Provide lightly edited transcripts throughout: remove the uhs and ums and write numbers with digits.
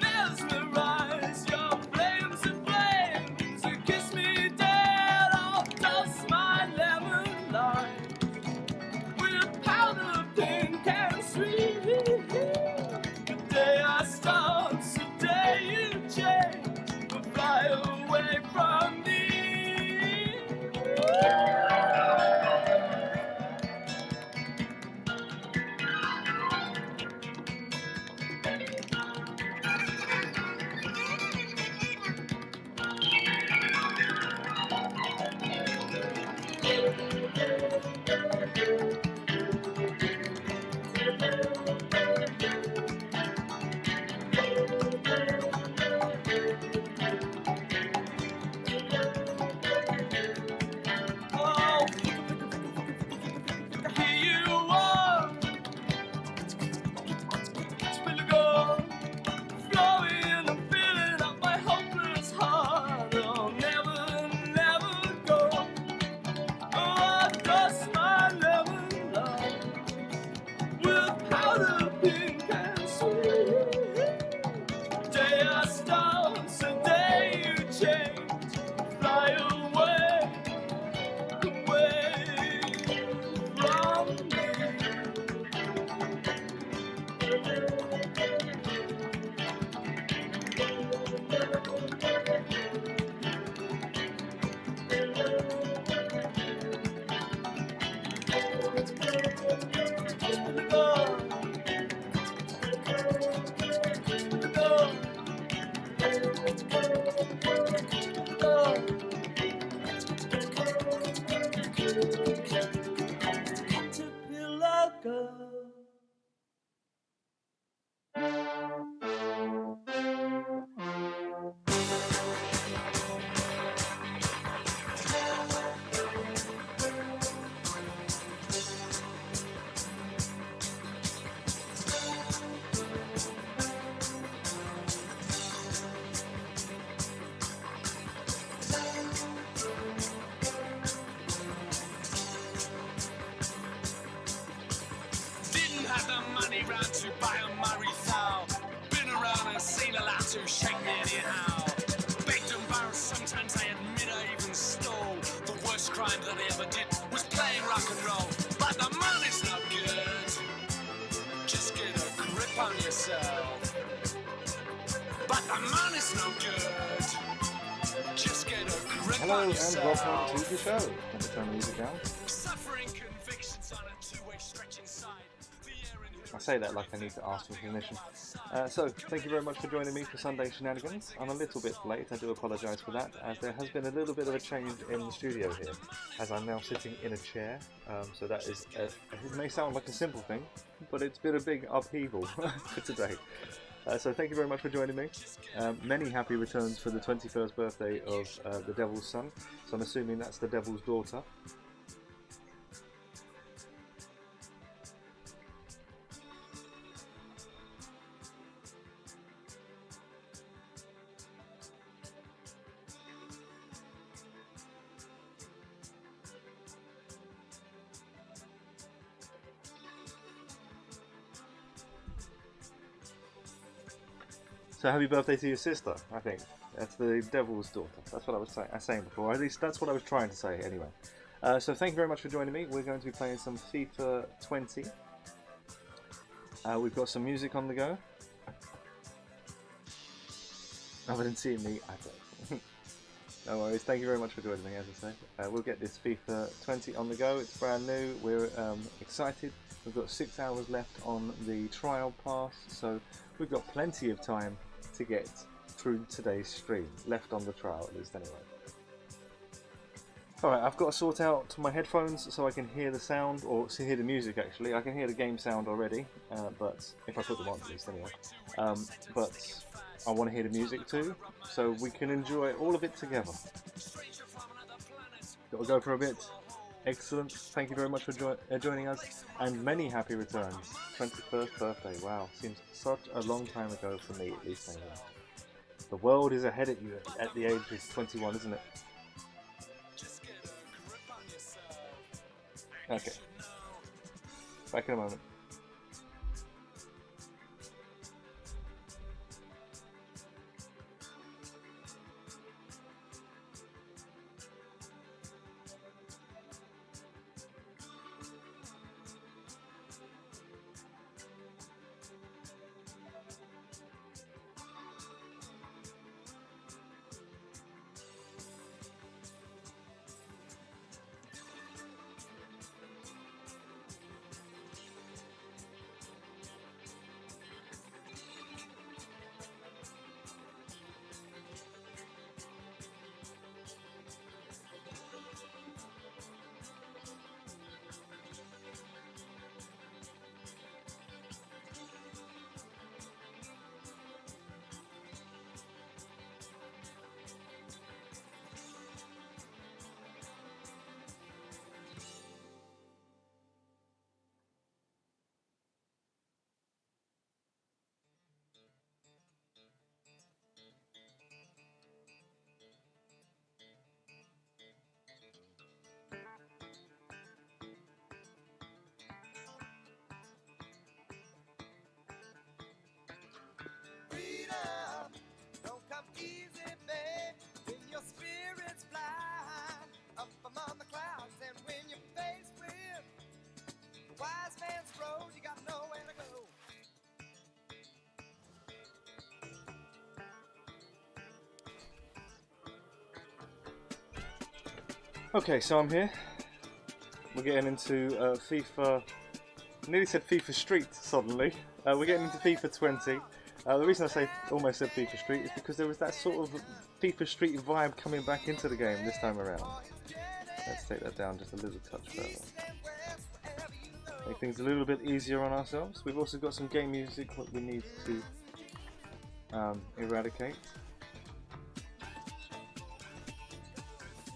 Mesmerize your flames. anyhow. Begged and borrowed, sometimes I admit I even stole. The worst crime that I ever did was playing rock and roll. But the money's no good. Just get a grip on yourself. But the money's no good. Just get a grip Hello on and yourself. welcome to the show. Let me turn the music down. Suffering convictions on a two-way stretch inside. The air in I say that like I need to ask for permission. So, thank you very much for joining me for Sunday Shenanigans. I'm a little bit late, I do apologise for that, as there has been a little bit of a change in the studio here, as I'm now sitting in a chair, so that is, it may sound like a simple thing, but it's been a big upheaval for today. So thank you very much for joining me. Many happy returns for the 21st birthday of the Devil's Son, so I'm assuming that's the Devil's daughter. So happy birthday to your sister, I think. That's the Devil's daughter. That's what I was saying before. At least that's what I was trying to say anyway. So thank you very much for joining me. We're going to be playing some FIFA 20. We've got some music on the go. Other than seeing me at it. No worries, thank you very much for joining me, as I say. We'll get this FIFA 20 on the go. It's brand new. We're excited. We've got 6 hours left on the trial pass, so we've got plenty of time to get through today's stream, left on the trial at least anyway. Alright, I've got to sort out my headphones so I can hear the sound, or hear the music actually. I can hear the game sound already, but if I put them on at least anyway. But I want to hear the music too, so we can enjoy all of it together. Got to go for a bit. Excellent, thank you very much for joining us, and many happy returns. 21st birthday, wow, seems such a long time ago for me at least anyway. The world is ahead of you at the age of 21, isn't it? Okay, back in a moment. Okay, so I'm here. We're getting into FIFA. I nearly said FIFA Street suddenly. We're getting into FIFA 20. The reason I say almost said FIFA Street is because there was that sort of FIFA Street vibe coming back into the game this time around. Let's take that down just a little touch further. Make things a little bit easier on ourselves. We've also got some game music that we need to eradicate.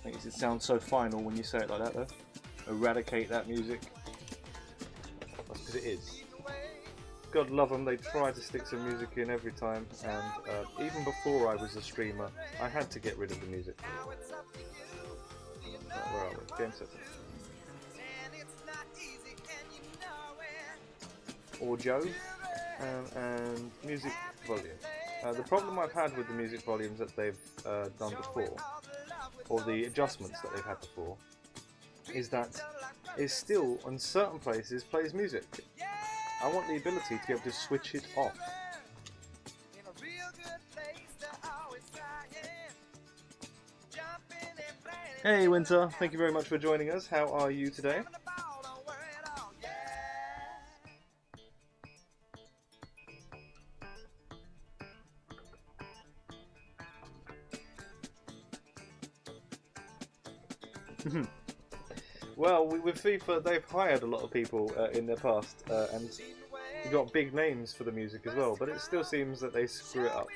Makes it sound so final when you say it like that though. Eradicate that music. That's because it is. God love them, they try to stick some music in every time, and even before I was a streamer, I had to get rid of the music. Where are we? Game settings. Audio and music volume. The problem I've had with the music volumes that they've done before, or the adjustments that they've had before, is that it still, on certain places, plays music. I want the ability to be able to switch it off. Hey Winter, thank you very much for joining us. How are you today? Well, with FIFA, they've hired a lot of people in the past, and you've got big names for the music as well, but it still seems that they screw it up.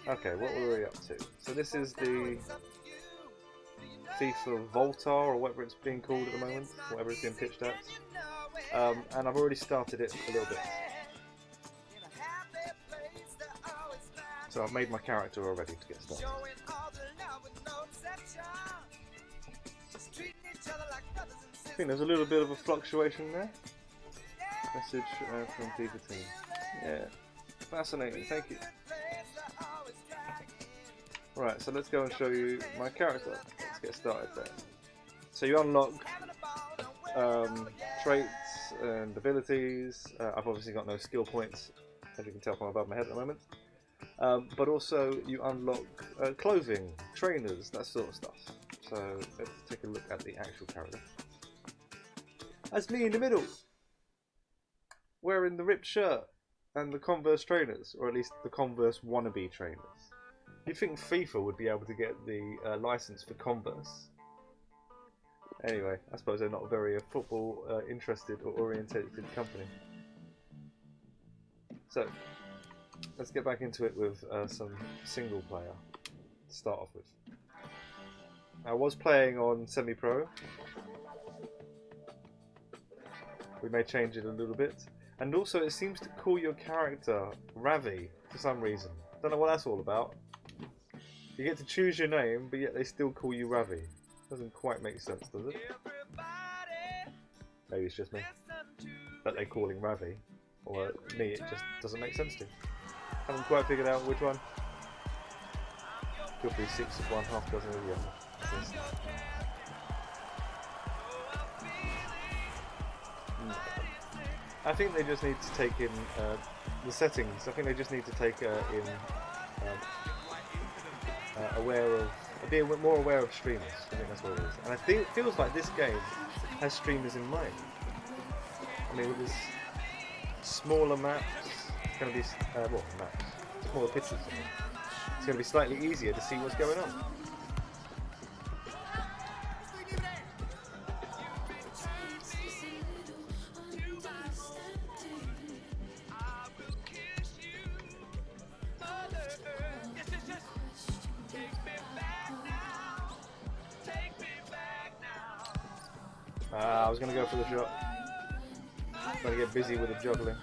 Okay, what were we up to? So this is the FIFA Volta, or whatever it's being called at the moment, whatever it's being pitched at. And I've already started it a little bit. So I've made my character already to get started. I think there's a little bit of a fluctuation there. Message from FIFA team. Yeah, fascinating, thank you. Right, so let's go and show you my character. Let's get started there. So you unlock traits and abilities. I've obviously got no skill points, as you can tell from above my head at the moment. But also you unlock clothing, trainers, that sort of stuff. So let's take a look at the actual character. That's me in the middle, wearing the ripped shirt and the Converse trainers, or at least the Converse wannabe trainers. You'd think FIFA would be able to get the license for Converse. Anyway, I suppose they're not a very football interested or orientated company. So, let's get back into it with some single player to start off with. I was playing on semi-pro. We may change it a little bit. And also it seems to call your character Ravi for some reason. Don't know what that's all about. You get to choose your name, but yet they still call you Ravi. Doesn't quite make sense, does it? Maybe it's just me. That they're calling Ravi. Or me, it just doesn't make sense to. Haven't quite figured out which one. Could be 6 of one, half dozen of the other. I think they just need to take in the settings. I think they just need to take in being more aware of streamers. I think that's what it is. And I think it feels like this game has streamers in mind. I mean, with this smaller maps, it's going to be smaller pitches. It's going to be slightly easier to see what's going on. I was going to go for the shot. Trying to get busy with the juggling.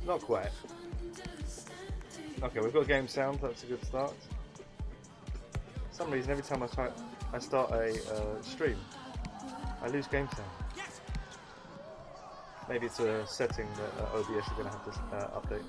Not quite. Okay, we've got game sound, that's a good start. For some reason, every time I start a stream, I lose game sound. Maybe it's a setting that OBS is going to have to update.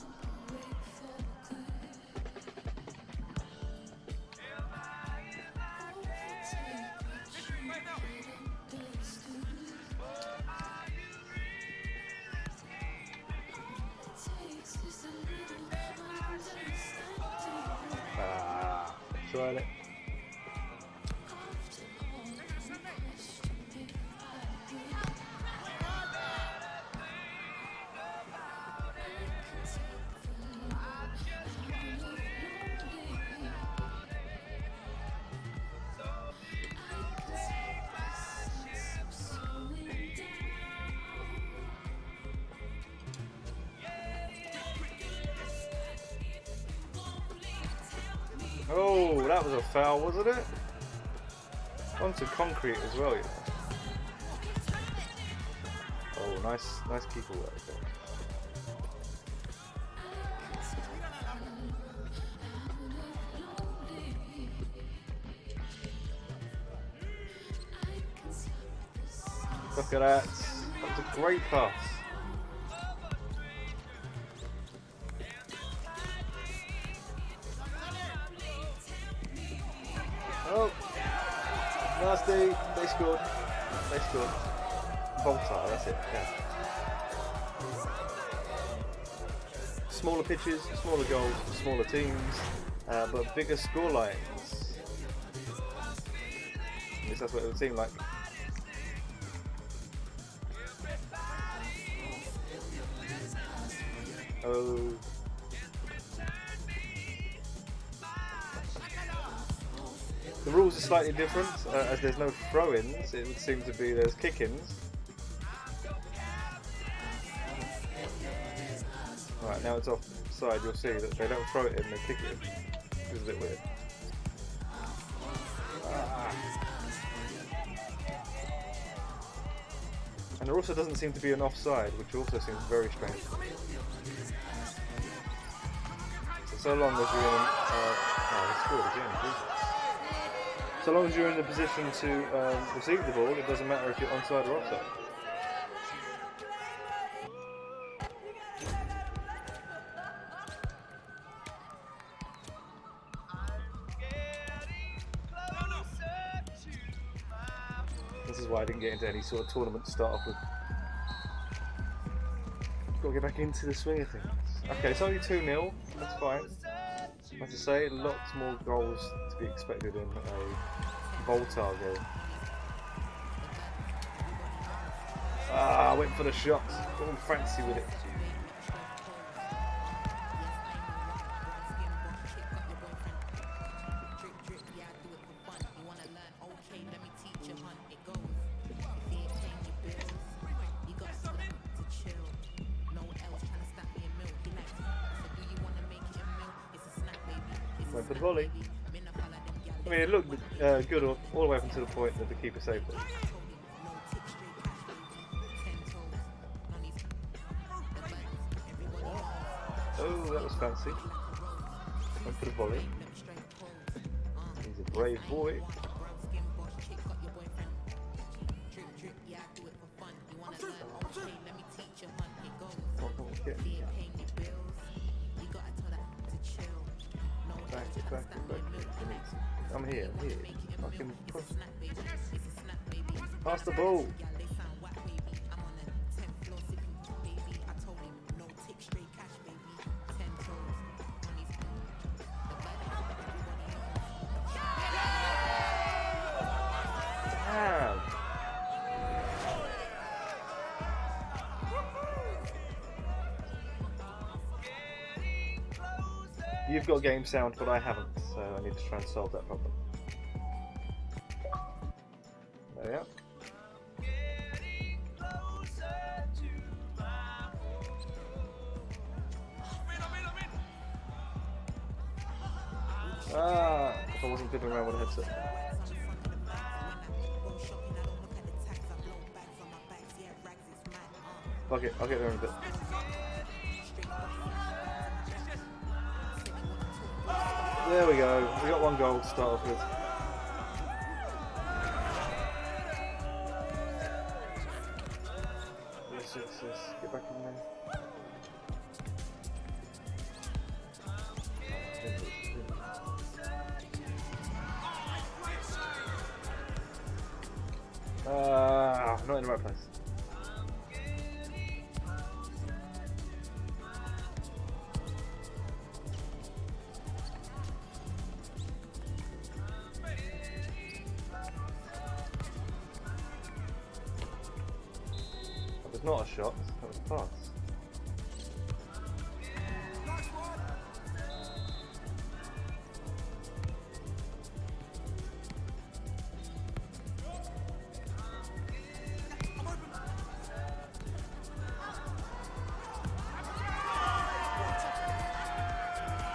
Tried it. Oh, that was a foul, wasn't it? Onto concrete as well, you know. Oh, nice keeper work there. Look at that. That's a great pass. Oh, nasty. They scored. They scored. Volta, that's it. Yeah. Smaller pitches, smaller goals, smaller teams, but bigger score lines. At least that's what it would seem like. Oh. The rules are slightly different, as there's no throw-ins. It would seem to be there's kick-ins. Right, now it's offside. You'll see that they don't throw it in; they kick it in. Which is a bit weird. And there also doesn't seem to be an offside, which also seems very strange. So long as you're in, he scored again. So long as you're in the position to receive the ball, it doesn't matter if you're onside or offside. This is why I didn't get into any sort of tournament to start off with. Got to get back into the swing of things. Okay, it's only 2-0, that's fine. As I say, lots more goals to be expected in a Volta game. I went for the shot, got all fancy with it. Went for the volley. I mean, it looked good all the way up until the point that the keeper saved it. Oh, that was fancy. Went for the volley. He's a brave boy. Back. I'm here. I can pass the ball. Damn. You've got game sound, but I haven't, so I need to try and solve that problem. There we are. If I wasn't fiddling around with a headset. Fuck it, I'll get there in a bit. There we go. We got one goal to start off with. Yes. Get back in there. Not in the right place. Not a shot, that was a pass.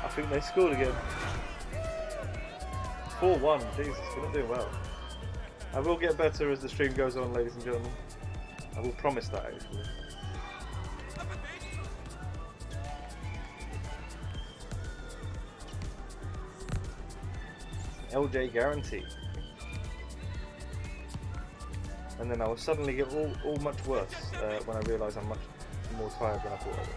I think they scored again. 4-1, Jesus, we're not doing well. I will get better as the stream goes on, ladies and gentlemen. I will promise that, actually. LJ guarantee. and then I will suddenly get all much worse when I realise I'm much more tired than I thought I was.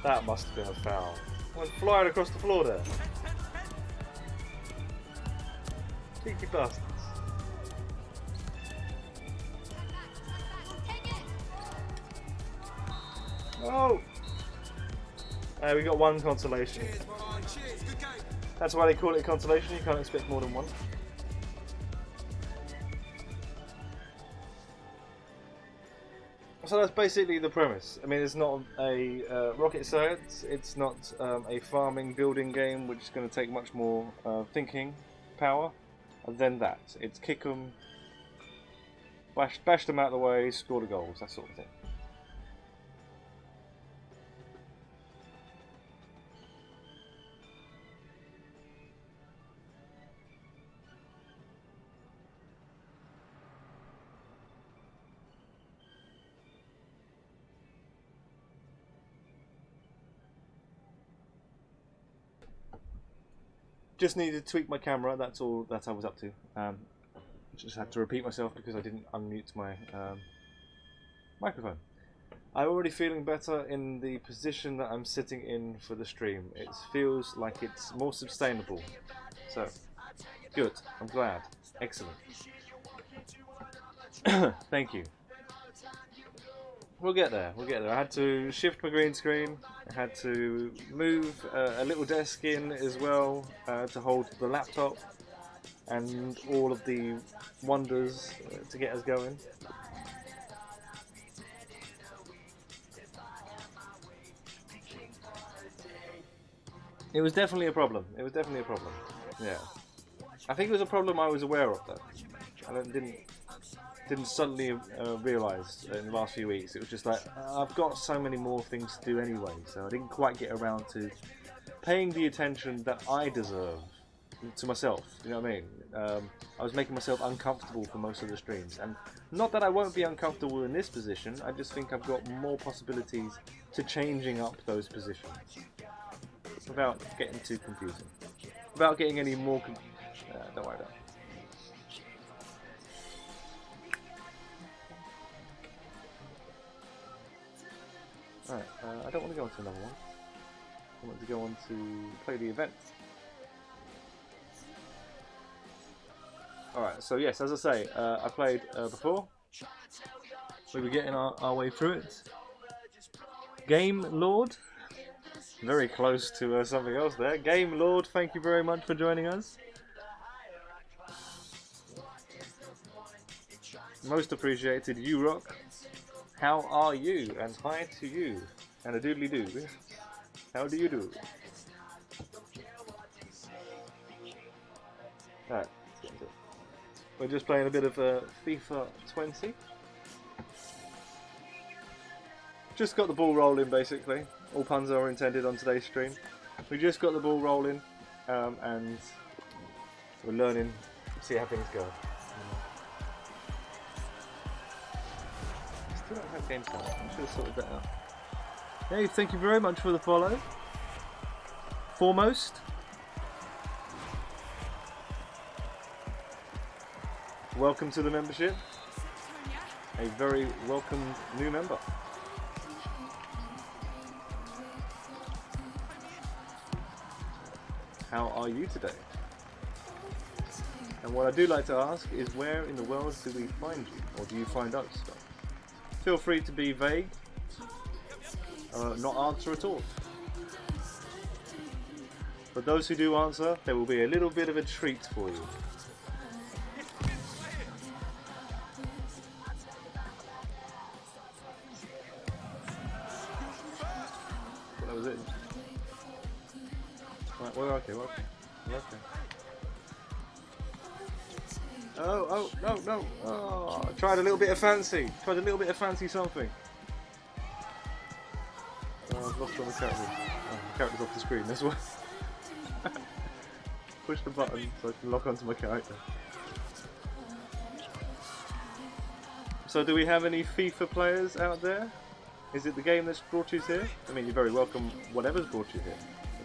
That must have been a foul. I went flying across the floor there. Cheeky bastards. Oh! We got one consolation. That's why they call it consolation, you can't expect more than one. So that's basically the premise. I mean, it's not a rocket science, it's not a farming building game which is going to take much more thinking power than that. It's kick 'em, bash them out of the way, score the goals, that sort of thing. Just needed to tweak my camera, that's all that I was up to. Just had to repeat myself because I didn't unmute my microphone. I'm already feeling better in the position that I'm sitting in for the stream. It feels like it's more sustainable. So, good, I'm glad. Excellent. Thank you. We'll get there, we'll get there. I had to shift my green screen, I had to move a little desk in as well to hold the laptop and all of the wonders to get us going. It was definitely a problem, yeah. I think it was a problem I was aware of though. I didn't suddenly realise in the last few weeks. It was just like, I've got so many more things to do anyway, so I didn't quite get around to paying the attention that I deserve to myself, you know what I mean? I was making myself uncomfortable for most of the streams, and not that I won't be uncomfortable in this position, I just think I've got more possibilities to changing up those positions without getting too confusing, without getting any more don't worry about it. Alright, I don't want to go on to another one. I want to go on to play the event. Alright, so yes, as I say, I played before. We were getting our way through it. Game Lord. Very close to something else there. Game Lord, thank you very much for joining us. Most appreciated, you rock. How are you? And hi to you. And a doodly doo. How do you do? Alright, let's get into it. We're just playing a bit of FIFA 20. Just got the ball rolling basically. All puns are intended on today's stream. We just got the ball rolling and we're learning, see how things go. Still don't have game time. I should have sorted that out. Hey, thank you very much for the follow. Foremost. Welcome to the membership. A very welcomed new member. How are you today? And what I do like to ask is, where in the world do we find you? Or do you find us? Feel free to be vague, not answer at all. For those who do answer, there will be a little bit of a treat for you. Well, that was it. Right, we're okay, we're okay. We're okay. Oh, no. Oh, I tried a little bit of fancy. Tried a little bit of fancy something. Oh, I've lost all the characters. Oh, the character's off the screen as well. Push the button so I can lock onto my character. So do we have any FIFA players out there? Is it the game that's brought you here? I mean, you're very welcome, whatever's brought you here.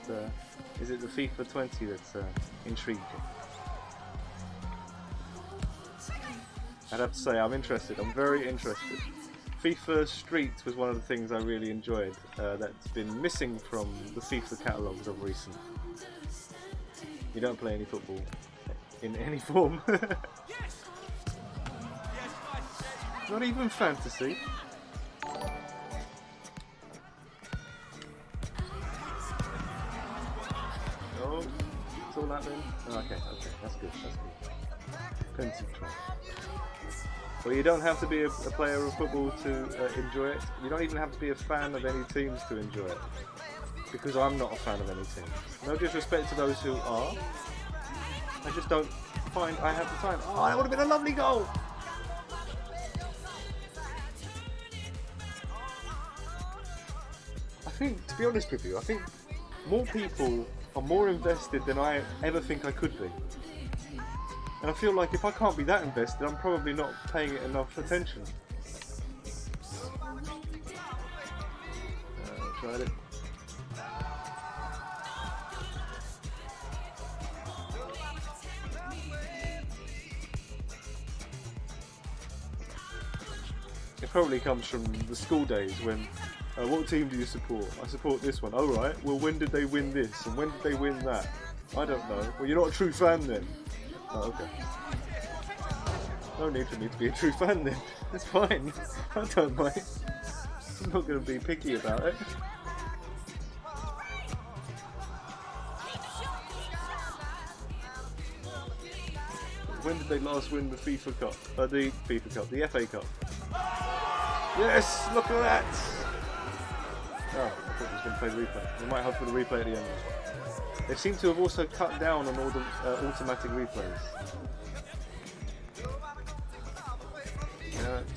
But, is it the FIFA 20 that's intrigued you? I'd have to say I'm interested. I'm very interested. FIFA Street was one of the things I really enjoyed. That's been missing from the FIFA catalogues of recent. You don't play any football in any form. Not even fantasy. Oh, it's all that then? Oh, okay, that's good, Plenty of time. Well, you don't have to be a player of football to enjoy it. You don't even have to be a fan of any teams to enjoy it. Because I'm not a fan of any teams. No disrespect to those who are. I just don't find I have the time. Oh, that would have been a lovely goal! I think, to be honest with you, I think more people are more invested than I ever think I could be. And I feel like if I can't be that invested, I'm probably not paying it enough attention. Tried it. It probably comes from the school days when, what team do you support? I support this one. Oh right, well when did they win this? And when did they win that? I don't know. Well, you're not a true fan then. Oh, okay. No need for me to be a true fan then. It's fine. I don't mind. I'm not going to be picky about it. When did they last win the FIFA Cup? The FIFA Cup, the FA Cup. Yes, look at that! Oh, I thought it was going to play the replay. We might have for the replay at the end. They seem to have also cut down on all the automatic replays.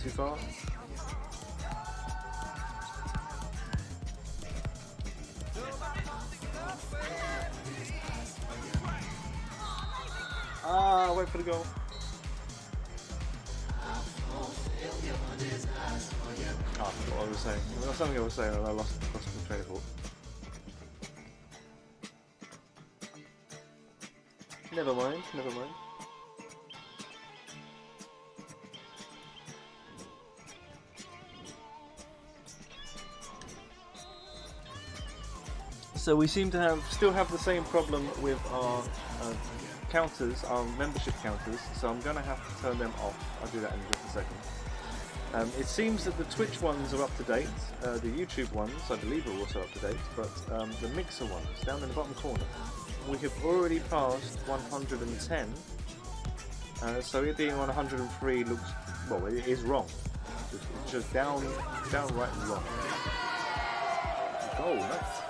Too far? Ah, wait for the goal. I forgot what I was saying. There was something I was saying and I lost the train of thought. Never mind. So we seem to still have the same problem with our counters, our membership counters, so I'm going to have to turn them off. I'll do that in just a second. It seems that the Twitch ones are up to date, the YouTube ones I believe are also up to date, but the Mixer ones, down in the bottom corner, we have already passed 110, so it being on 103 looks, well, it is wrong. It's just downright wrong. Oh, nice.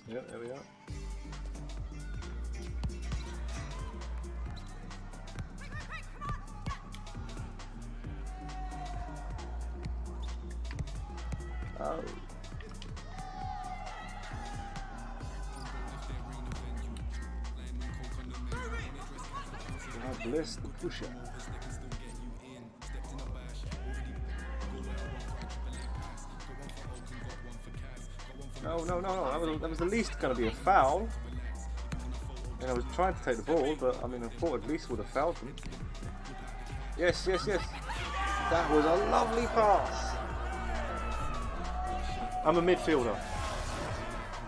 Yep, there we are. Oh. God bless the pusher. No. That was the least going to be a foul. And I was trying to take the ball, but I mean, I thought at least would have fouled them. Yes. That was a lovely pass. I'm a midfielder.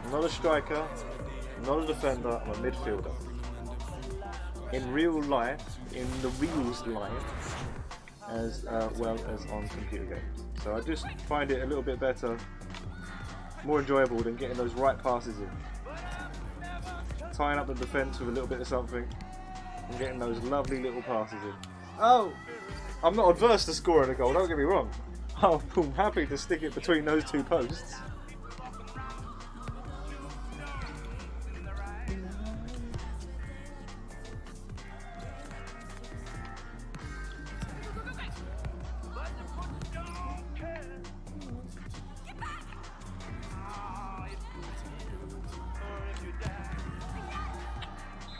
I'm not a striker, I'm not a defender, I'm a midfielder. In real life, in the real's life, as well as on computer games. So I just find it a little bit better, more enjoyable than getting those right passes in. Tying up the defence with a little bit of something and getting those lovely little passes in. Oh! I'm not adverse to scoring a goal, don't get me wrong. I'm happy to stick it between those two posts.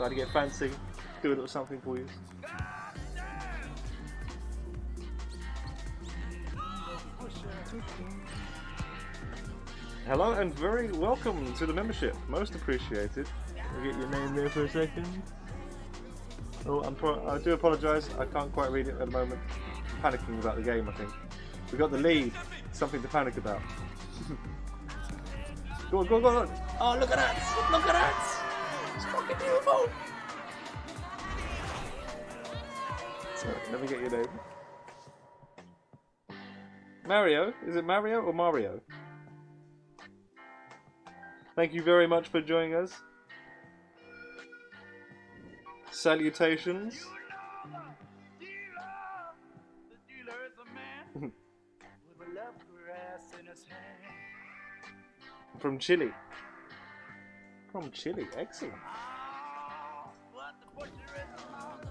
Try to get fancy, do a little something for you. Hello and very welcome to the membership. Most appreciated. I'll get your name there for a second. Oh, I do apologise. I can't quite read it at the moment. I'm panicking about the game, I think. We got the lead. Something to panic about. Go on, go on, go on. Oh, look at that! Look at that! It's fucking beautiful! So, let me get your name. Mario? Is it Mario or Mario? Thank you very much for joining us. Salutations. From Chile. From Chile, excellent.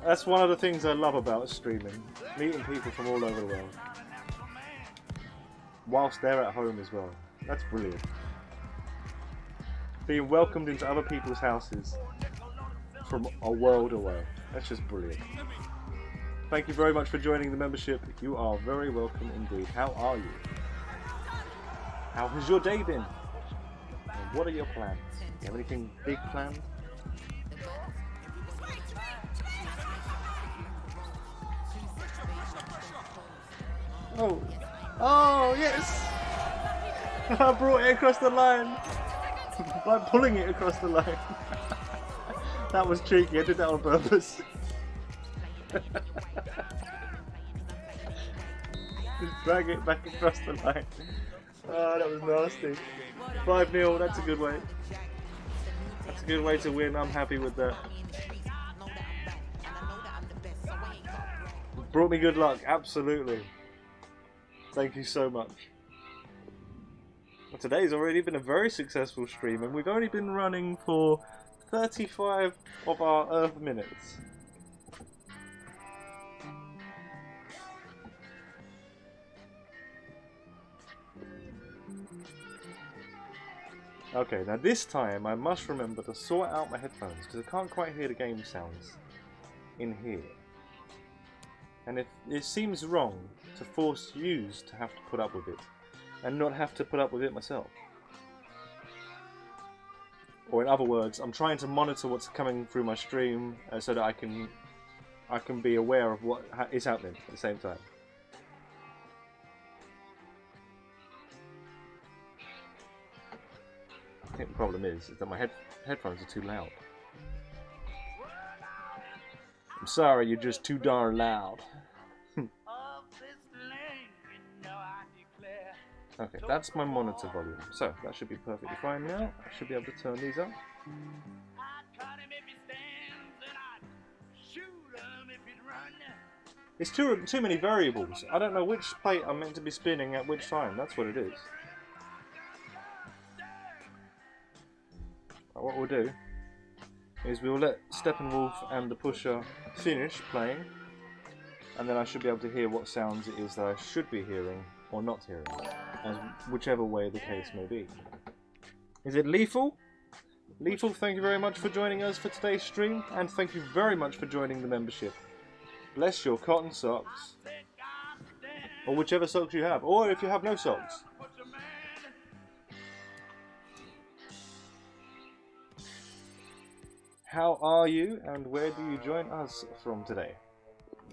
That's one of the things I love about streaming. Meeting people from all over the world. Whilst they're at home as well. That's brilliant. Being welcomed into other people's houses from a world away. That's just brilliant. Thank you very much for joining the membership. You are very welcome indeed. How are you? How has your day been? And what are your plans? Do you have anything big planned? Oh, oh yes! I brought it across the line by pulling it across the line. That was cheeky. I did that on purpose. Just drag it back across the line. Oh, that was nasty. 5-0. That's a good way. That's a good way to win. I'm happy with that. Brought me good luck. Absolutely. Thank you so much. Well, today's already been a very successful stream, and we've only been running for 35 of our Earth minutes. Okay, now this time I must remember to sort out my headphones because I can't quite hear the game sounds in here. And if it seems wrong to force you to have to put up with it and not have to put up with it myself. Or in other words, I'm trying to monitor what's coming through my stream so that I can be aware of what is happening at the same time. I think the problem is that my headphones are too loud. I'm sorry, you're just too darn loud. Okay, that's my monitor volume. So, that should be perfectly fine now. I should be able to turn these up. It's too many variables. I don't know which plate I'm meant to be spinning at which time. That's what it is. What we'll do is we'll let Steppenwolf and the Pusher finish playing, and then I should be able to hear what sounds it is that I should be hearing or not hearing, as whichever way the case may be. Is it Lethal? Lethal, thank you very much for joining us for today's stream, and thank you very much for joining the membership. Bless your cotton socks, or whichever socks you have, or if you have no socks. How are you, and where do you join us from today?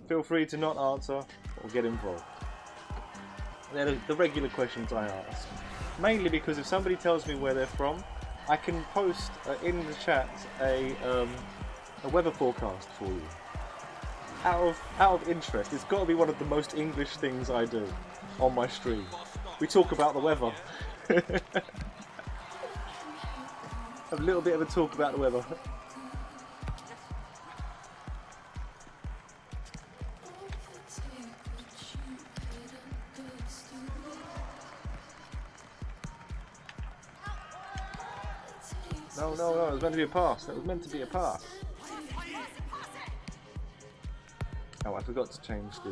Feel free to not answer or get involved. They're the regular questions I ask. Mainly because if somebody tells me where they're from, I can post in the chat a weather forecast for you. Out of interest, it's got to be one of the most English things I do on my stream. We talk about the weather. Have a little bit of a talk about the weather. No, it was meant to be a pass. That was meant to be a pass. Oh, I forgot to change the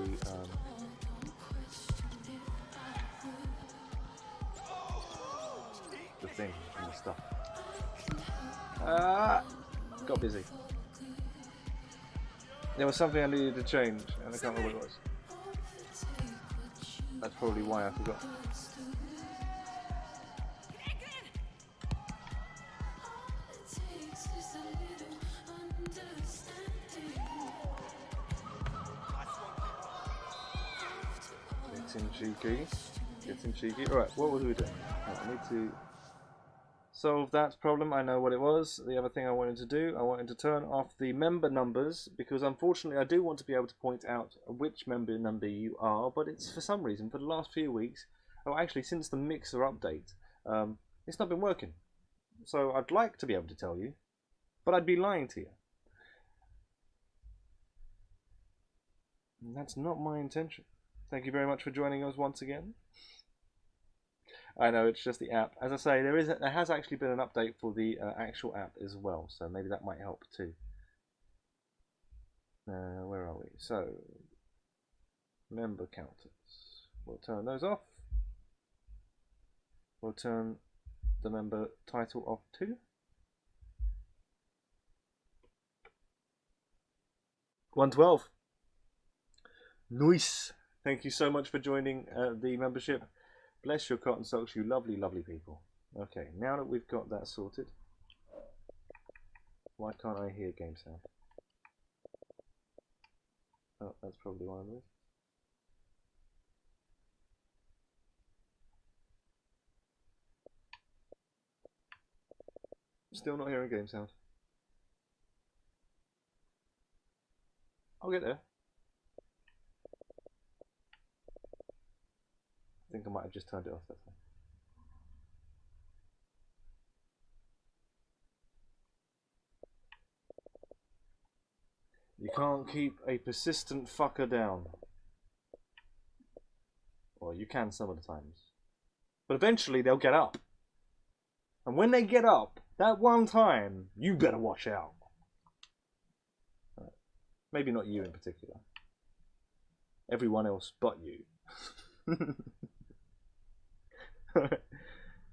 thing and the stuff. Got busy. There was something I needed to change, and I can't remember what it was. That's probably why I forgot. Getting cheeky. Getting cheeky. Alright, what was we doing? Right, I need to solve that problem. I know what it was. The other thing I wanted to do, I wanted to turn off the member numbers, because unfortunately I do want to be able to point out which member number you are, but it's for some reason, for the last few weeks, oh actually since the Mixer update, it's not been working. So I'd like to be able to tell you, but I'd be lying to you. And that's not my intention. Thank you very much for joining us once again. I know, it's just the app. As I say, there has actually been an update for the actual app as well, so maybe that might help too. Where are we? So, member counters. We'll turn those off. We'll turn the member title off too. 112. Nice. Thank you so much for joining the membership. Bless your cotton socks, you lovely, lovely people. Okay, now that we've got that sorted, why can't I hear game sound? Oh, that's probably one of those. Still not hearing game sound. I'll get there. I think I might have just turned it off that time. You can't keep a persistent fucker down. Well, you can some of the times. But eventually they'll get up. And when they get up, that one time, you better watch out. Maybe not you in particular. Everyone else but you.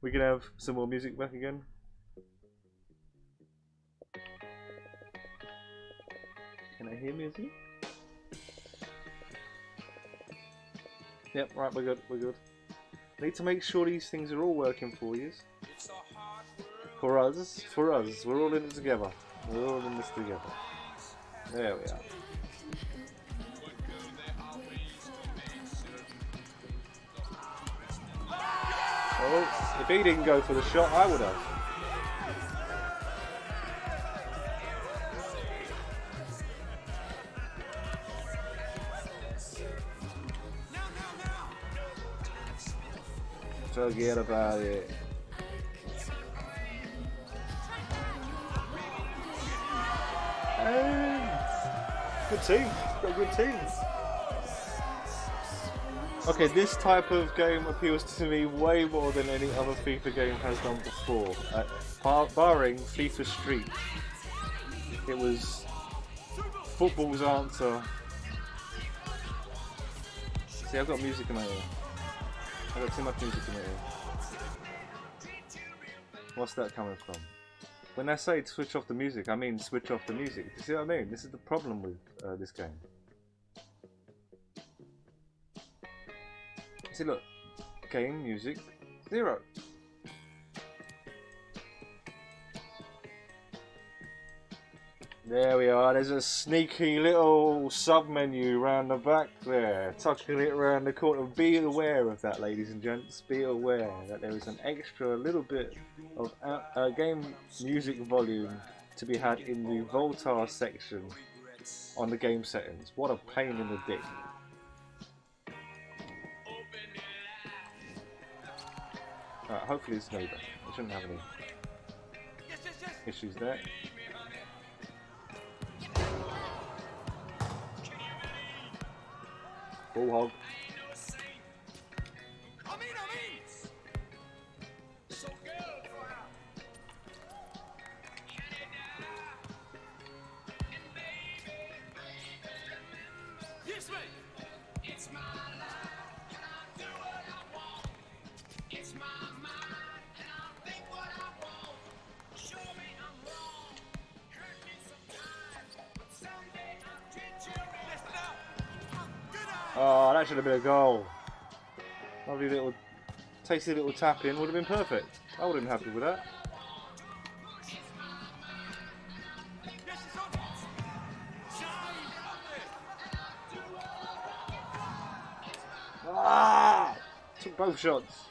We can have some more music back again. Can I hear music? Yep, right, we're good, we're good. Need to make sure these things are all working for you. For us, we're all in it together. We're all in this together. There we are. Oh, if he didn't go for the shot, I would have. Forget about it. Good team. Got a good team. Okay, this type of game appeals to me way more than any other FIFA game has done before. Barring FIFA Street. It was football's answer. See, I've got music in my ear. I've got too much music in my ear. What's that coming from? When I say switch off the music, I mean switch off the music. You see what I mean? This is the problem with this game. See, look, game, music, 0. There we are, there's a sneaky little sub-menu round the back there, tucking it around the corner. Be aware of that, ladies and gents, be aware that there is an extra little bit of game music volume to be had in the Voltar section on the game settings. What a pain in the dick. Hopefully it's no better. I shouldn't have any issues there. Ball hog. Oh, that should have been a goal. Lovely little, tasty little tap in. Would have been perfect. I would have been happy with that. Ah! Took both shots.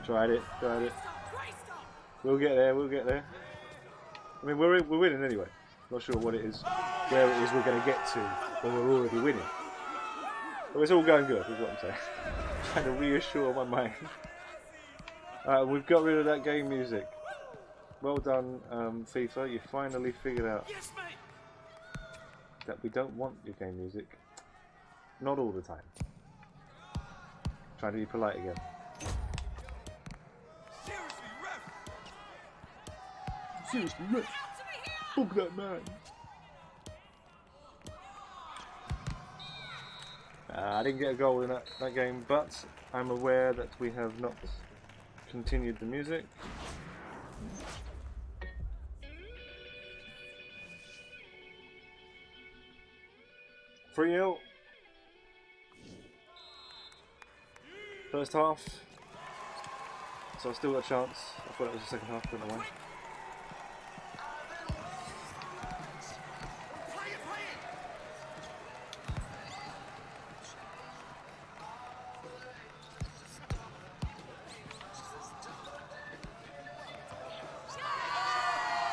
Tried it. We'll get there. I mean, we're winning anyway. Not sure what it is, where it is we're going to get to when we're already winning. But it's all going good, is what I'm saying. Trying to reassure my mind. We've got rid of that game music. Well done, FIFA. You finally figured out that we don't want your game music. Not all the time. Trying to be polite again. Seriously, ref. Fuck that man. I didn't get a goal in that game, but I'm aware that we have not continued the music. Free 0. First half. So I still got a chance. I thought it was the second half, but no way.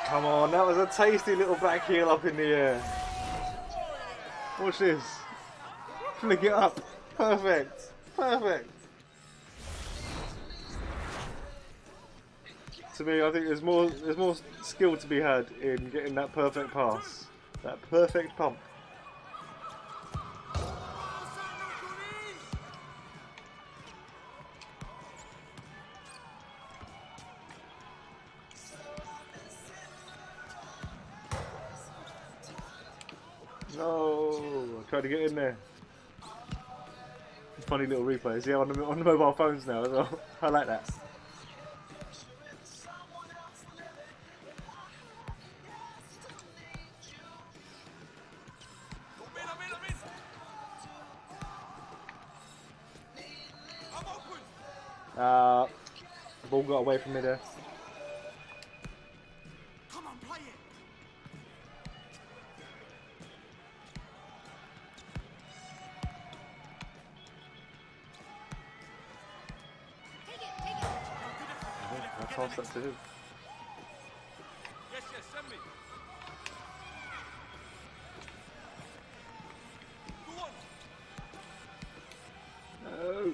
Come on, that was a tasty little back heel up in the air. Watch this. Flick it up. Perfect. Perfect. To me, I think there's more skill to be had in getting that perfect pass. That perfect pump. No, I tried to get in there. Funny little replays, yeah, on the mobile phones now as well. I like that. The ball got away from me there. Come on, play it. I passed that to him. Yes, send me. Go on. No.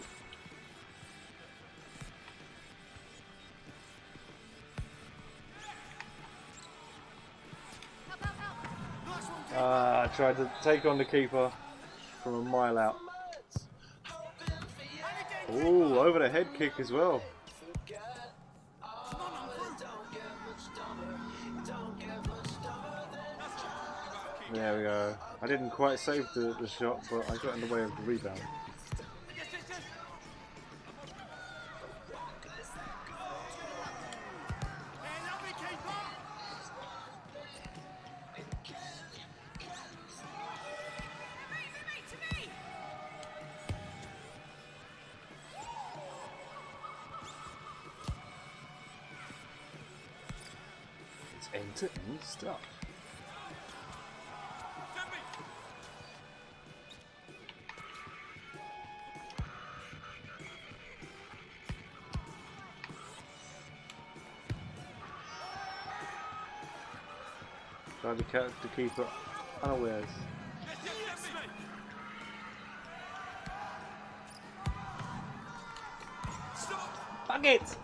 I tried to take on the keeper from a mile out. Ooh, over the head kick as well. There we go. I didn't quite save the shot, but I got in the way of the rebound. It's end-to-end stuff. Try to catch the keeper unawares. Fuck it!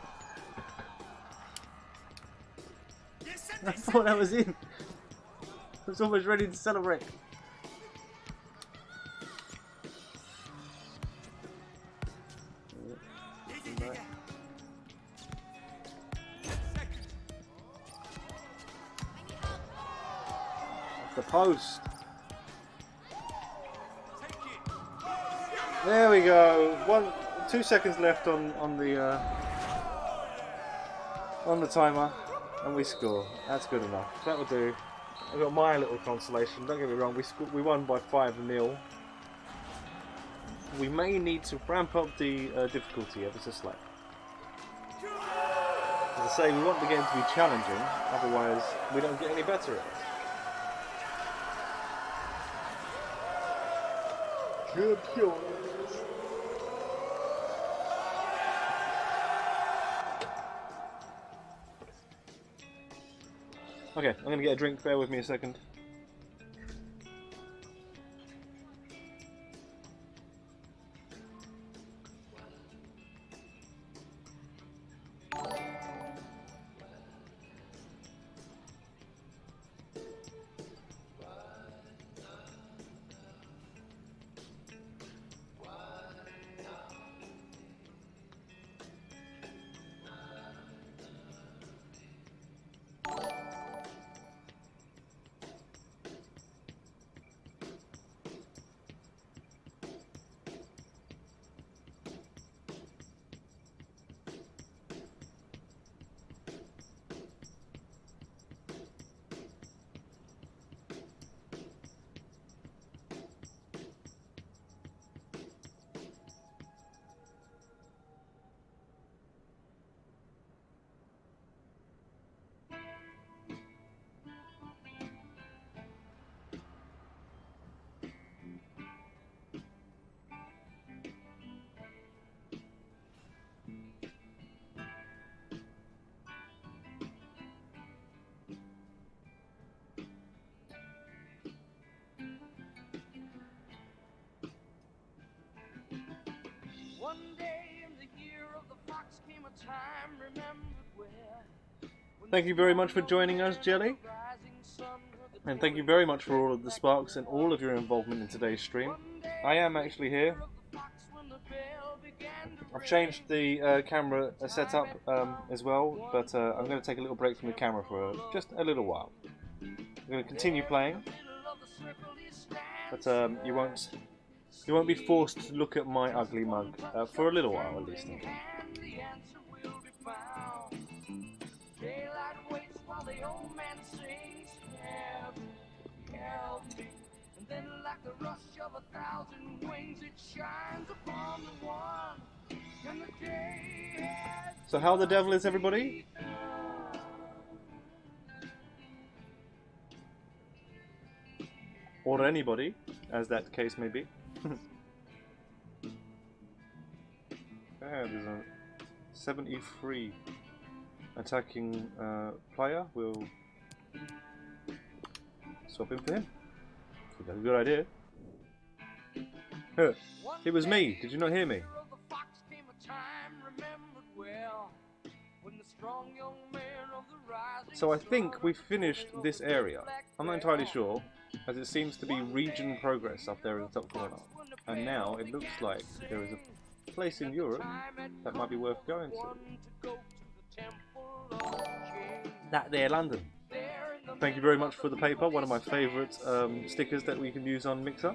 I thought that was in. I was almost ready to celebrate. The post. There we go. 2 seconds left on the timer, and we score. That's good enough. That will do. I got my little consolation. Don't get me wrong, we won by 5-0. We may need to ramp up the difficulty ever so slightly. As I say, we want the game to be challenging, otherwise we don't get any better at it. Champions! Okay, I'm gonna get a drink, bear with me a second. One day in the year of the fox came a time remembered where. Thank you very much for joining us, Jelly. And thank you very much for all of the sparks and all of your involvement in today's stream. I am actually here. I've changed the camera setup as well, but I'm going to take a little break from the camera for just a little while. I'm going to continue playing, but you won't be forced to look at my ugly mug for a little while at least. So how the devil is everybody? Or anybody, as that case may be. There's a 73 attacking player. We'll swap him for him. I think that's a good idea. Huh. It was me. Did you not hear me? So I think we've finished this area. I'm not entirely sure, as it seems to be region progress up there in the top corner. And now it looks like there is a place in Europe that might be worth going to. That there, London. Thank you very much for the paper, one of my favourite stickers that we can use on Mixer.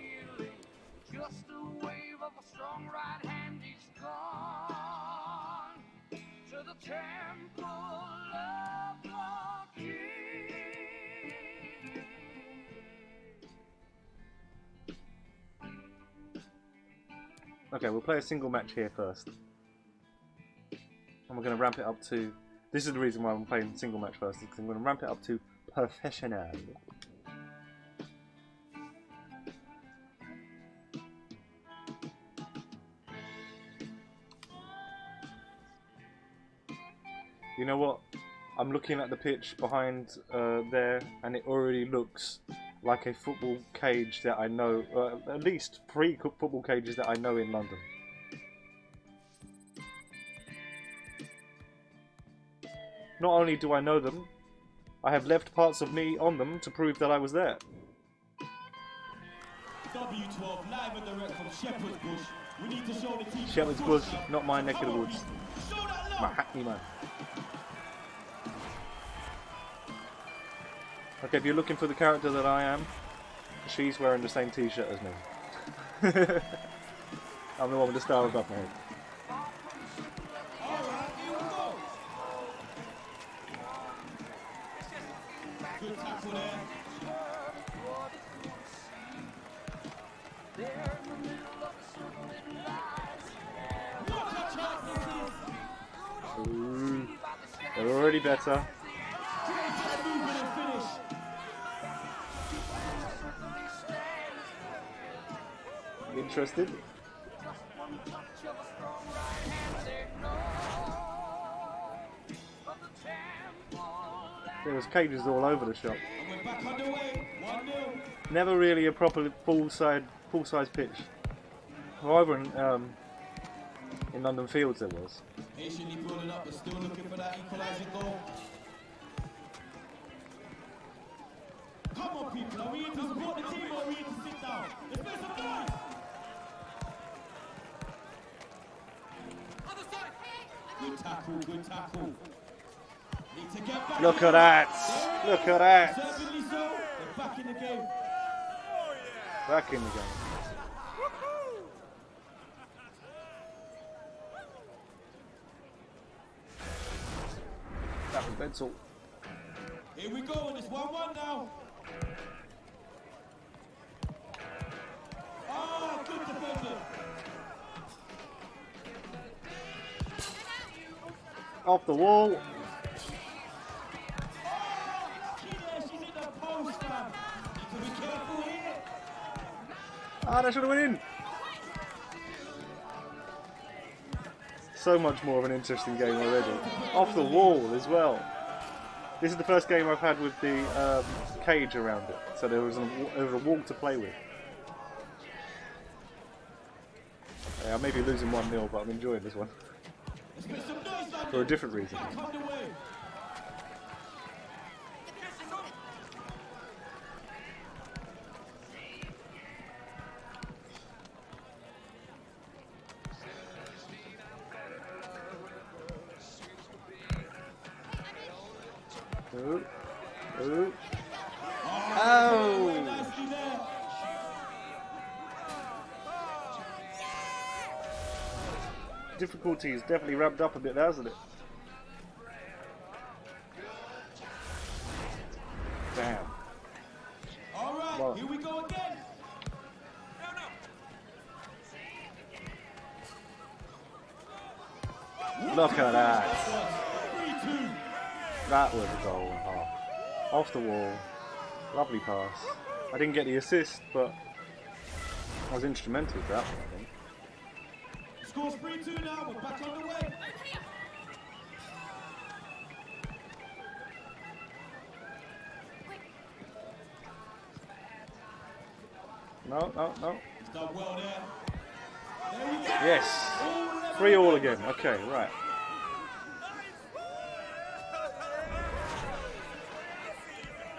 Okay, we'll play a single match here first. And we're going to ramp it up to... This is the reason why I'm playing single match first, because I'm going to ramp it up to professional. You know what? I'm looking at the pitch behind there, and it already looks like a football cage that I know, at least 3 football cages that I know in London. Not only do I know them, I have left parts of me on them to prove that I was there. W12 live and direct from Shepherd's Bush. We need to show the team. Shepherd's Bush, not my neck of the woods. My hackney man. Okay, if you're looking for the character that I am, she's wearing the same t-shirt as me. I'm the one with the star above my head. Good time. tackle there. What a chance this is! Ooh, they're already better. Great movement and finish. Interested? There was cages all over the shop. And we're back underway. 1-0. Never really a proper full-size pitch. However, in London Fields there was. Patiently building up, but still looking for that equalising goal. Come on, people. Are we here to support the team or are we here to sit down? Let's make some noise. Good tackle, good tackle. Need to get back. Look at that! Look at that! Certainly so. They're back in the game. Back in the game. That was Bensall. Here we go, and it's 1-1 now. Oh, good defending. Off the wall. She's in the post, man. Need to be careful here. Ah, that should have went in. So much more of an interesting game already. Off the wall as well. This is the first game I've had with the cage around it, so there was a wall to play with. Yeah, I may be losing 1-0, but I'm enjoying this one. Let's make some noise, London. For a different reason. Back underway. Ooh. Ooh. Oh! Oh! Nicely there. Difficulty is definitely ramped up a bit, hasn't it? Damn. All right, Well. here we go again. Look at that. 3-2. That was a goal and a half. Off the wall. Lovely pass. I didn't get the assist, but I was instrumental with that one, I think. Scores 3-2 now. We're back on the way. No, no, no. He's done well there. There we go. Yes. All level. 3-3 again. Okay, right.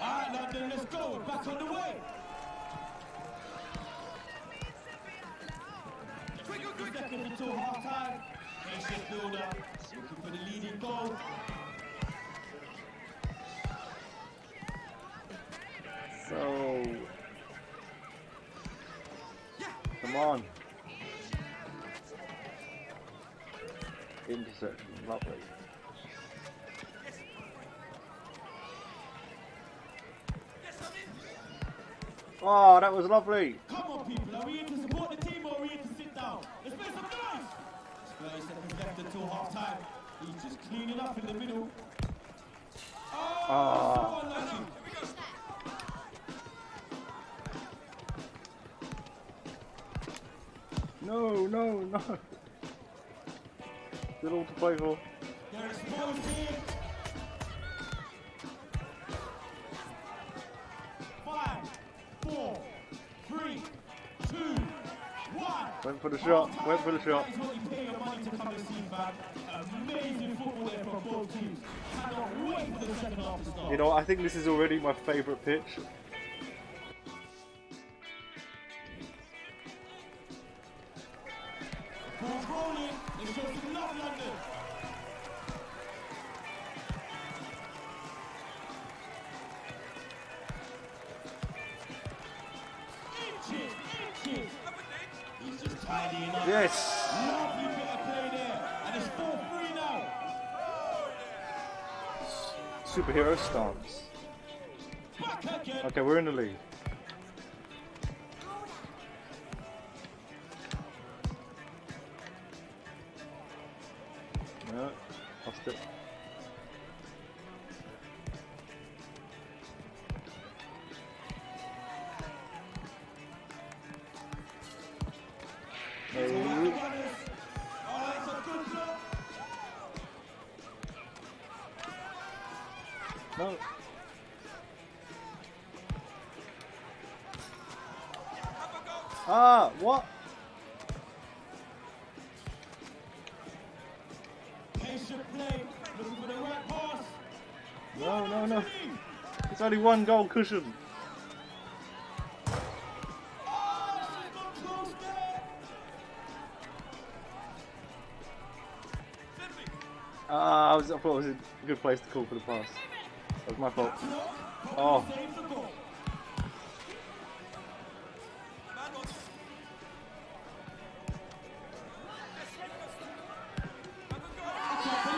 All right, London, let's go. We're back on the way. Seconds until half time. Patient builder. Looking for the leading goal. So. Come on. Interception. Lovely. Oh, that was lovely. Come on, people. Are we here to support the team or are we here to sit down? Let's make some noise. 30 seconds left until half time. He's just cleaning up in the middle. Oh, so unlucky. No, no, no. Good all to play for. They're exposed here. 5, 4, 3, 2, 1. Went for the shot. Went for the shot. That is what you pay your money to come and see, man. Amazing football there from both teams. Cannot wait for the second half to start. You know, I think this is already my favourite pitch. Ball's rolling. Let's show some love, London. Inches, inches. He's just tidying up. Yes. Lovely bit of play there. And it's 4-3 now. Superhero stance. Back Okay, we're in the lead. No, lost it. No. Ah, what? Patient play, looking for the right pass. No, no, no. It's only one goal cushion. Oh, she's got close there. I thought it was a good place to call for the pass. That was my fault. Oh. Save the goal.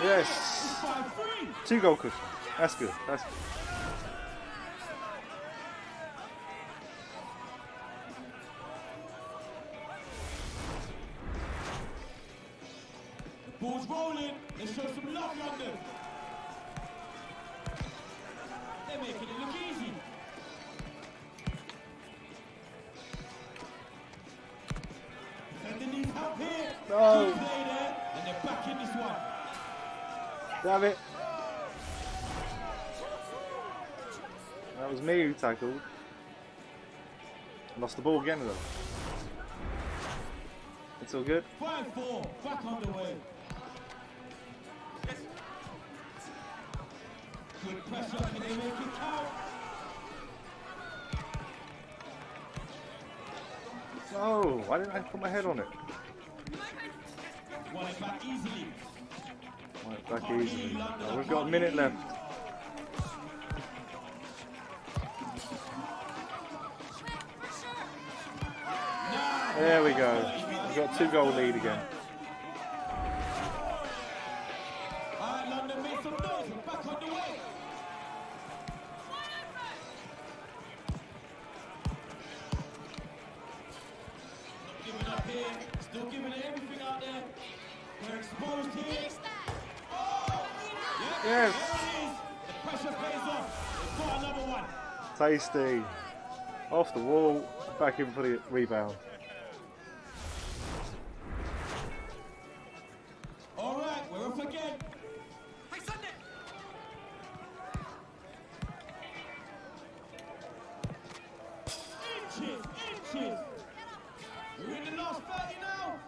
Yes. 5-3. 2 goal cushion. That's good. That's good. Ball's rolling. Let's show some love, London. They're making it look easy. Defender needs help here. No. Good play there, and they're back in this one. Damn it. That was me who tackled. Lost the ball again though. It's all good. 5-4, back on the way. Good pressure, can they make it count? No, why didn't I put my head on it? Won it back easily. Right, back easily. Now we've got a minute left. There we go. We've got a 2-goal lead again. Alright, London made some noise, we're back on the way. Not giving up here, still giving it everything out there. We're exposed here. Oh! Yeah, Yes. there it is. The pressure pays off. They've got another one. Tasty. Off the wall. Back in for the rebound. Alright, we're up again. Inches. We're in the last 30 now.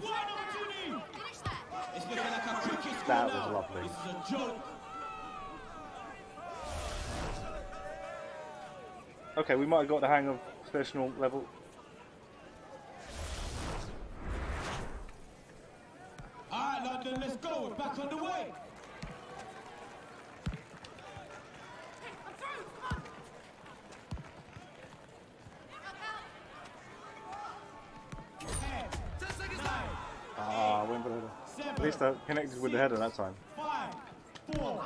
One opportunity. It's looking like a cricket score That now. was lovely. This is a joke. Okay, we might have got the hang of professional level. Alright, London, let's go. We're back on the way. Ah, went for the header. At least I connected with the header that time. 5, 4,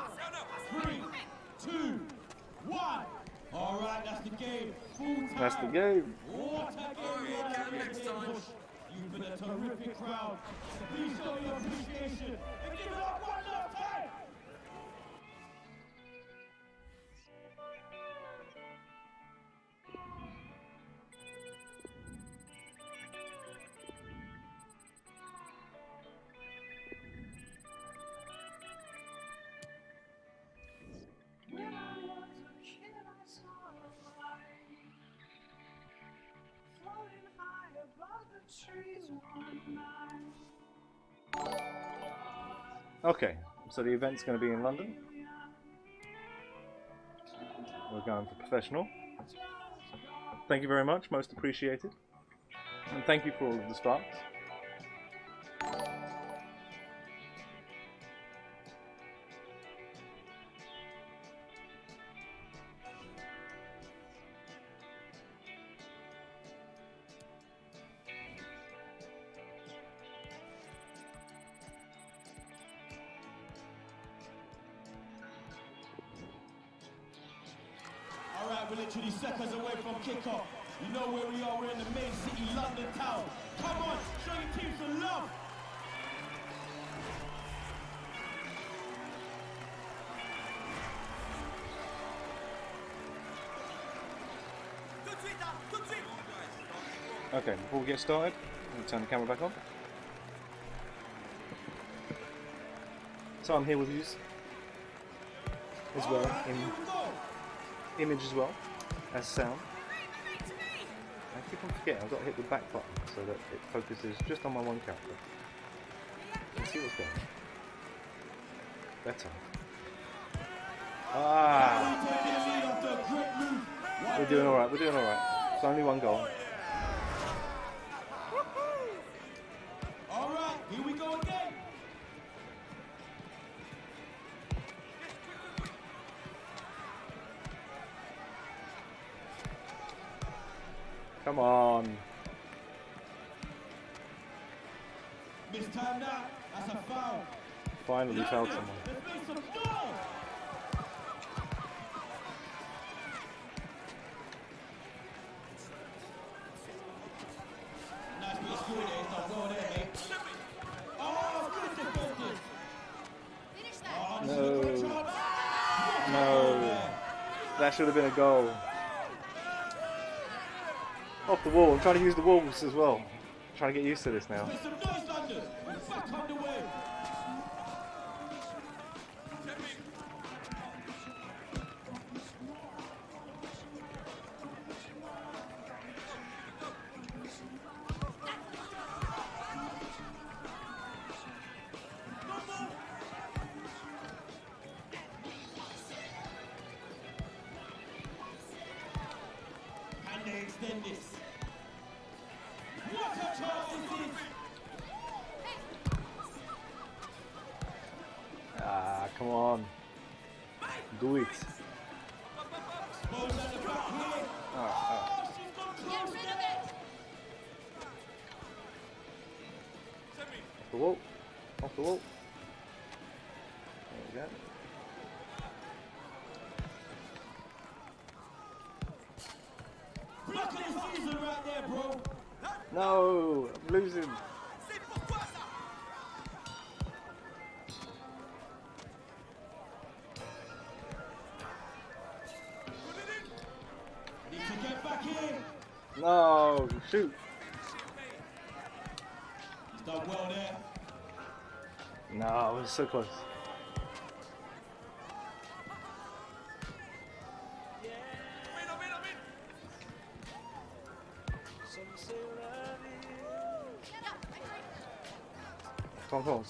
3, 2, 1. All right, that's the game. Full time. That's the game. What a game right here, Bush. You've been a terrific crowd. Please show your appreciation and give it up one last time. When I was a kid, I saw a light floating high above the trees one night. Okay, so the event's going to be in London. We're going for professional. Thank you very much, most appreciated. And thank you for all of the sparks. we're literally seconds away from kickoff. You know where we are, we're in the main city, London town. Come on, show your team some love. Okay, before we get started, I'm turn the camera back on. So I'm here with you as well, in image as well as sound. I keep on forgetting, I've got to hit the back button so that it focuses just on my one character. Let's see what's going on. Better. Ah! We're doing alright, we're doing alright. It's only one goal. Alright, here we go again. Come on. This time now, that's a foul. Finally fouled someone. Let's make some noise. Nice bit of screw there, it's not well there, mate. Oh, good defended. Oh, this is a good chance. No. That should have been a goal. Off the wall. I'm trying to use the walls as well. I'm trying to get used to this now. Make some noise, London. We're back on the way. And they extend this. What a chance this is! Ah, come on. Do it. Balls at the back here. Oh, she's got close there. Off the wall. Off the wall. There we go. Block of the season right there, bro. No, I'm losing. Need to get back in. No, shoot. He's done well there. No, I was so close. Come on, come on.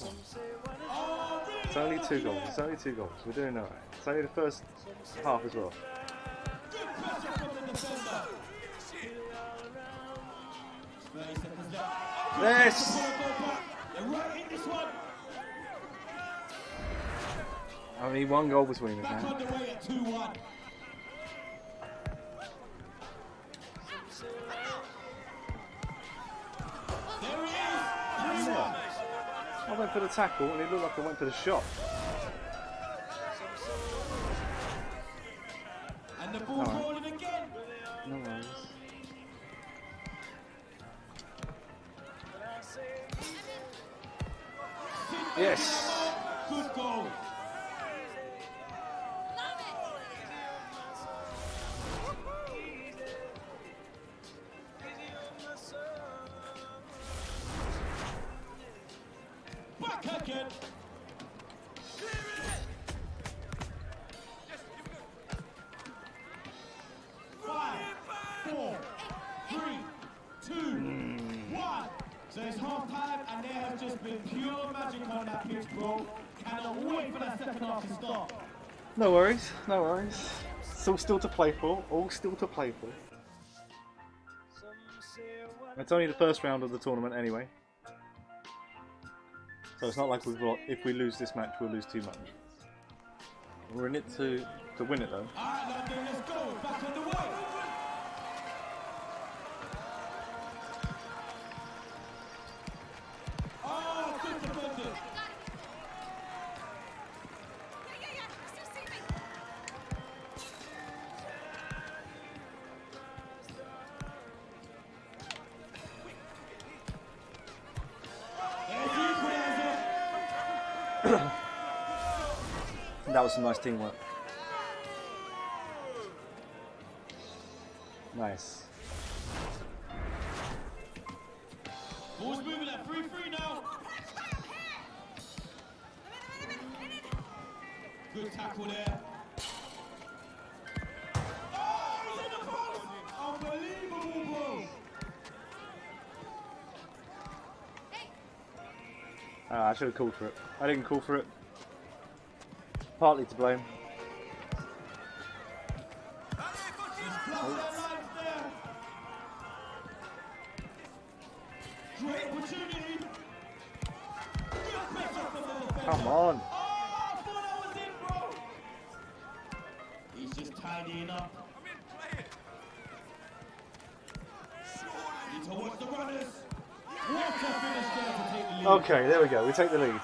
Oh, really? It's only 2 goals. It's only 2 goals. We're doing alright. It's only the first half as well. Good pressure from the defender. 30 seconds left. Yes! Go back. They're right in this one. Only 1 goal between us Back now. on the way at 2-1. There he is. 3-1. I went for the tackle and it looked like I went for the shot. And the ball's Alright. rolling again. No worries. Yes! Good goal. Back again. 5, 4, 3, 2, 1. So it's half time and there has just been pure magic on that pitch, bro. Cannot wait for that second half to start. No worries, no worries. It's all still to play for. All still to play for. It's only the first round of the tournament anyway. So it's not like we've got, if we lose this match, we'll lose too much. We're in it to win it though. Alright, London, let's go. Back on the way. Oh, good defended. That was some nice teamwork. Nice. Ball's moving at 3-3 now. Good tackle there. Oh, he's in the post! Unbelievable, bro. I should have called for it. I didn't call for it. Partly to blame. Great opportunity. Come on. Oh, I thought that was it, bro. He's just tidying up. Need to watch the runners. What a finish there to take the lead. Okay, there we go. We take the lead.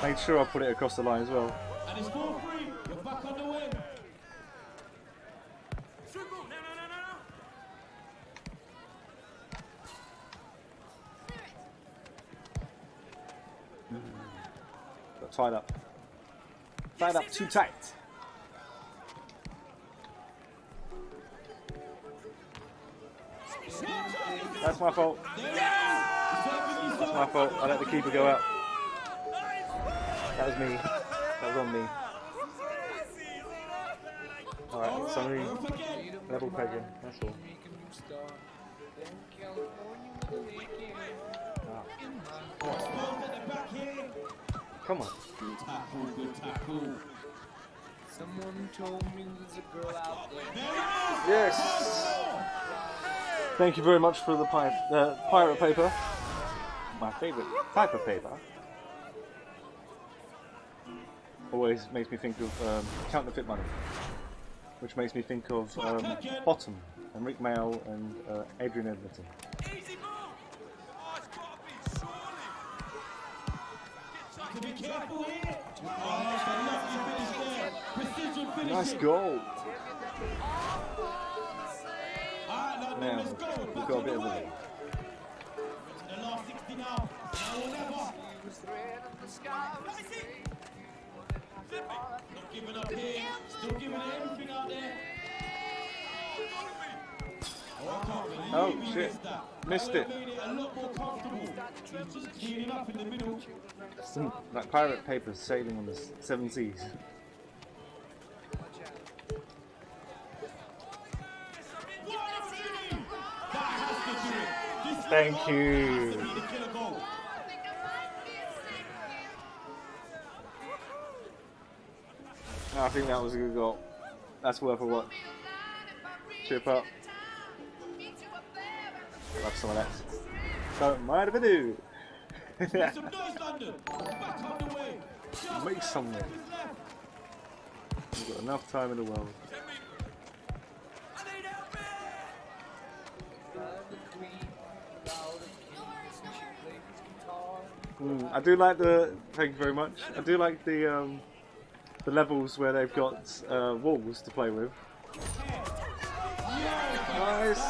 Made sure I put it across the line as well. And it's 4-3. We're back on the way. Got tied up. Tied up too tight. That's my fault. That's my fault. I let the keeper go out. That was me. That was on me. Alright, sorry. Level pegging, that's all. Come on. Good tackle, good tackle. Someone told me there's a girl out there. Yes! Thank you very much for the pirate paper. My favourite type of paper. Always makes me think of counterfeit money. Which makes me think of Bottom and Rick Mail and Adrian Edmonton. Easy move! Oh, it's got to be, surely! To be careful here. Oh, it's a lovely finish there. Precision finishing. Nice goal! Alright, Now, let's go. we've Back got a on bit the of a way. lead. To the last 60 now. Now or never. Not giving up here. Still giving it everything out there. Oh, I can't Oh, believe he shit. missed that. Missed That it. made it a lot more comfortable. He's just cleaning up in the middle. Like pirate paper sailing on the seven seas. Thank you. I think that was a good goal. That's worth a watch. Chip up. Love some of that. Don't mind if I do. Make some noise. We've got enough time in the world. I do like the. Thank you very much. I do like the levels where they've got walls to play with. Nice.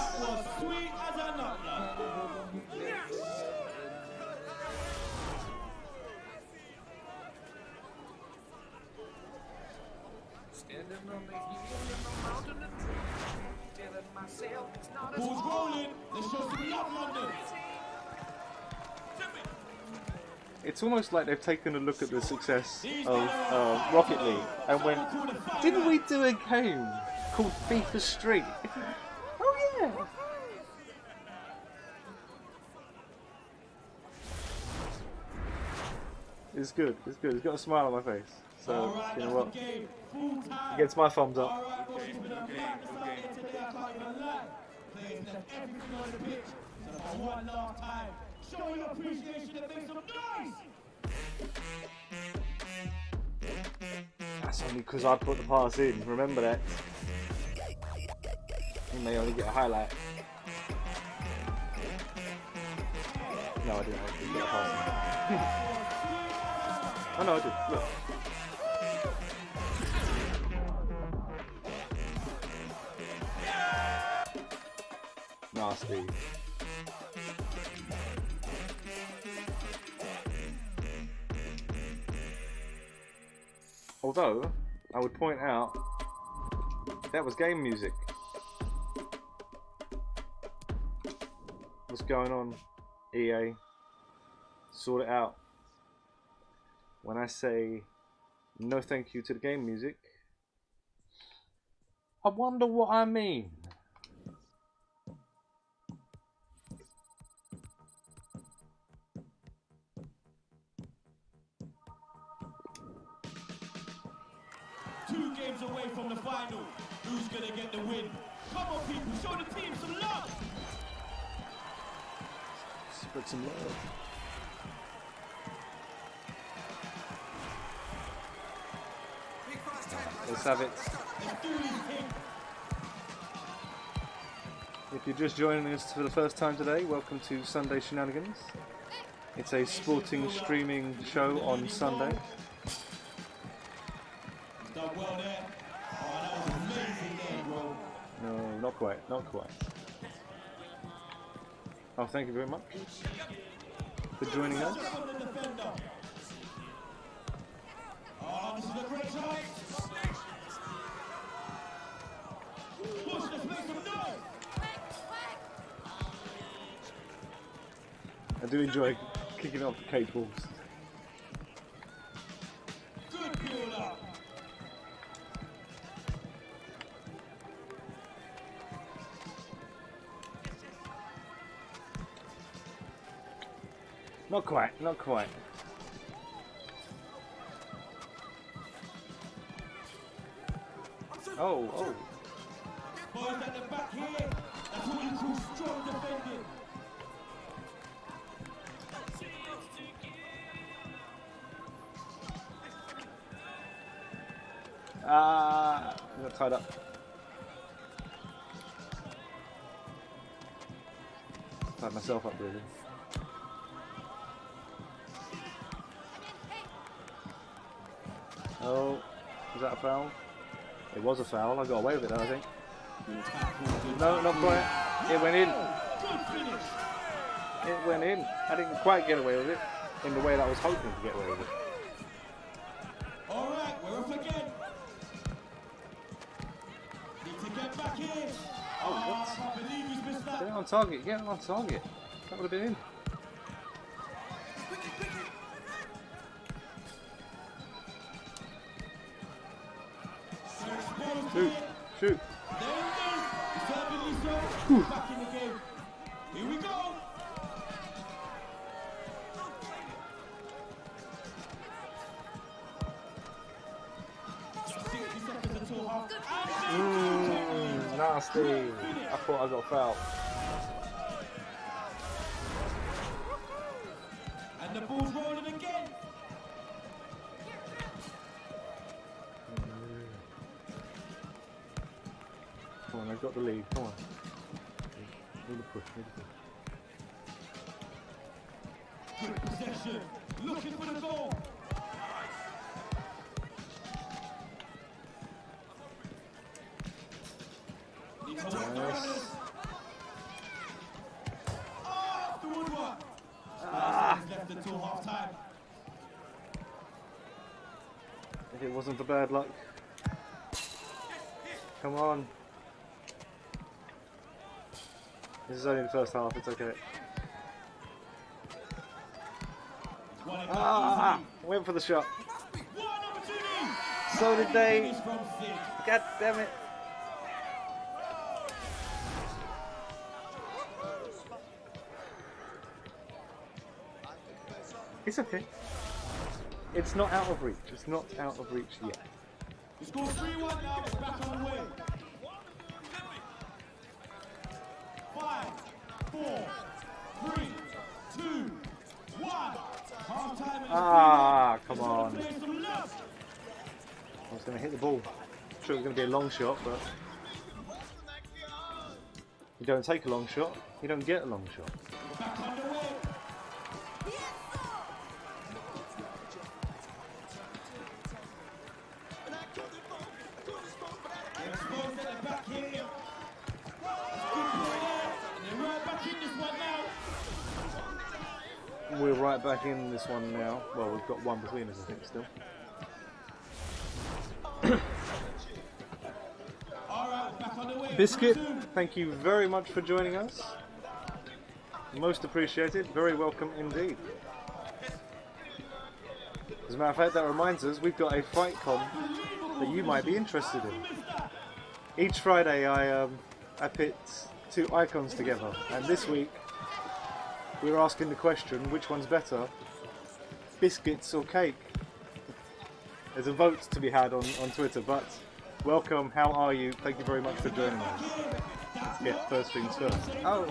Ball's rolling. Let's show some love, London. It's almost like they've taken a look at the success of Rocket League and went, didn't we do a game called FIFA Street? Oh yeah! It's good, it's good. It's got a smile on my face. So, you know what? It gets my thumbs up. One last time. Show your appreciation and make some noise. That's only because I put the pass in, remember that. You may only get a highlight. No, I didn't actually get a pass in. Oh no, I did. Look. Nasty. Although, I would point out, that was game music. What's going on, EA? Sort it out. When I say no thank you to the game music, I wonder what I mean. Two games away from the final. Who's gonna get the win? Come on, people, show the team some love. Spread some love. Let's have it. Let's do this thing. If you're just joining us for the first time today, welcome to Sunday Shenanigans. It's a sporting streaming show on Sunday. He's done well there. Oh, that was amazing there, bro. No, not quite, not quite. Oh, thank you very much for joining us. From the defender. Oh, this is a great chance. Push, let's make some noise. I do enjoy kicking off the cake balls. Good build up. Not quite, not quite. Oh, oh. Boys at the back here. That's what you call strong defending. I got tied up. Tied myself up, really. Oh, was that a foul? It was a foul. I got away with it, though, I think. No, not quite. It went in. Good finish. It went in. I didn't quite get away with it in the way that I was hoping to get away with it. All right, we're up again. Need to get back in. Oh, I what? can't believe he's missed Get it that. on target. Get it on target. That would have been in. They're exposed Shoot. here. Shoot. There it is. Deservedly so. Back in the game. Here we go. Just 60 seconds until half. Nasty. I thought I got fouled. And the ball's rolling again. Come on, they've got the lead. Come on. Need a push. Need a push. Good possession. Looking for the goal. Needs to work the runners. Oh, the woodwork. Left until half time. If it wasn't for bad luck. Come on. This is only the first half. It's okay. Won it back Ah! easily. Went for the shot. One opportunity. So did they. Finish from six. God damn it. It's okay. It's not out of reach. It's not out of reach yet. The score's 3-1 now. It's back on the way. 5, 4, 3, 2, 1. Half time. Ah, come on. Play some love. I was going to hit the ball. Sure, it was going to be a long shot, but you don't take a long shot, you don't get a long shot. Back underway. Exposed at the back here. Good play there. And they're right back in this one now. We're right back in this one now. Well, we've got one between us, I think, still. Alright, back on the way. Biscuit, thank you very much for joining us. Most appreciated. Very welcome indeed. As a matter of fact, that reminds us we've got a fight con that you might be interested in. Each Friday I pit two icons together, and this week we're asking the question, which one's better, biscuits or cake? There's a vote to be had on Twitter, but welcome, how are you? Thank you very much for joining us. Let's get first things first. Oh.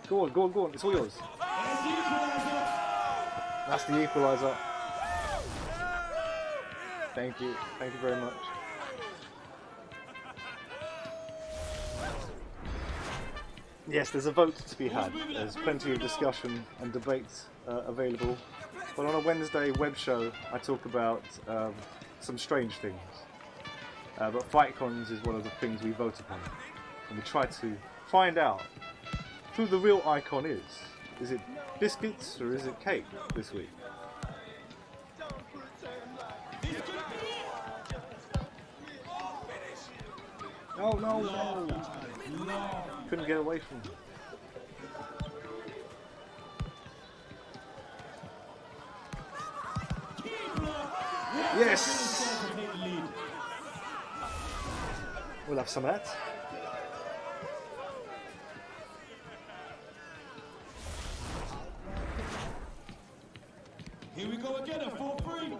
Go on, it's all yours. That's the equaliser. Thank you very much. Yes, there's a vote to be had. There's plenty of discussion and debate available. But on a Wednesday web show, I talk about some strange things. But FightCons is one of the things we vote upon. And we try to find out who the real icon is. Is it biscuits or is it cake this week? No. Couldn't get away from him. Yes! We'll have some of that. Here we go again at 4-3.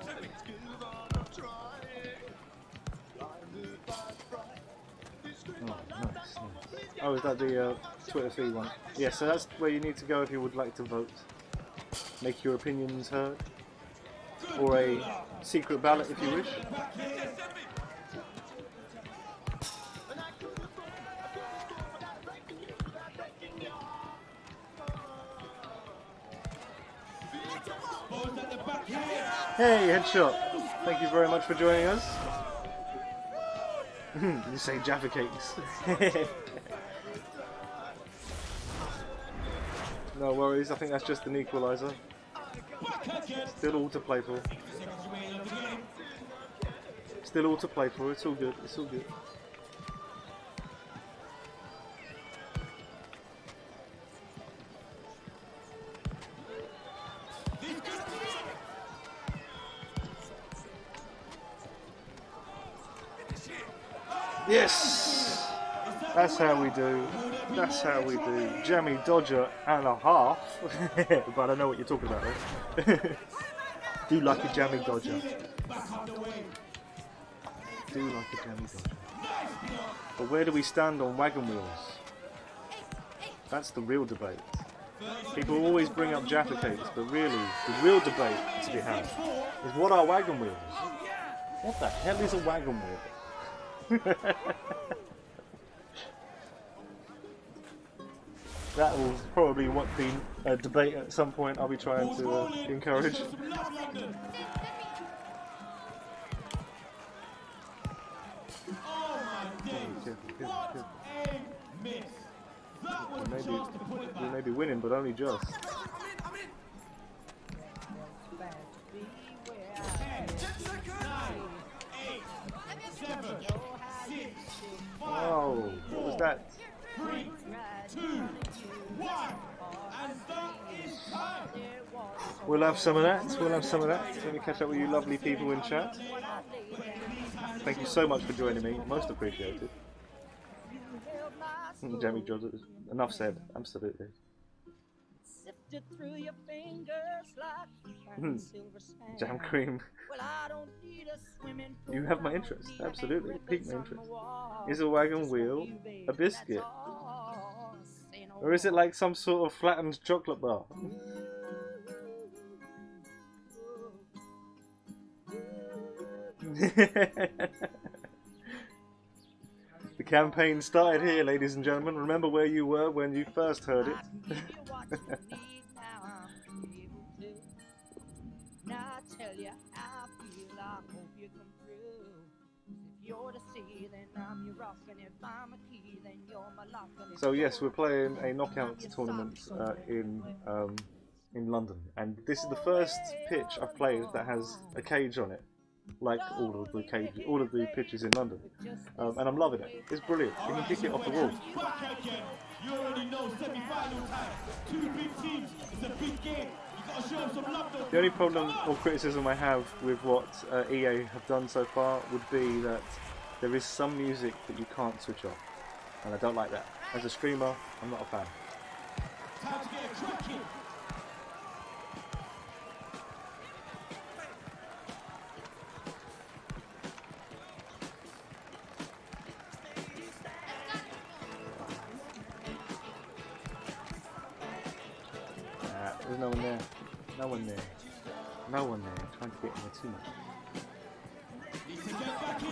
Nice. Oh, is that the Twitter feed one? Yeah, so that's where you need to go if you would like to vote. Make your opinions heard. Or a secret ballot if you wish. Hey, Headshot! Thank you very much for joining us. You say Jaffa Cakes. No worries, I think that's just an equaliser. Still all to play for. Still all to play for, it's all good, it's all good. Yes! That's how we do. That's how we do. Jammy Dodger and a half. But I know what you're talking about, right? Do like a Jammy Dodger. Do like a Jammy Dodger. But where do we stand on wagon wheels? That's the real debate. People always bring up Jaffa Cakes, but really, the real debate to be had is what are wagon wheels? What the hell is a wagon wheel? That will probably be a debate at some point I'll be trying to encourage. We may be winning, but only just. Oh, what was that? 3, 2, 1, and that is time. We'll have some of that. We'll have some of that. Let me catch up with you lovely people in chat. Thank you so much for joining me. Most appreciated. Jammy Dodger. Enough said. Absolutely. Sifted through your fingers like silver sand. Jam cream. Well, I don't need a swimming pool. You have my interest. Absolutely. Pique my interest. Is a wagon wheel a biscuit? Or is it like some sort of flattened chocolate bar? The campaign started here, ladies and gentlemen. Remember where you were when you first heard it. So yes, we're playing a knockout tournament in in London, and this is the first pitch I've played that has a cage on it, like all of the pitches in London, and I'm loving it. It's brilliant. You can kick it off the wall. Back again. You already know semi-final time. Two big teams. It's a big game. You gotta show them some love though. The only problem or criticism I have with what EA have done so far would be that there is some music that you can't switch off, and I don't like that. As a streamer, I'm not a fan. Time to get a cracking. There's no one there. No one there. No one there. Trying to get in there too much. Need to get back in.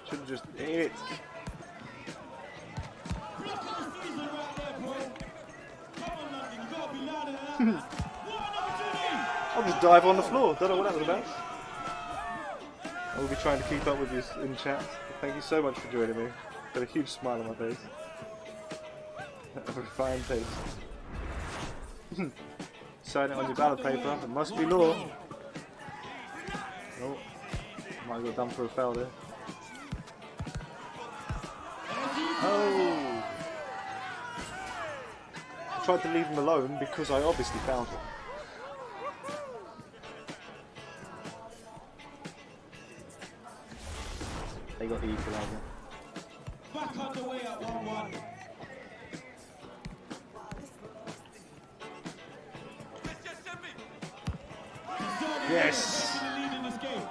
Should have just hit it. Block of the season right there, bro. Come on, London. You gotta be louder than that. What an opportunity! I'll just dive on the floor. Don't know what that was about. I will be trying to keep up with you in chat. Thank you so much for joining me. Got a huge smile on my face. A refined taste. Sign it on your ballot paper. It must be law. Oh, might have got done for a foul there. Oh! I tried to leave him alone because I obviously fouled him. They got the equaliser. Back underway at 1-1. Yes! Taking the lead in this game.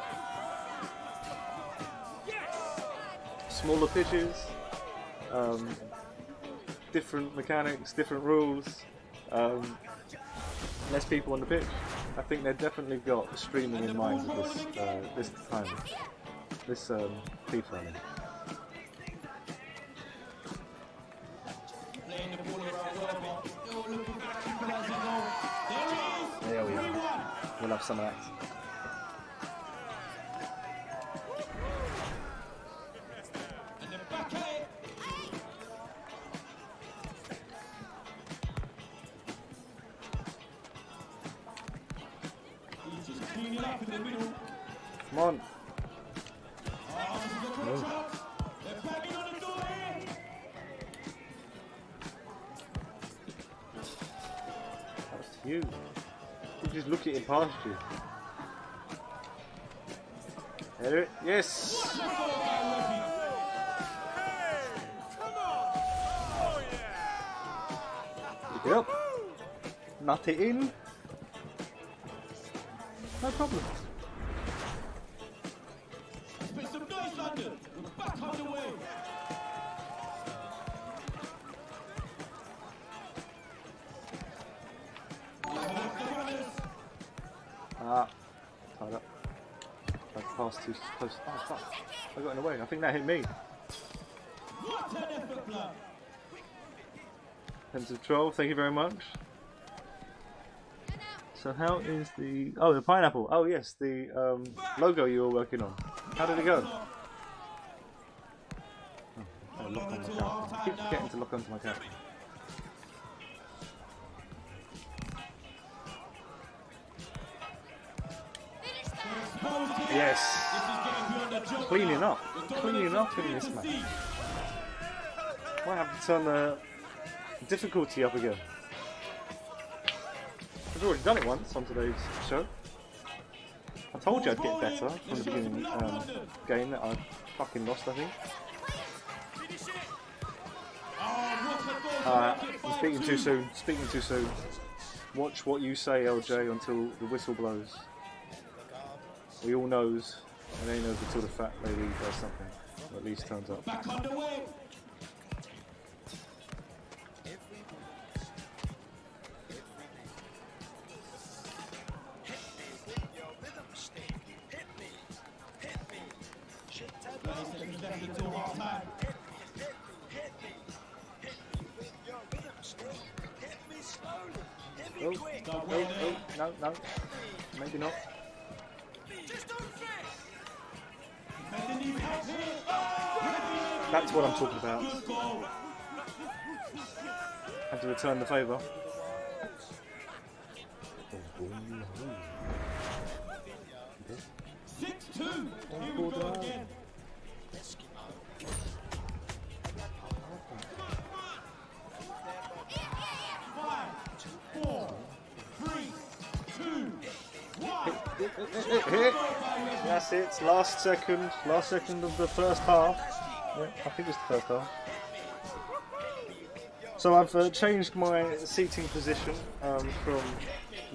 Smaller pitches, different mechanics, different rules, less people on the pitch. I think they've definitely got streaming in mind with this time, this FIFA. I mean. Playing the ball around well, but still looking for equalising goal. There it is. There we are. 3-1. We'll have some of that. And then back at it. He's just cleaning up in the middle. Come on. Oh, this is a great chance. They're banging on the door here. That was to you. You just look at it past you. Header it. Yes! That's all by Webby. Pick it up. Nut it in. No problem. Let's make some noise, London. We're back underway. Ah, tied up. Tried to pass too close. Oh fuck! I got in the way. I think that hit me. What an effort, blood. Pensive Troll, thank you very much. So how is the the pineapple? Oh yes, the logo you were working on. How did it go? Oh, lock on my character. I keep forgetting to lock onto my character. Yes. This is getting beyond the joke. Cleaning up. The Cleaning up in dominance this is match. clear to see. Might have to turn the difficulty up again. I've already done it once on today's show. I told you I'd get better from the beginning game that I fucking lost, I think. I'm speaking too soon. Speaking too soon. Watch what you say, LJ, until the whistle blows. We all knows, and they knows until the fat lady does something, or at least turns up. Back underway. Left until half time. No, maybe not. That's what I'm talking about. Good goal. I have to return the favour. 6-2. Here we go again. 5, 4, 3, 2, 1. Hit. That's it. Last second of the first half. Yeah, I think it's the first half. So I've changed my seating position from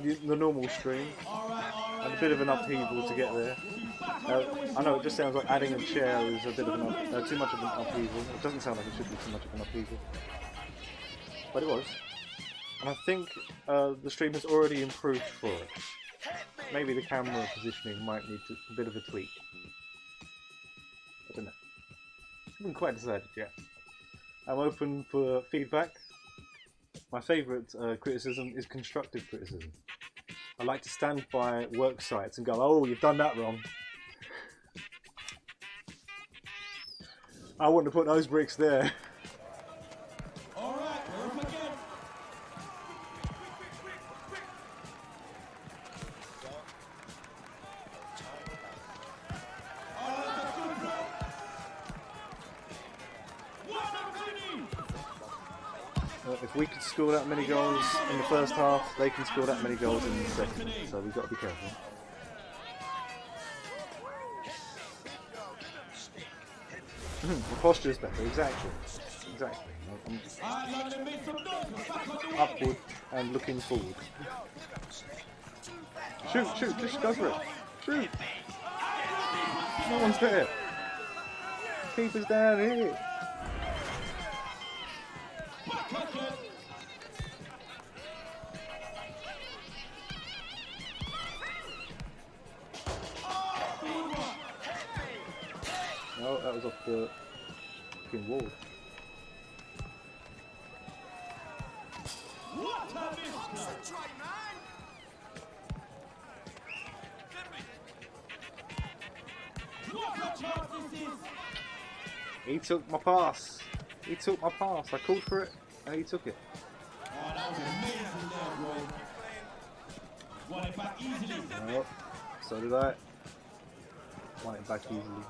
the normal stream, and a bit of an upheaval to get there. I know it just sounds like adding a chair is a bit of too much of an upheaval. It doesn't sound like it should be too much of an upheaval, but it was. And I think the stream has already improved for it. Maybe the camera positioning might need a bit of a tweak. I don't know. I haven't quite decided yet. I'm open for feedback. My favourite criticism is constructive criticism. I like to stand by work sites and go, oh, you've done that wrong. I want to put those bricks there. Alright, we're up again. If we could score that many goals in the first half, they can score that many goals in the second. So we've got to be careful. The posture is better, exactly. Upward and looking forward. Shoot, just go for it. Shoot! No one's there. Keeper's down here. No, that was off the fucking wall. He took my pass. I called for it and he took it. Oh, that was amazing there, bro. Won it back easily. Oh, so did I. Won it back easily.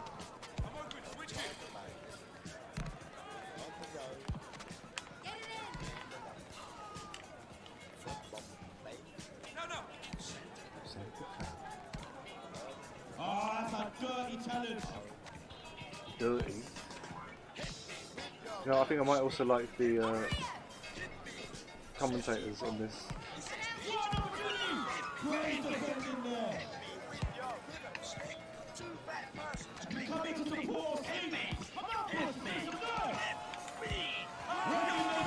Oh, that's a dirty challenge. Dirty. You know, I think I might also like the commentators on this. Great defending there. Coming to support.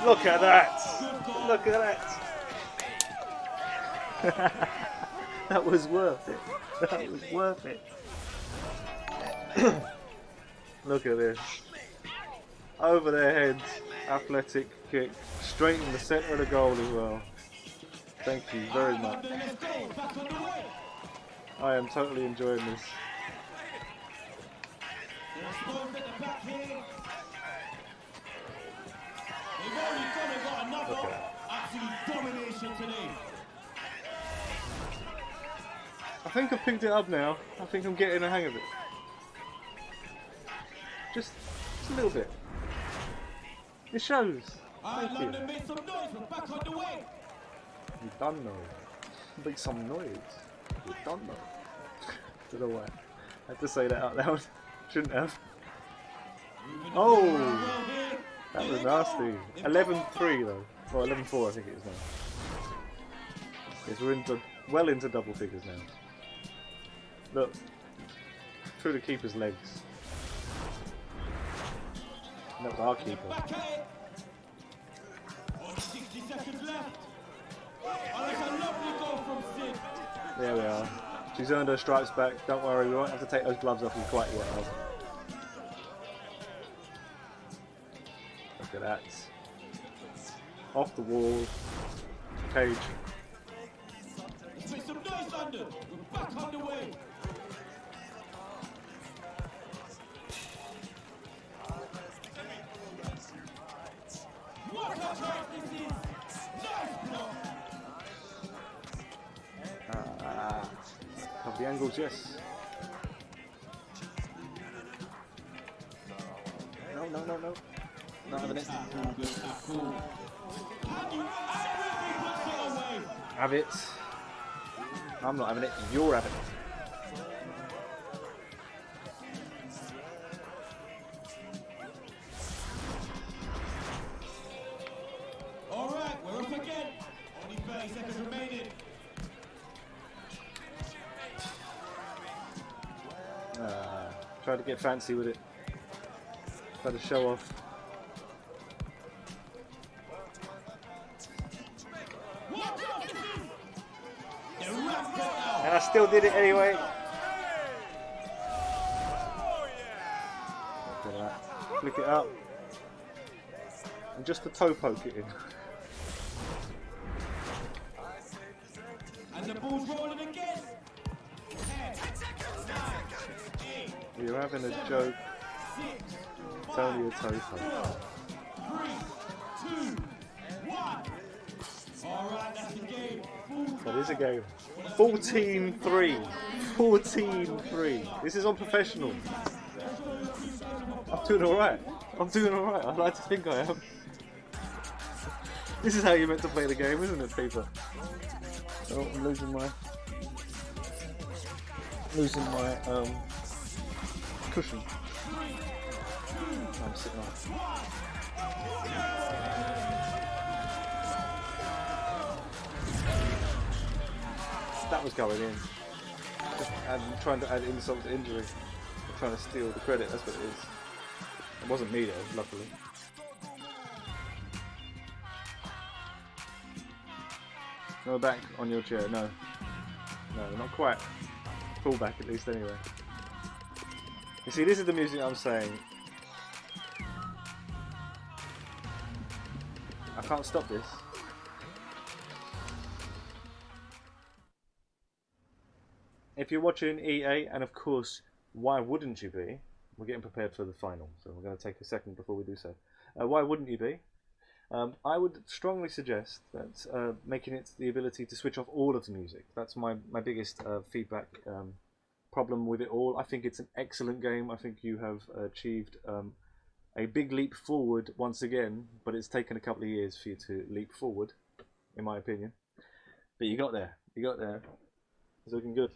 Look at that! Look at that! That was worth it. That was worth it. Look at this. Over their heads, athletic kick, straight in the centre of the goal as well. Thank you very much. I am totally enjoying this. Okay. Domination today. I think I've picked it up now. I think I'm getting a hang of it. Just a little bit. It shows. Thank you. London made some noise. We're back on the way. You don't know. Make some noise. You don't know. Don't know why. I had to say that out loud. Shouldn't have. Oh! That was nasty. 11-3 though. Well, 11-4 I think it is now. Yes, we're well into double figures now. Look. Through the keeper's legs. And that was our keeper. Only 60 seconds left. Oh, that's a lovely goal from Sid. There we are. She's earned her stripes back. Don't worry, we won't have to take those gloves off quite yet. Look at that. Off the wall. Cage. Make some noise, London. We're back on the way. What a try this is. The angles, yes. No, no, no, no. Not having it. Have it. I'm not having it. You're having it. All right, we're up again. Only 30 seconds remaining. Try to get fancy with it. Try to show off. And I still did it anyway. Look at that. Flick it up. And just the toe poke it in. And the ball's rolling again. 10, 9, 8, You're having a joke. 6, It's only a toe poke. 3, 2, 1. All right, that's the game. That is a game. 14-3. 14-3. This is on professional. I'm doing alright. I'm doing alright. I like to think I am. This is how you're meant to play the game, isn't it, people? Oh, I'm losing my cushion. I'm sitting on. That was going in. I'm trying to add insult to injury. I'm trying to steal the credit, that's what it is. It wasn't me though, luckily. No, back on your chair, no. No, not quite. Full back at least anyway. You see, this is the music I'm saying. I can't stop this. If you're watching EA, and of course, why wouldn't you be? We're getting prepared for the final, so we're going to take a second before we do so. Why wouldn't you be? I would strongly suggest that making it the ability to switch off all of the music. That's my biggest feedback problem with it all. I think it's an excellent game. I think you have achieved a big leap forward once again, but it's taken a couple of years for you to leap forward, in my opinion. But you got there. You got there. It's looking good.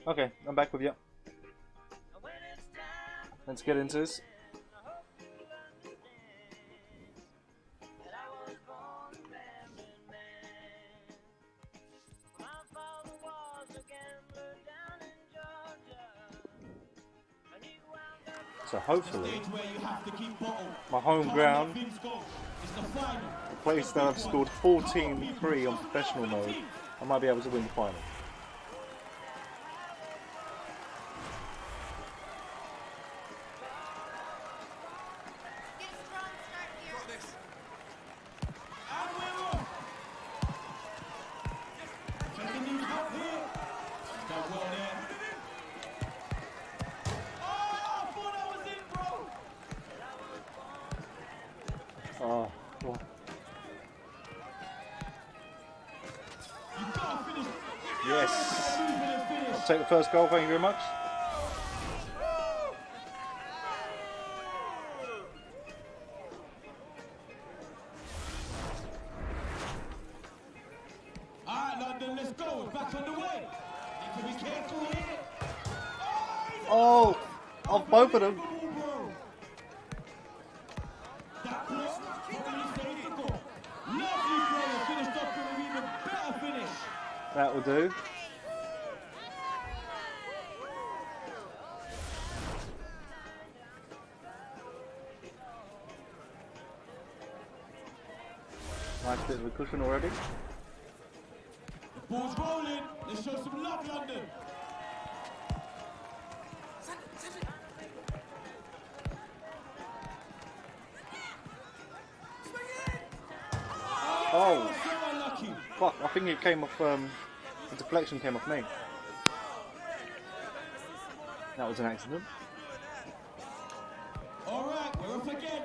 Okay, I'm back with you. Let's get into this. So hopefully, my home ground, the place that I've scored 14-3 on professional mode, I might be able to win the final. Oh, well. Yes. I'll take the first goal, thank you very much. Alright, London, let's go. It's back on the way. Need to be careful here. Oh, of both of them. That will do. Nice bit of a cushion already. The ball's rolling. Let's show some love, London. Oh, So unlucky. fuck, I think it came off, the deflection came off me. That was an accident. All right, we're up again.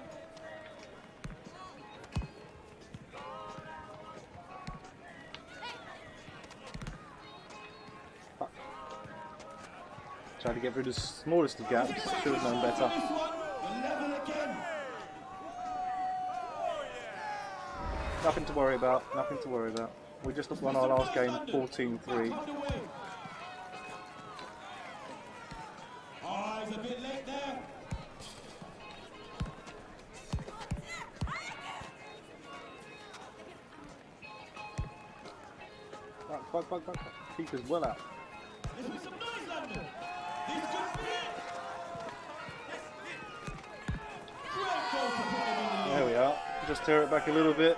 Tried to get through the smallest of gaps, should have known better. This one, we're level again. Nothing to worry about, nothing to worry about. We just won our last game 14-3. Oh, he's a bit late there. Back. Keeper's well out. Let's make some noise, London. This could be it. Great goal to put them in the lead. There we are. Just tear it back a little bit.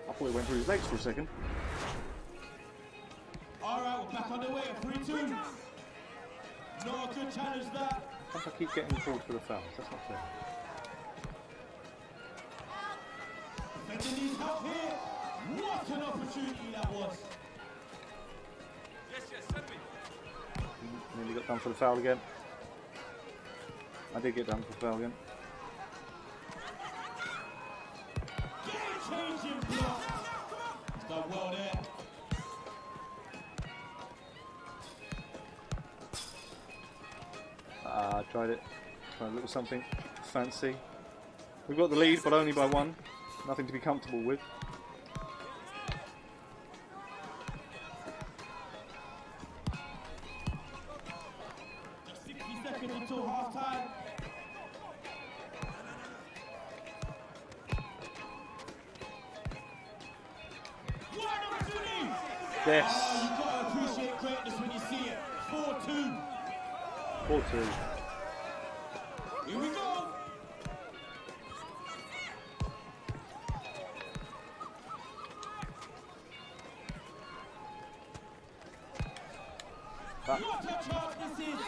I thought it went through his legs for a second. All right, we're back on the way. 3-2. Not a good challenge that. I think I keep getting called for the fouls. That's not fair. Defender needs help here. What an opportunity that was. Nearly got done for the foul again. I did get done for the foul again. Game-changing block. He's done well there. Tried it. Tried a little something fancy. We've got the lead, but only by one. Nothing to be comfortable with. Just 60 seconds until half-time. What an opportunity! Yes. Oh, you've got to appreciate greatness when you see it. 4-2. 4-2. Here we go. That- What a chance this is.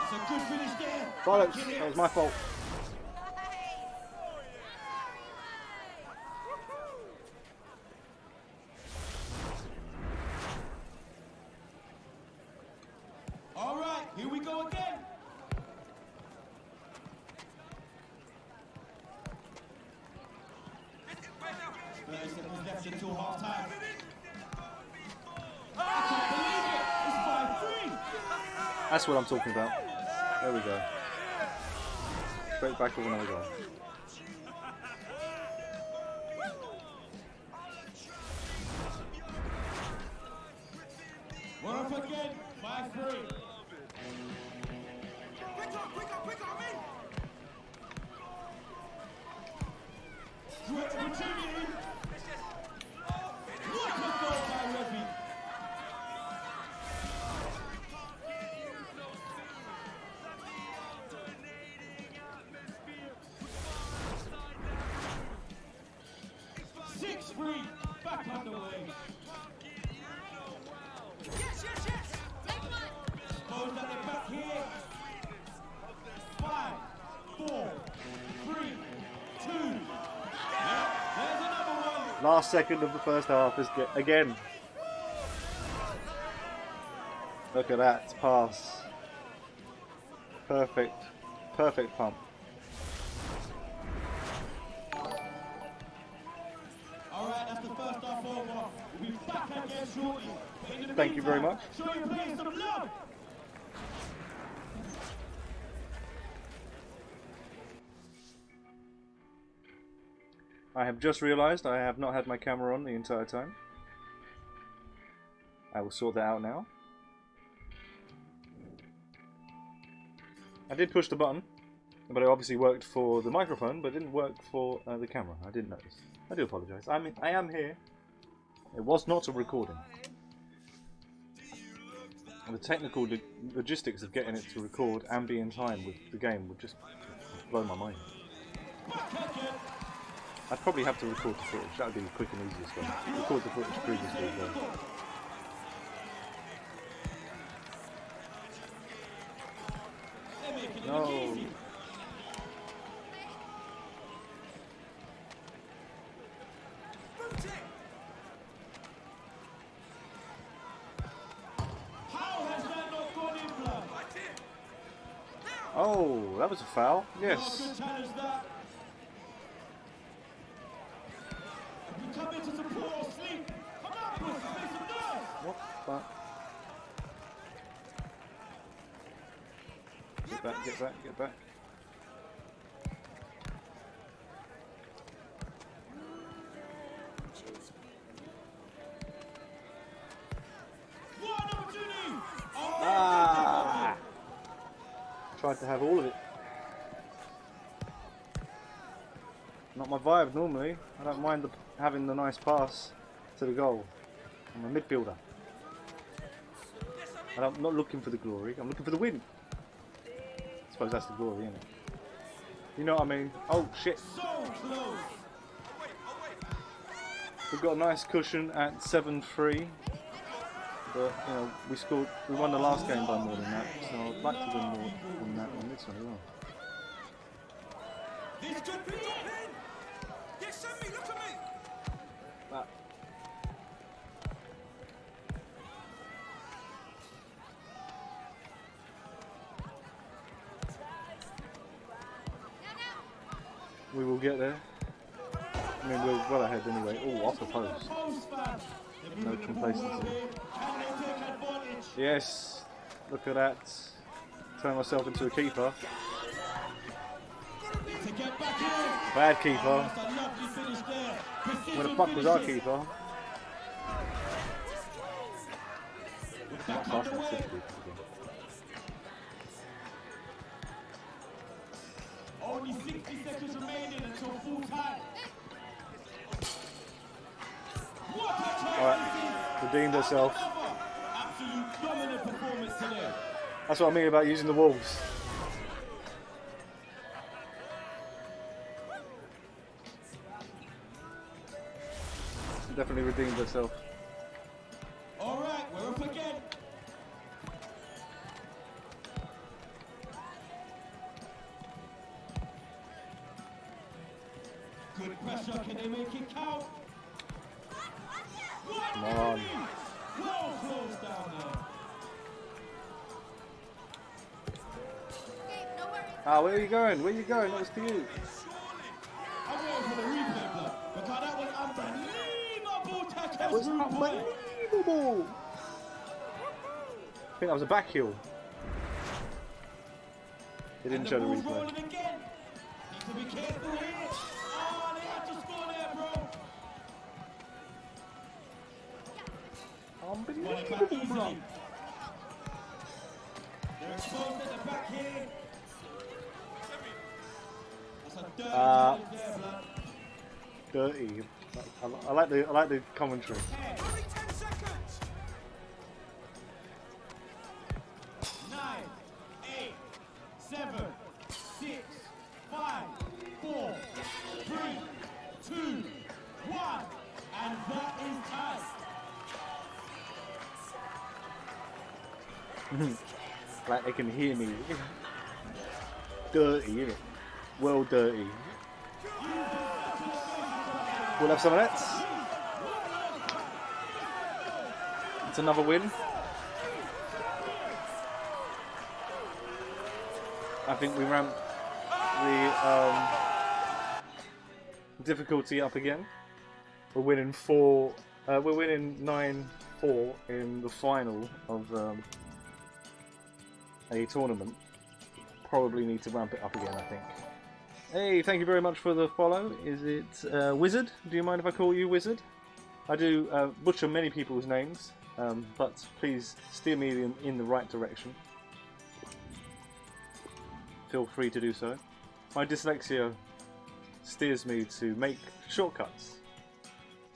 That's a good finish there. Bollocks. Back in it. That was my fault. All right, here we go again. Seconds left until half time. I can't believe it. It's 5-3. That's what I'm talking about. There we go. Straight back to another goal. We're up again. 5-3. Great opportunity. What a goal by Revy. Back underway. Suppose that they're back here. 5, 4, 3, 2. Yeah, there's another one. Last second of the first half is again. Look at that pass. Perfect. Perfect pump. Alright, that's the first half over. We'll be back again shortly. But in the Thank you very meantime, much. Show your players some love. I have just realised I have not had my camera on the entire time. I will sort that out now. I did push the button. But it obviously worked for the microphone, but didn't work for the camera. I didn't notice. I do apologise. I am here. It was not a recording. And the technical logistics of getting it to record and be in time with the game would just blow my mind. I'd probably have to record the footage. That would be the quick and easiest way. Record the footage previously as well. No. Oh, that was a foul. Yes. What the? Get back, get back, get back. Ah! Tried to have all of it. Not my vibe normally. I don't mind having the nice pass to the goal. I'm a midfielder. I'm not looking for the glory, I'm looking for the win. I suppose that's the glory, isn't it? You know what I mean? Oh shit. We've got a nice cushion at 7-3. But you know, we won the last game by more than that, so I'd like to win more than that on this one as well. This could be it. Yes, send me, look at me. That. We will get there. I mean, we're well ahead anyway. Oh, off the post. No complacency. Yes, look at that. Turn myself into a keeper. Bad keeper. Where the fuck was our keeper? Only 60 seconds remaining until full time. Alright, redeemed herself. Absolute dominant performance today. That's what I mean about using the Wolves. Definitely redeemed herself. Alright, we're up again. Good pressure, can they make it count? Come on. Well closed down there. Ah, where are you going? Where are you going? That was to you. I'm waiting for the replay, blood, because that was unbelievable tackle. That was unbelievable. I think that was a back heel. They didn't show the ball's replay. rolling again. Need to be careful here. Oh, they have to score there, bro. Unbelievable, bro. They're exposed at the back here. That's a dirty challenge there, blood. Dirty. I like the commentary. 10 seconds. 9, 8, 7, 6, 5, 4, 3, 2, 1, and that is time. Like they can hear me. Dirty, innit? Well dirty. We'll have some of that. It's another win. I think we ramped the difficulty up again. We're winning 9-4 in the final of a tournament. Probably need to ramp it up again, I think. Hey, thank you very much for the follow. Is it Wizard? Do you mind if I call you Wizard? I do butcher many people's names, but please steer me in the right direction. Feel free to do so. my dyslexia steers me to make shortcuts.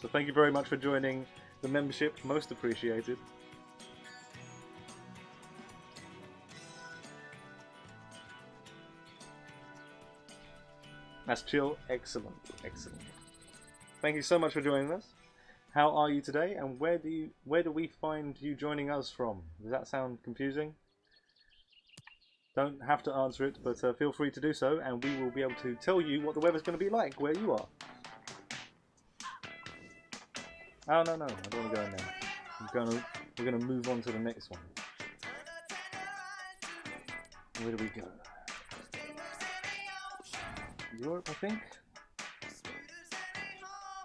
So thank you very much for joining the membership, most appreciated. That's chill. Excellent, excellent. Thank you so much for joining us. How are you today, and where do we find you joining us from? Does that sound confusing? Don't have to answer it, but feel free to do so, and we will be able to tell you what the weather's going to be like where you are. Oh no, I don't want to go in there. We're gonna move on to the next one. Where do we go? Europe, I think.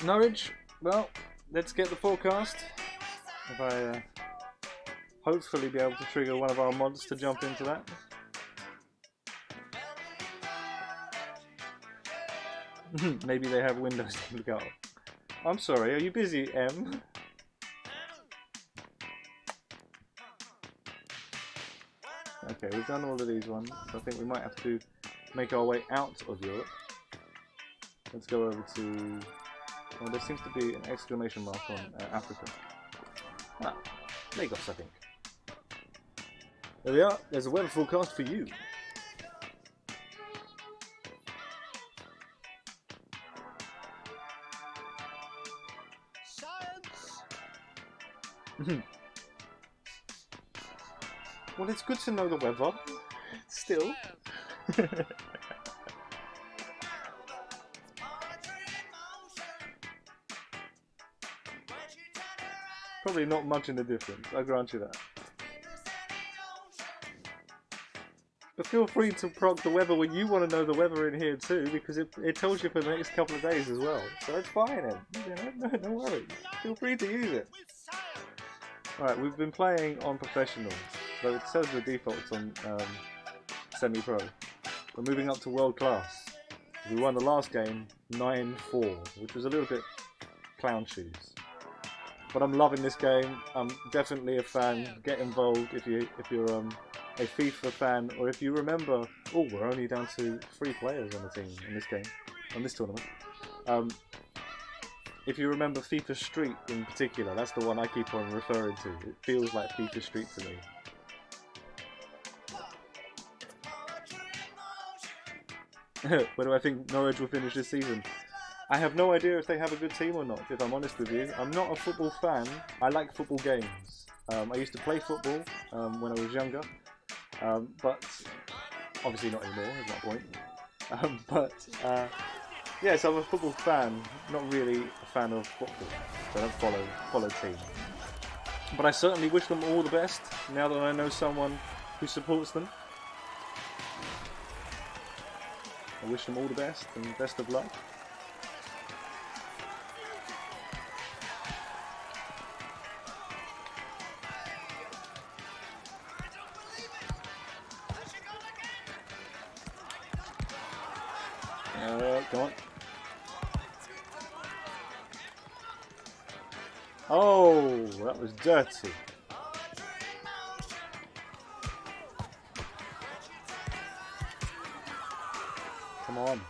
Norwich. Well, let's get the forecast. If I hopefully be able to trigger one of our mods to jump into that. Maybe they have windows to look out. I'm sorry, are you busy, M? Okay, we've done all of these ones. So I think we might have to make our way out of Europe. Let's go over to... Well, there seems to be an exclamation mark on Africa. Ah, Lagos, I think. There we are. There's a weather forecast for you. Well, it's good to know the weather. Still. Probably not much in the difference, I grant you that. But feel free to proc the weather when you want to know the weather in here too, because it tells you for the next couple of days as well. So it's fine, Ed. You know, no worries. Feel free to use it. Alright, we've been playing on professional, though it says the default's on semi-pro. We're moving up to world class. We won the last game 9-4, which was a little bit clown shoes. But I'm loving this game. I'm definitely a fan. Get involved if you're a FIFA fan, or if you remember. Oh, we're only down to 3 players on the team in this game, on this tournament. If you remember FIFA Street in particular, that's the one I keep on referring to. It feels like FIFA Street to me. Where do I think Norwich will finish this season? I have no idea if they have a good team or not, if I'm honest with you. I'm not a football fan. I like football games. I used to play football when I was younger, but obviously not anymore, is my point. Yeah, so I'm a football fan, not really a fan of football, so I don't follow teams. But I certainly wish them all the best, now that I know someone who supports them. I wish them all the best and best of luck. Go on. Oh, that was dirty. Come on.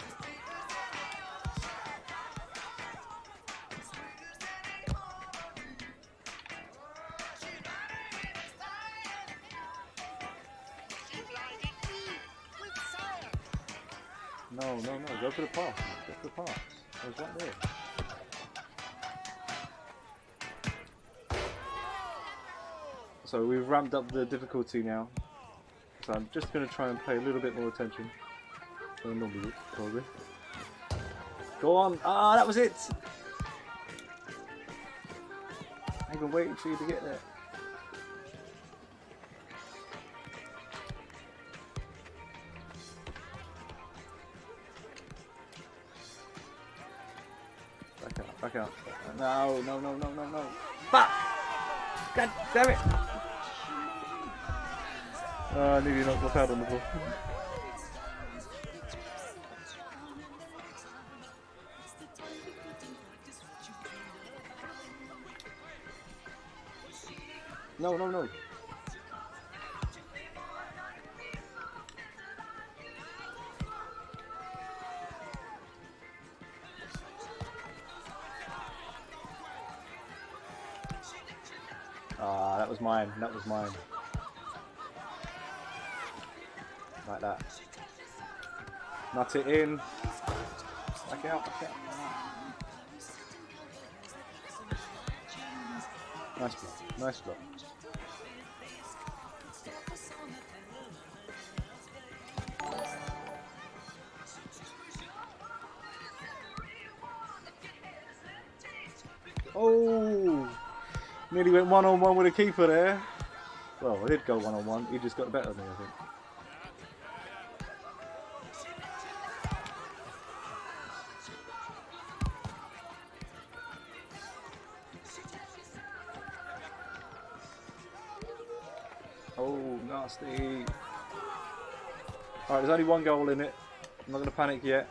No, go for the pass. Go for the pass. It was right there. So we've ramped up the difficulty now. So I'm just going to try and pay a little bit more attention than I normally would, probably. Go on! Ah, that was it! I've been waiting for you to get there. Back out. No. Fuck! God damn it! I nearly knocked my pad on the ball. No. Ah, that was mine. That was mine. Like that. Nut it in. Back out, back out. Nice block. Nice block. Oh! Nearly went one-on-one with a keeper there. Well, I did go one-on-one. He just got better than me, I think. Oh, nasty. Alright, there's only one goal in it. I'm not going to panic yet.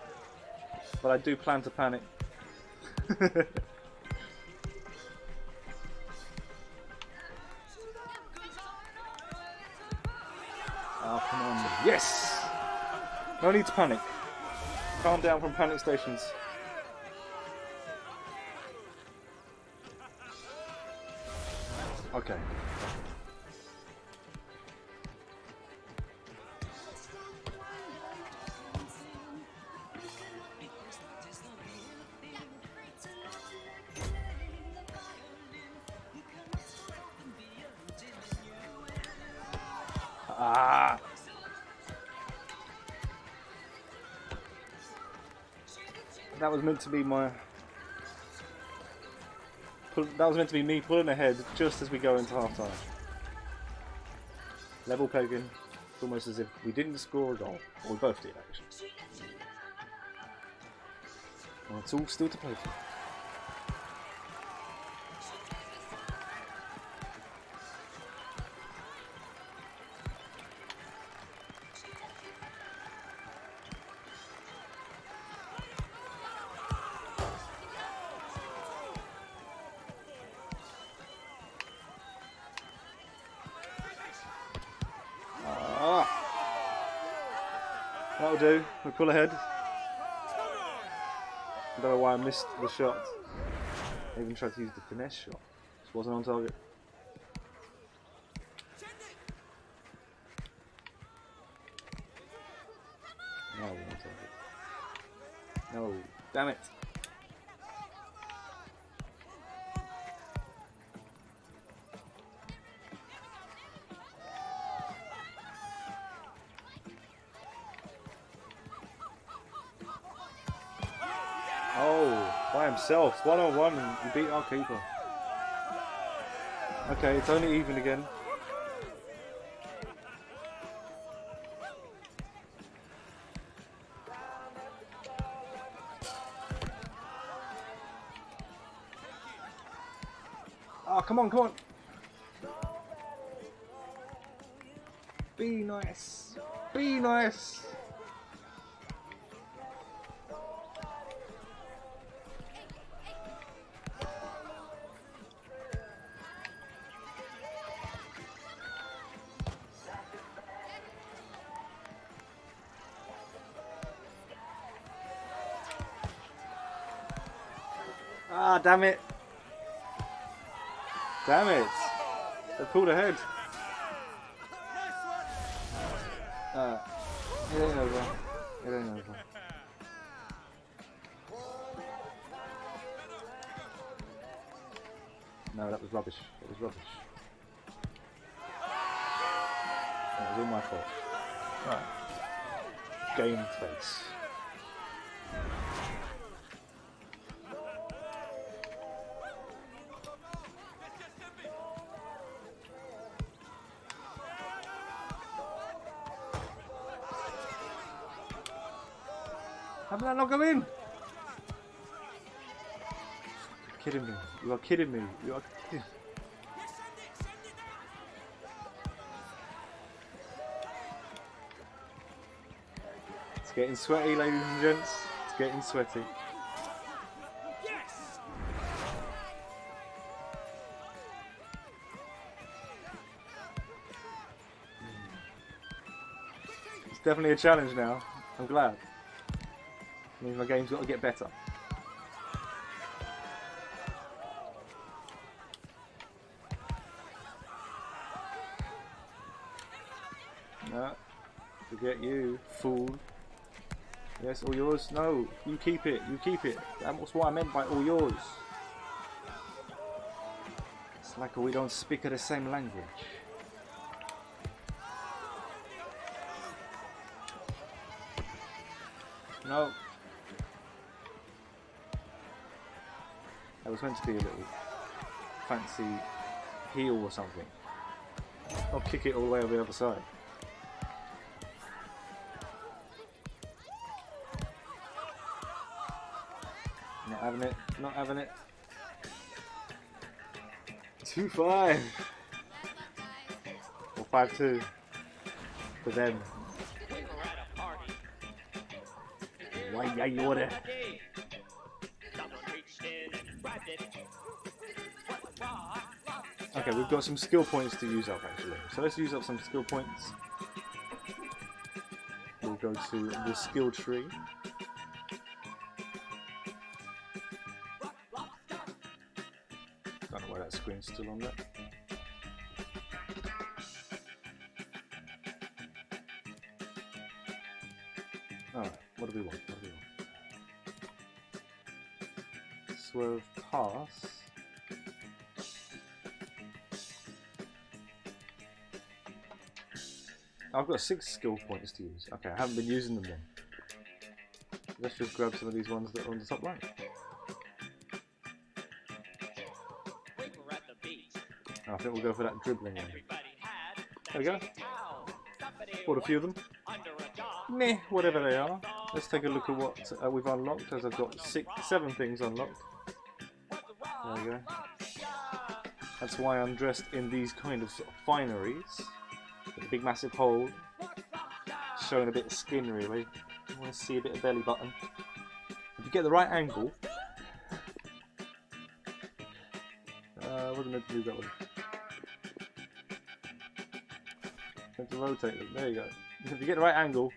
But I do plan to panic. Oh, come on. Yes! No need to panic. Calm down from panic stations. Okay. Ah! That was meant to be my... That was meant to be me pulling ahead just as we go into half time. Level pegging. It's almost as if we didn't score a goal. Or we both did, actually. Well, it's all still to play for. That'll do. We pull ahead. I don't know why I missed the shot. I even tried to use the finesse shot. Just wasn't on target. No, we're on target. No, damn it. Oh, by himself, one-on-one, he beat our keeper. Okay, it's only even again. Oh, come on, come on. Be nice. Be nice. Ah, damn it. Damn it. They pulled ahead. It ain't over. It ain't over. No, that was rubbish. It was rubbish. That was all my fault. Right. Game face. How did that not go in? You're kidding me. You are kidding me. You are kidding. It's getting sweaty, ladies and gents. It's getting sweaty. It's definitely a challenge now. I'm glad. Means my game's got to get better. No. Forget you, fool. Yes, all yours. No, you keep it. You keep it. That's what I meant by all yours. It's like we don't speak the same language. No. That was meant to be a little fancy heel or something. I'll kick it all the way over the other side. Not having it, not having it. 2-5 or 5-2 for them. Why you order? Okay, we've got some skill points to use up actually. So let's use up some skill points. We'll go to the skill tree. Don't know why that screen's still on there. Alright, what do we want? What do we want? Swerve pass. I've got 6 skill points to use. Okay, I haven't been using them then. Let's just grab some of these ones that are on the top line. I think we'll go for that dribbling one. There we go. Bought a few of them. Meh, whatever they are. Let's take a look at what we've unlocked, as I've got 7 things unlocked. There we go. That's why I'm dressed in these kind of fineries. With a big massive hole. Showing a bit of skin really. I want to see a bit of belly button. If you get the right angle... wasn't meant to do that one. Meant to rotate it. There you go. If you get the right angle,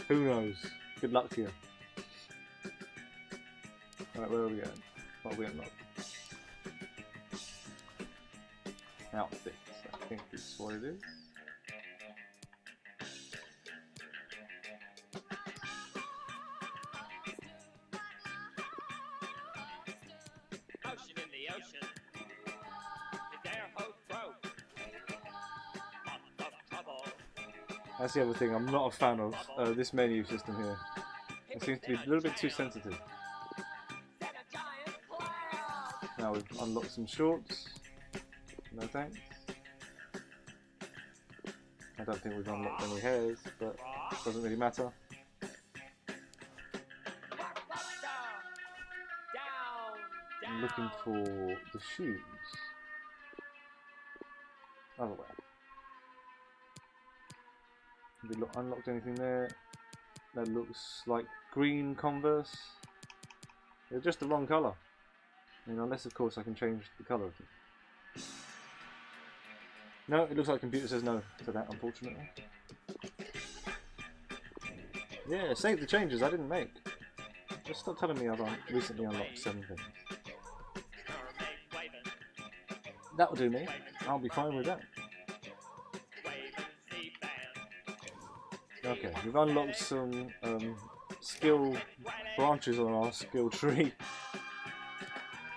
who knows? Good luck to you. Alright, where are we going? What are we unlocked? Outfits. I think this is what it is. Ocean in the ocean. Is there hope broke? Of trouble. That's the other thing I'm not a fan of, this menu system here. It seems to be a little bit too sensitive. Now we've unlocked some shorts. No thanks. I don't think we've unlocked any hairs, but it doesn't really matter. I'm looking for the shoes. Other way. Have we unlocked anything there? That looks like green Converse. They're just the wrong colour. I mean, unless of course I can change the colour of them. No, it looks like computer says no to that, unfortunately. Yeah, save the changes I didn't make. Just stop telling me I've recently unlocked 7 things. That'll do me. I'll be fine with that. Okay, we've unlocked some skill branches on our skill tree.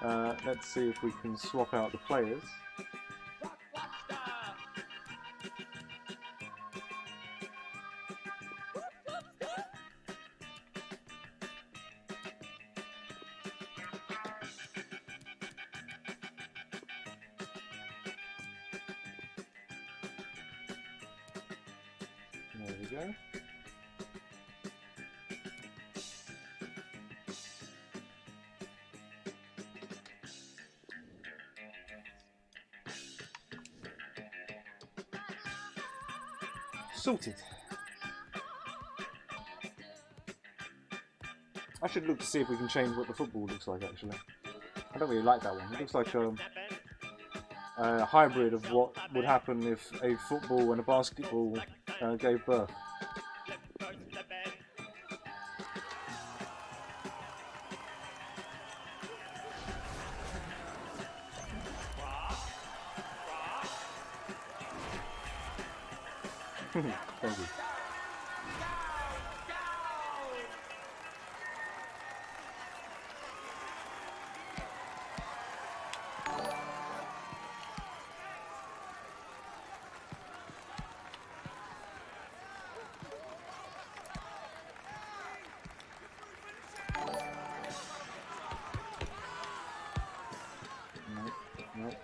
Let's see if we can swap out the players. There we go. Sorted. I should look to see if we can change what the football looks like actually. I don't really like that one. It looks like a hybrid of what would happen if a football and a basketball gave birth. Thank you. Nope.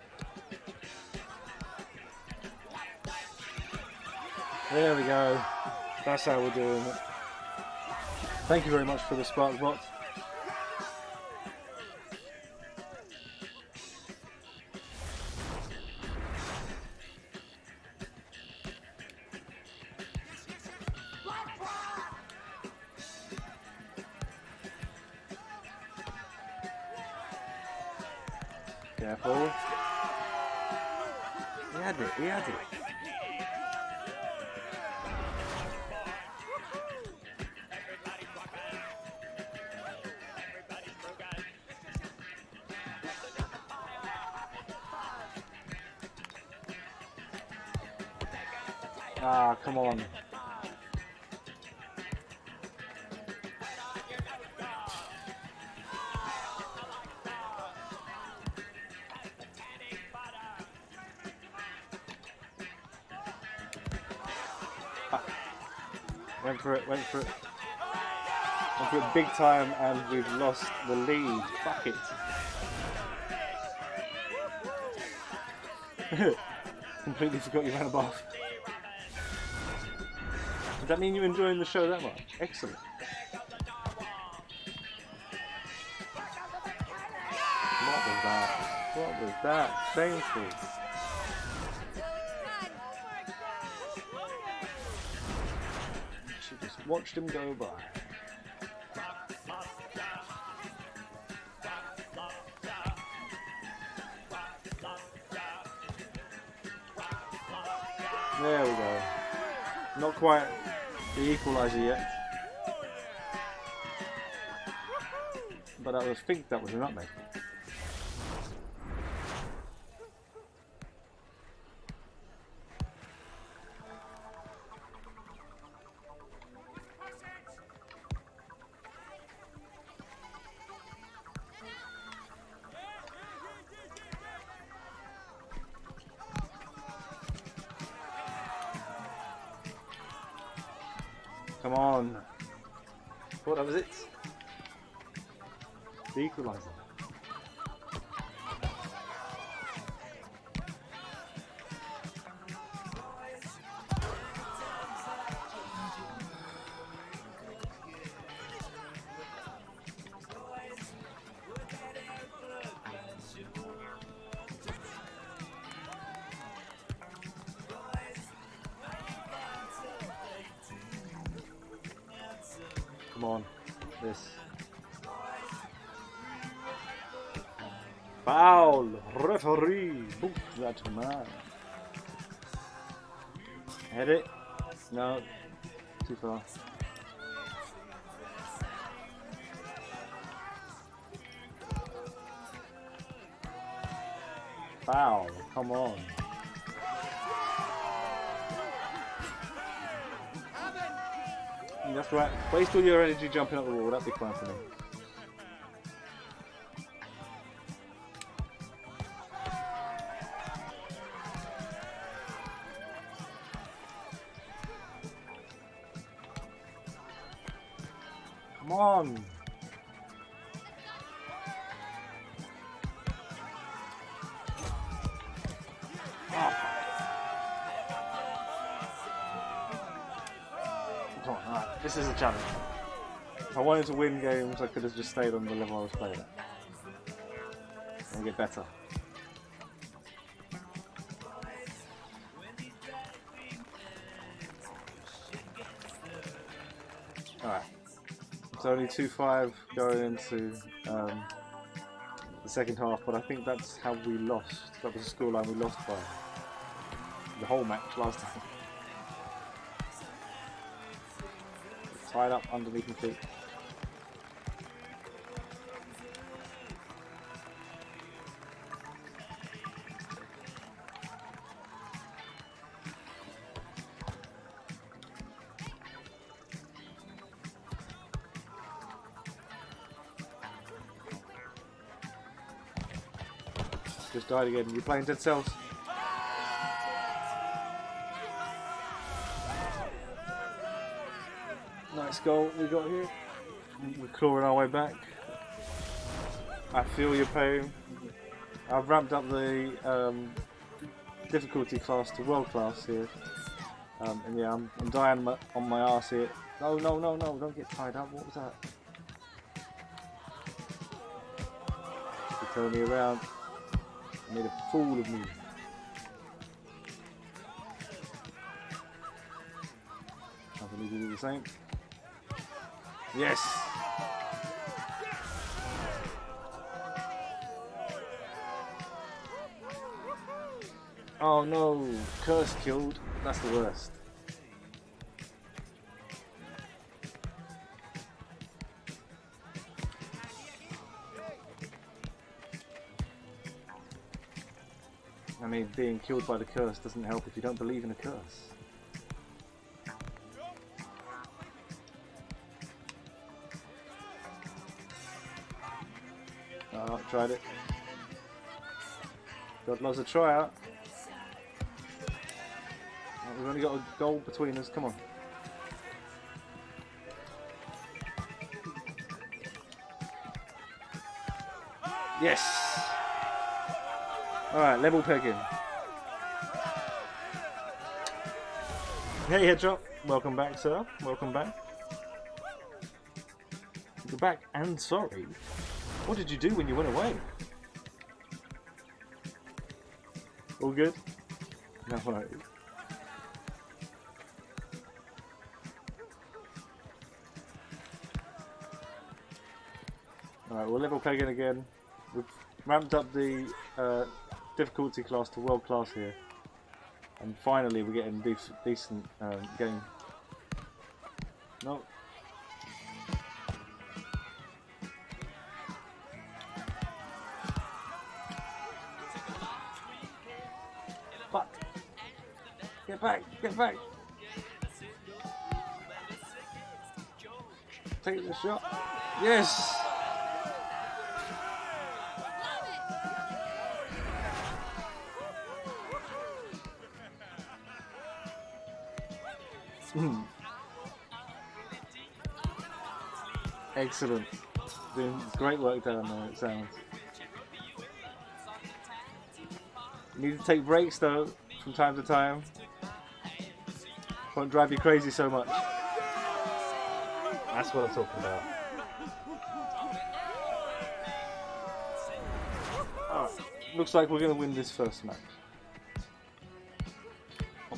There we go. That's how we're doing it. Thank you very much for the spark bot. Careful. He had it. Ah, come on. Went for it. Went for it big time, and we've lost the lead. Fuck it. Completely forgot you ran a bath. Does that mean you're enjoying the show that much? Excellent. What was that? Shameful. She just watched him go by. There we go. Not quite the equaliser yet. But I think that was a nutmeg. Come on. Thought that was it. The equaliser. Come on, this. Foul! Referee! Book that man. Head it? No. Too far. Foul! Come on. That's right. Waste all your energy jumping up the wall. That'd be fun for me. Come on. Come on, alright, this is a challenge. If I wanted to win games, I could have just stayed on the level I was playing at. And get better. Alright. It's only 2-5 going into the second half, but I think that's how we lost. That was the scoreline we lost by. The whole match last time. Tied up underneath my feet. Just died again. You're playing Dead Cells. Nice goal we got here. We're clawing our way back. I feel your pain. I've ramped up the difficulty class to world class here. And yeah, I'm dying on my arse here. No, no, no, no, don't get tied up. What was that? You're turning me around. You made a fool of me. I believe you do the same. Yes! Oh no, Curse killed. That's the worst. I mean, being killed by the curse doesn't help if you don't believe in a curse. Oh, tried it. God loves a tryout. Oh, we've only got a goal between us, come on. Yes! Alright, level pegging. Hey Headshot, welcome back sir, welcome back. You're back and sorry. What did you do when you went away? All good? No worries. Alright, we'll level pegging again. We've ramped up the difficulty class to world class here. And finally we're getting decent game. No. Fuck. Get back, get back. Take the shot. Yes! Excellent. Doing great work down there, it sounds. You need to take breaks though, from time to time. Won't drive you crazy so much. That's what I'm talking about. Alright, looks like we're going to win this first match.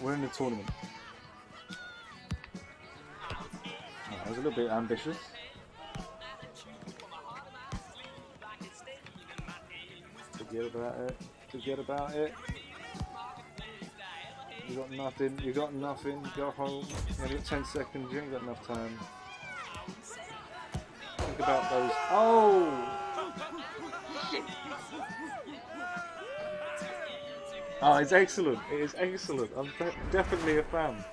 We're in the tournament. I was a little bit ambitious. Forget about it. Forget about it. You got nothing. You got nothing. Go home. You only got 10 seconds. You ain't got enough time. Think about those. Oh! Shit. Oh, it's excellent. It is excellent. I'm definitely a fan.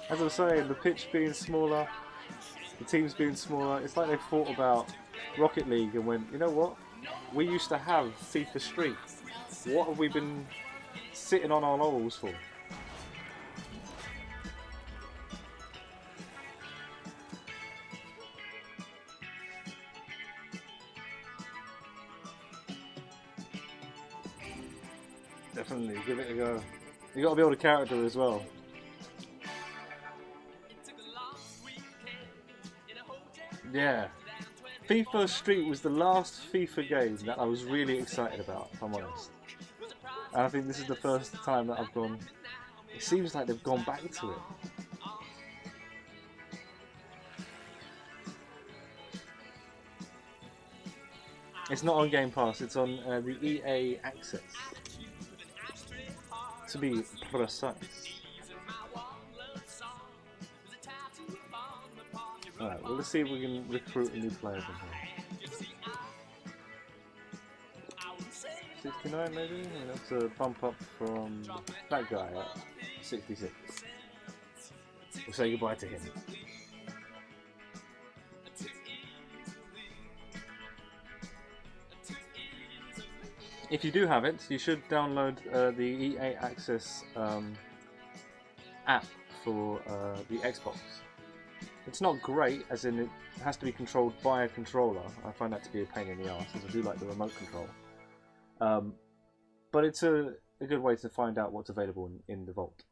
As I was saying, the pitch being smaller, the teams being smaller, it's like they thought about Rocket League and went, you know what? We used to have FIFA Street. What have we been sitting on our laurels for? Definitely, give it a go. You got to build a character as well. Yeah. FIFA Street was the last FIFA game that I was really excited about, if I'm honest. And I think this is the first time that I've gone... It seems like they've gone back to it. It's not on Game Pass, it's on the EA Access. To be precise. Alright, well let's see if we can recruit a new player from here. 69 maybe? That's a bump up from that guy at 66. We'll say goodbye to him. if you do have it, you should download the EA Access app for the Xbox. It's not great, as in it has to be controlled by a controller. I find that to be a pain in the arse, as I do like the remote control. But it's a good way to find out what's available in the vault.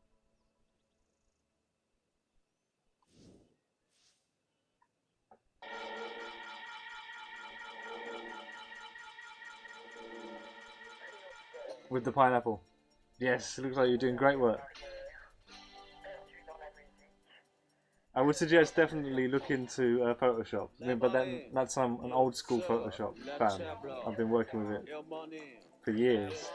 With the pineapple. Yes, it looks like you're doing great work. I would suggest definitely look into Photoshop, but that's an old school Photoshop fan. I've been working with it for years.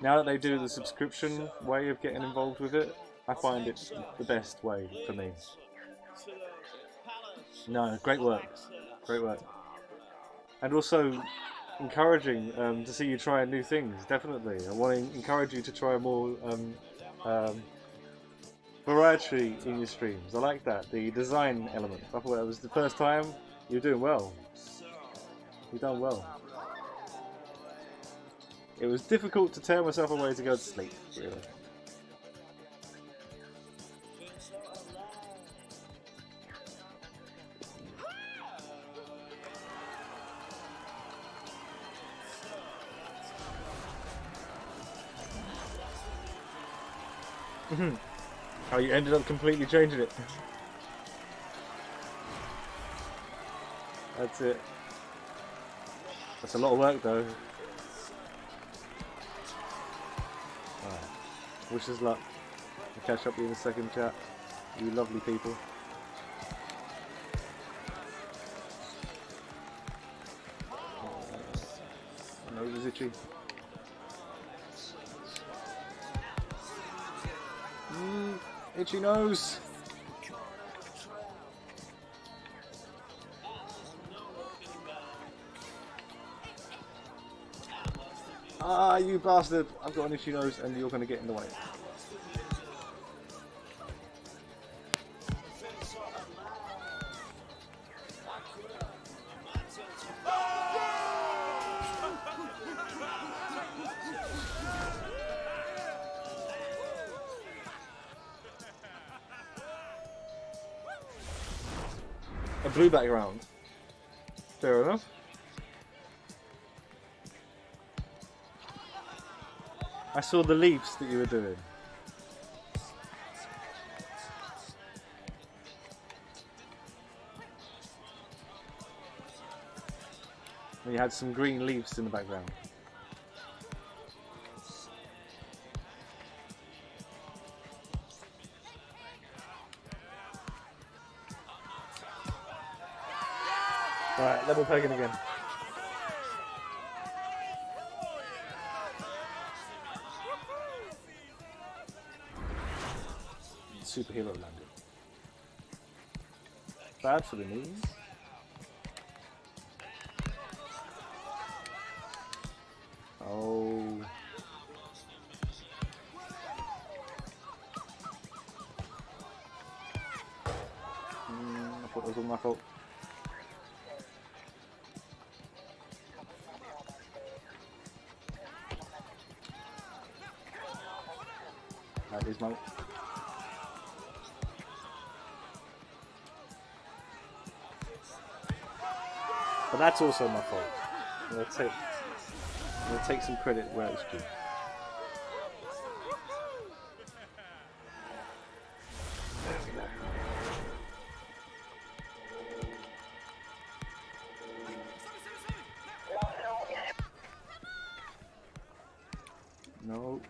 Now that they do the subscription way of getting involved with it, I find it the best way for me. No, great work. Great work. And also encouraging to see you try new things, definitely. I want to encourage you to try more variety in your streams. I like that, the design element. I thought it was the first time. You're doing well. You've done well. It was difficult to tear myself away to go to sleep, really. Oh, you ended up completely changing it. That's it. That's a lot of work, though. Alright. Wish us luck. I'll catch up with you in a second, chat. You lovely people. My nose is itchy. Itchy nose. Ah, you bastard! I've got an itchy nose and you're going to get in the way. A blue background. Fair enough. I saw the leaves that you were doing. And you had some green leaves in the background. Alright, level pegging again. Superhero landing. Bad for the knees. Oh. I thought it was all my fault. That is my... But that's also my fault. I'm gonna take some credit where it's due. There we go. No.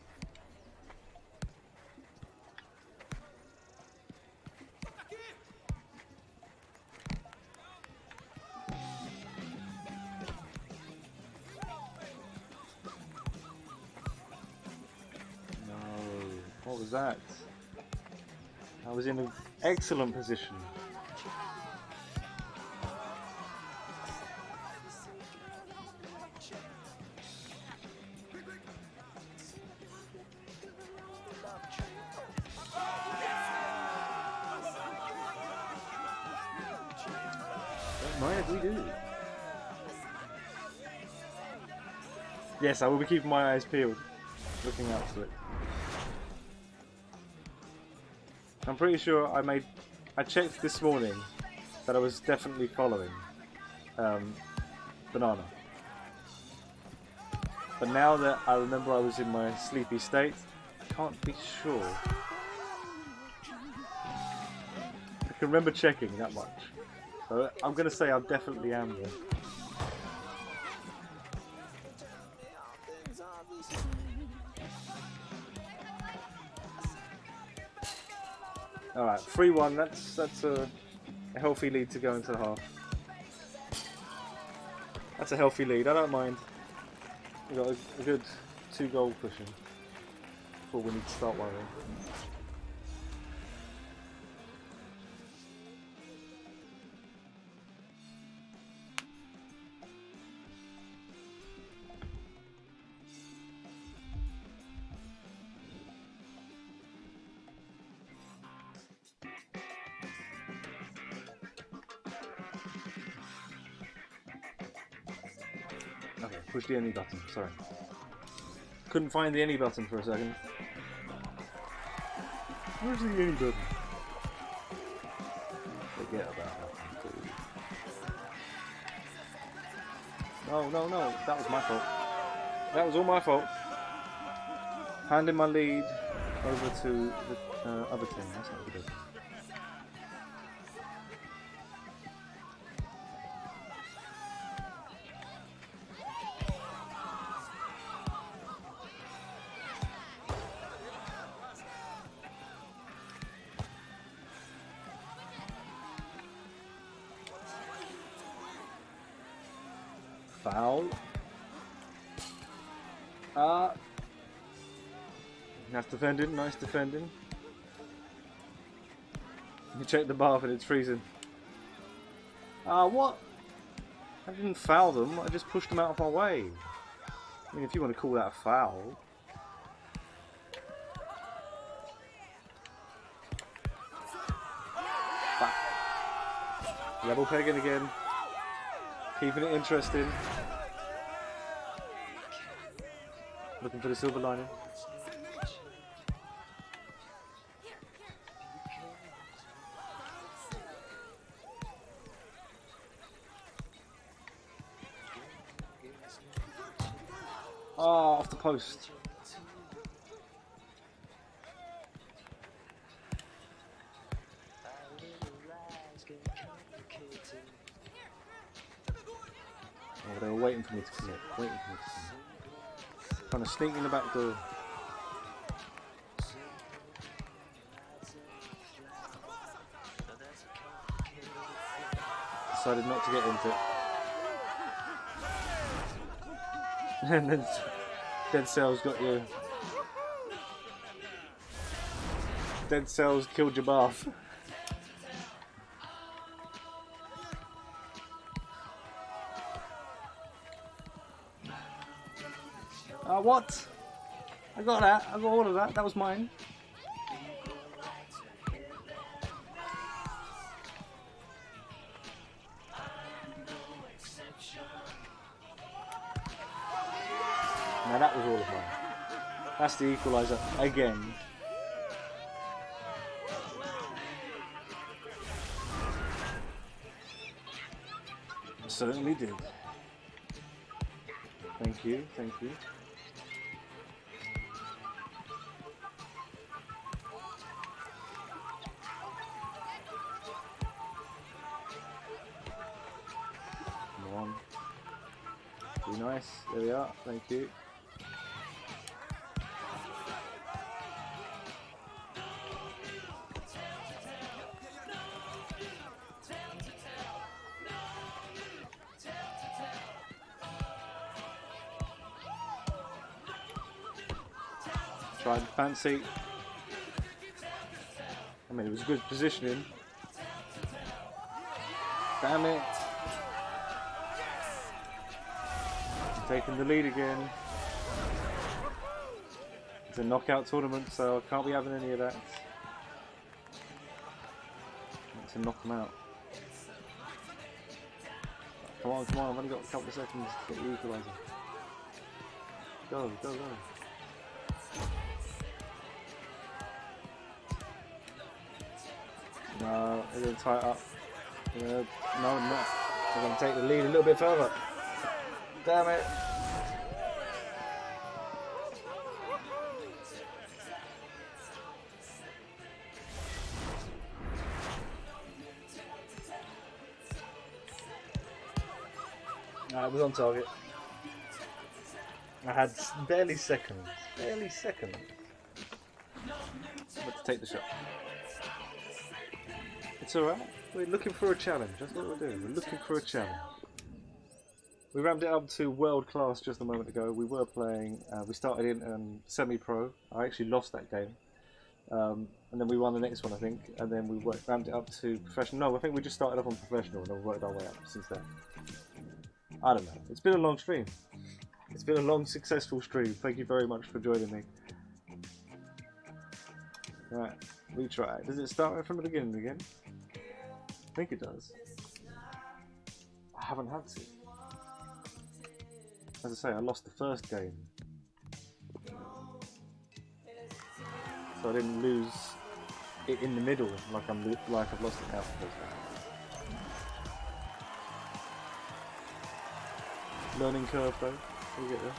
What was that? I was in an excellent position. Don't mind if we do. Yes, I will be keeping my eyes peeled, looking out for it. I'm pretty sure I checked this morning that I was definitely following Banana. But now that I remember I was in my sleepy state, I can't be sure. I can remember checking that much. So I'm going to say I definitely am there. Alright, 3-1, that's a healthy lead to go into the half. That's a healthy lead, I don't mind. We've got a good 2-goal cushion before we need to start worrying. Okay, push the any button, sorry. Couldn't find the any button for a second. Where's the any button? Forget about that, please. No, that was my fault. That was all my fault. Handing my lead over to the other team, that's not good. Foul. Nice defending, nice defending. You check the bath and it's freezing. What? I didn't foul them, I just pushed them out of my way. I mean, if you want to call that a foul. Level pegging again. Keeping it interesting. Looking for the silver lining. Oh, off the post. Oh, they were waiting for me to commit. Trying to sneak in the back door. Decided not to get into it. And then Dead Cells got you. Dead Cells killed your bath. What? I got that. I got all of that. That was mine. Now that was all of mine. That's the equaliser again. Certainly did. Thank you, thank you. Come on. Be nice. There we are. Thank you. Tried fancy. I mean, it was good positioning. Damn it. Taking the lead again. It's a knockout tournament, so I can't be having any of that. Need to knock them out. Come on, I've only got a couple of seconds to get the equaliser. Go, go, go. No, they're going to tie it up. No, not. They're going to take the lead a little bit further. Damn it. No, it was on target. I had barely seconds. Barely seconds. But to take the shot. It's alright. We're looking for a challenge. That's what we're doing. We're looking for a challenge. We ramped it up to world class just a moment ago. We were playing, we started in semi-pro. I actually lost that game. And then we won the next one, I think. And then we ramped it up to professional. No, I think we just started off on professional and then we worked our way up since then. I don't know. It's been a long stream. It's been a long, successful stream. Thank you very much for joining me. Right, we try. Does it start right from the beginning again? I think it does. I haven't had to. As I say, I lost the first game. So I didn't lose it in the middle like I've lost it now. Learning curve though. We'll get there.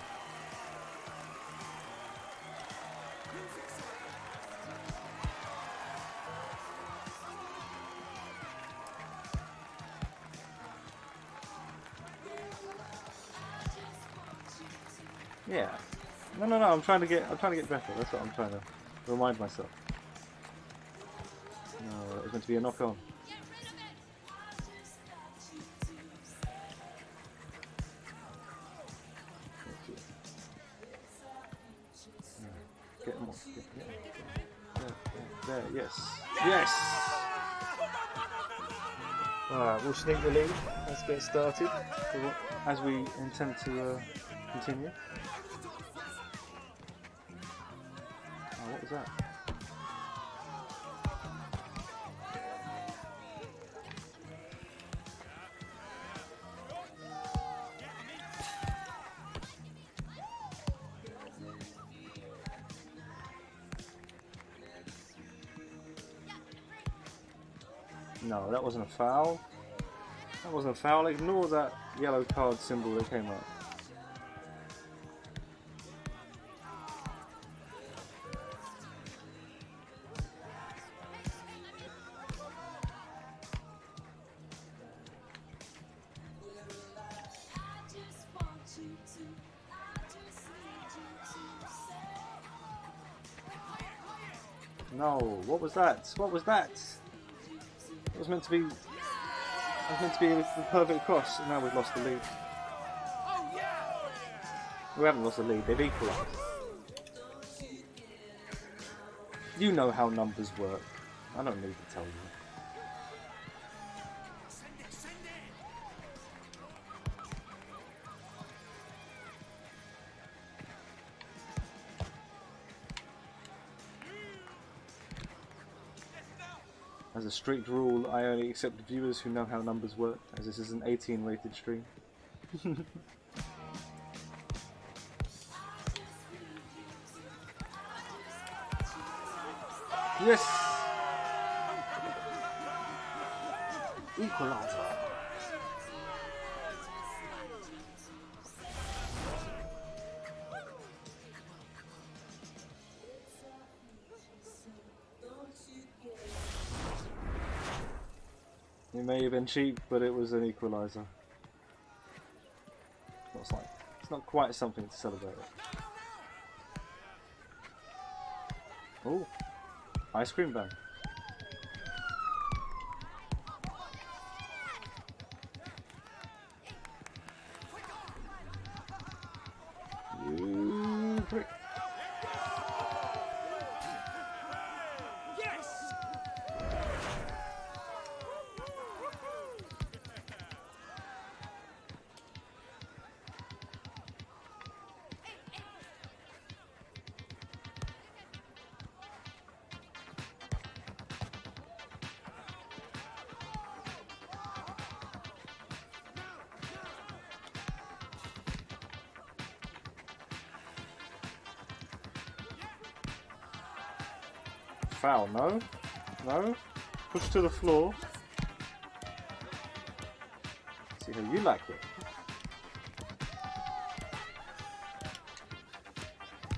Yeah. No. I'm trying to get better. That's what I'm trying to remind myself. No, it was meant to be a knock on. Get him off. Get him. There, yes. Yes! Alright, we'll sneak the lead. Let's get started. As we intend to continue. Oh, what was that? No, that wasn't a foul. That wasn't a foul. Ignore that yellow card symbol that came up. No, what was that? What was that? It was meant to be. It was meant to be the perfect cross, and now we've lost the lead. We haven't lost the lead. They've equalised. You know how numbers work. I don't need to tell you. As a strict rule, I only accept viewers who know how numbers work, as this is an 18 rated stream. Yes! Equalizer! It may have been cheap, but it was an equalizer. It's not quite something to celebrate. Oh, ice cream ban. You prick. Foul, no? No? Push to the floor. See how you like it.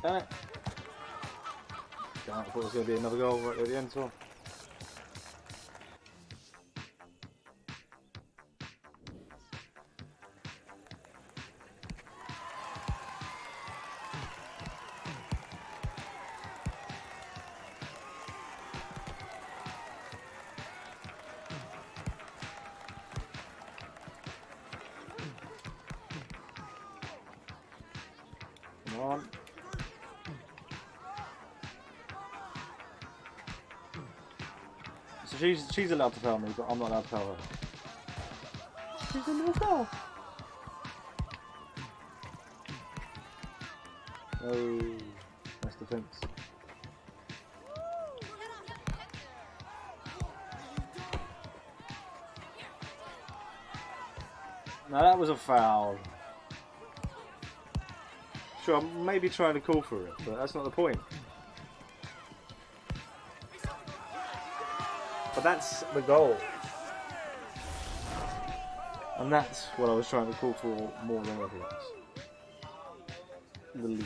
Damn it. Damn, I thought it was going to be another goal right at the end as well. Come on. So she's allowed to foul me, but I'm not allowed to foul her. She's a little foul. Oh, nice defense. Now that was a foul. Sure, I'm maybe trying to call for it, but that's not the point. But that's the goal. And that's what I was trying to call for more than anything else. The lead.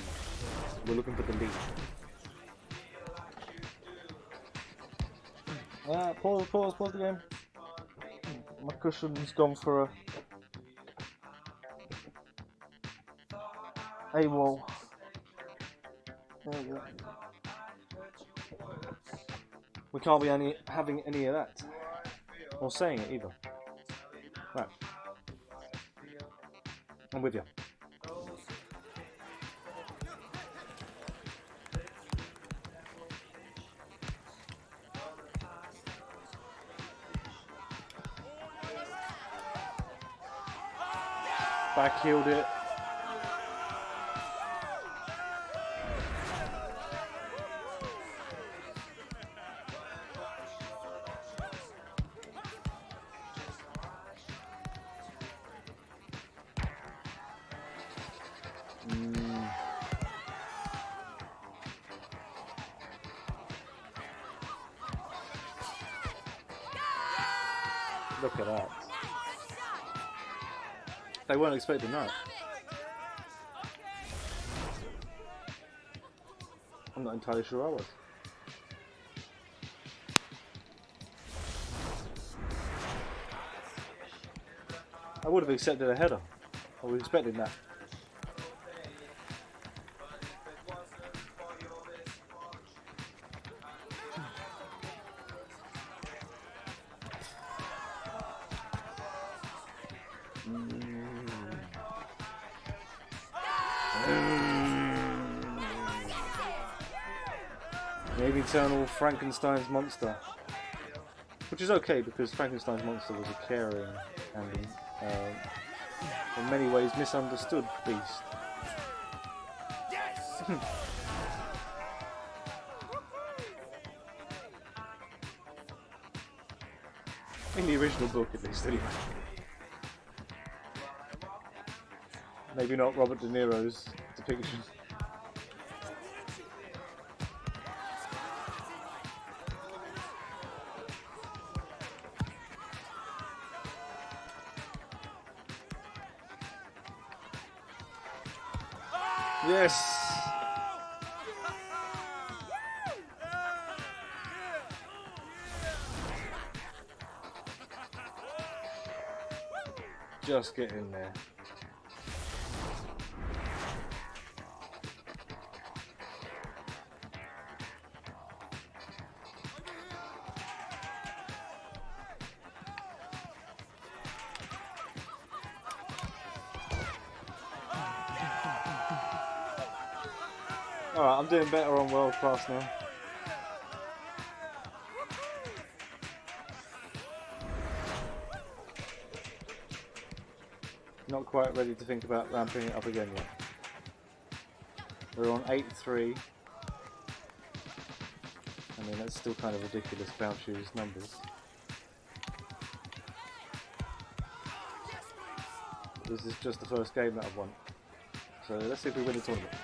We're looking for the lead. Pause the game. My cushion's gone for a AWOL. There we go. We can't be having any of that. Or saying it either. Right. I'm with you. Backheeled it. Look at that. They weren't expecting that. I'm not entirely sure I was. I would have accepted a header. I was expecting that. Maybe Eternal Frankenstein's monster. Which is okay because Frankenstein's monster was a caring and in many ways misunderstood beast. In the original book at least anyway. Maybe not Robert De Niro's depiction. Yes! Just get in there. Alright, I'm doing better on World Class now. Not quite ready to think about ramping it up again yet. We're on 8-3. I mean, that's still kind of ridiculous bounce shoes numbers. This is just the first game that I've won. So let's see if we win the tournament.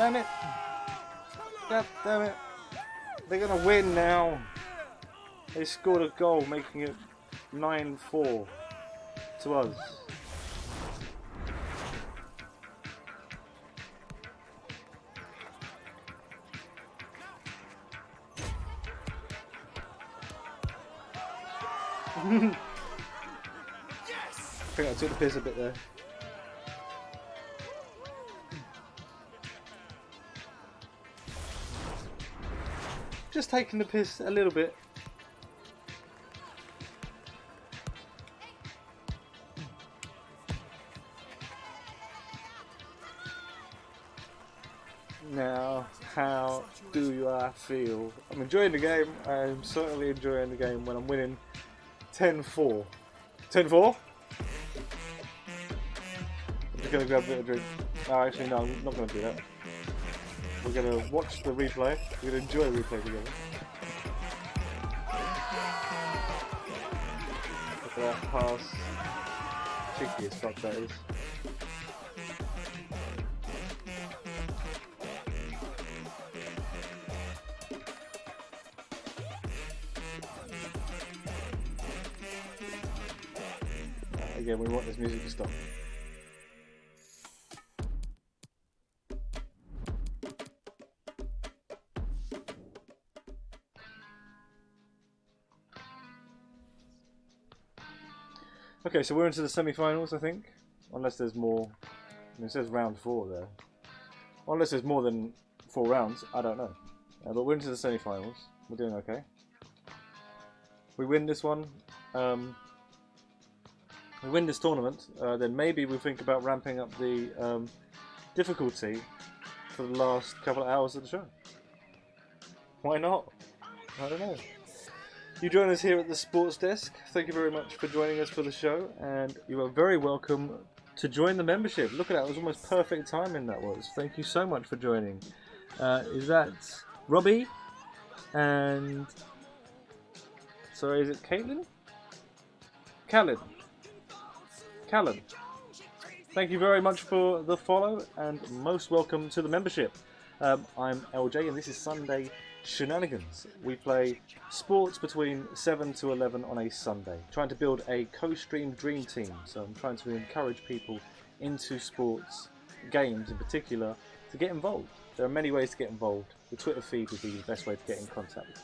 Damn it! God damn it! They're gonna win now. They scored a goal, making it 9-4 to us. I think I took the piss a bit there. Just taking the piss a little bit. Now, how do I feel? I'm enjoying the game. I'm certainly enjoying the game when I'm winning 10-4. 10-4? I'm just going to grab a bit of drink. Oh, actually, no, I'm not going to do that. We're going to watch the replay. We're going to enjoy the replay together. Look at that pass. Cheeky as fuck that is. Again, we want this music to stop. Okay, so we're into the semi-finals, I think. Unless there's more. I mean, it says round 4 there. Unless there's more than 4 rounds, I don't know. But we're into the semi-finals. We're doing okay. We win this one. We win this tournament, then maybe we'll think about ramping up the difficulty for the last couple of hours of the show. Why not? I don't know. You join us here at the Sports Desk. Thank you very much for joining us for the show, and you are very welcome to join the membership. Look at that, it was almost perfect timing that was. Thank you so much for joining. Is that Robbie? And... sorry, is it Caitlin? Callan. Thank you very much for the follow and most welcome to the membership. I'm LJ and this is Sunday Shenanigans. We play sports between 7 to 11 on a Sunday, trying to build a co-stream dream team. So I'm trying to encourage people into sports, games in particular, to get involved. There are many ways to get involved. The Twitter feed would be the best way to get in contact.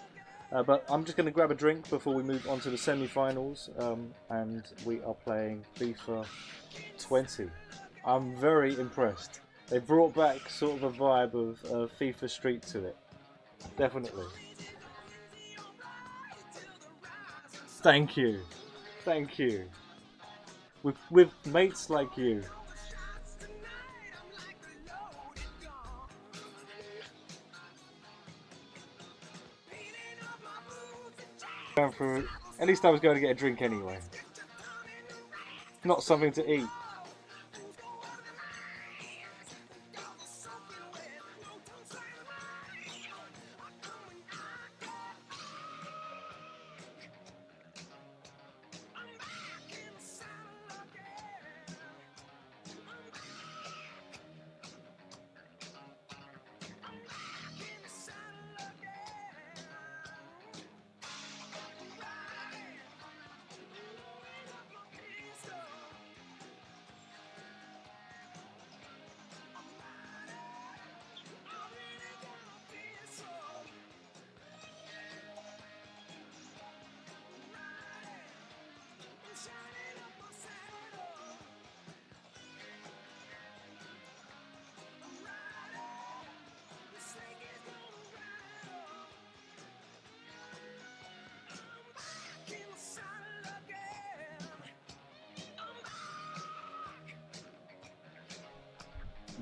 But I'm just going to grab a drink before we move on to the semi-finals, and we are playing FIFA 20. I'm very impressed. They brought back sort of a vibe of FIFA Street to it. Definitely. Thank you. Thank you. With mates like you. Going through, at least I was going to get a drink anyway. Not something to eat.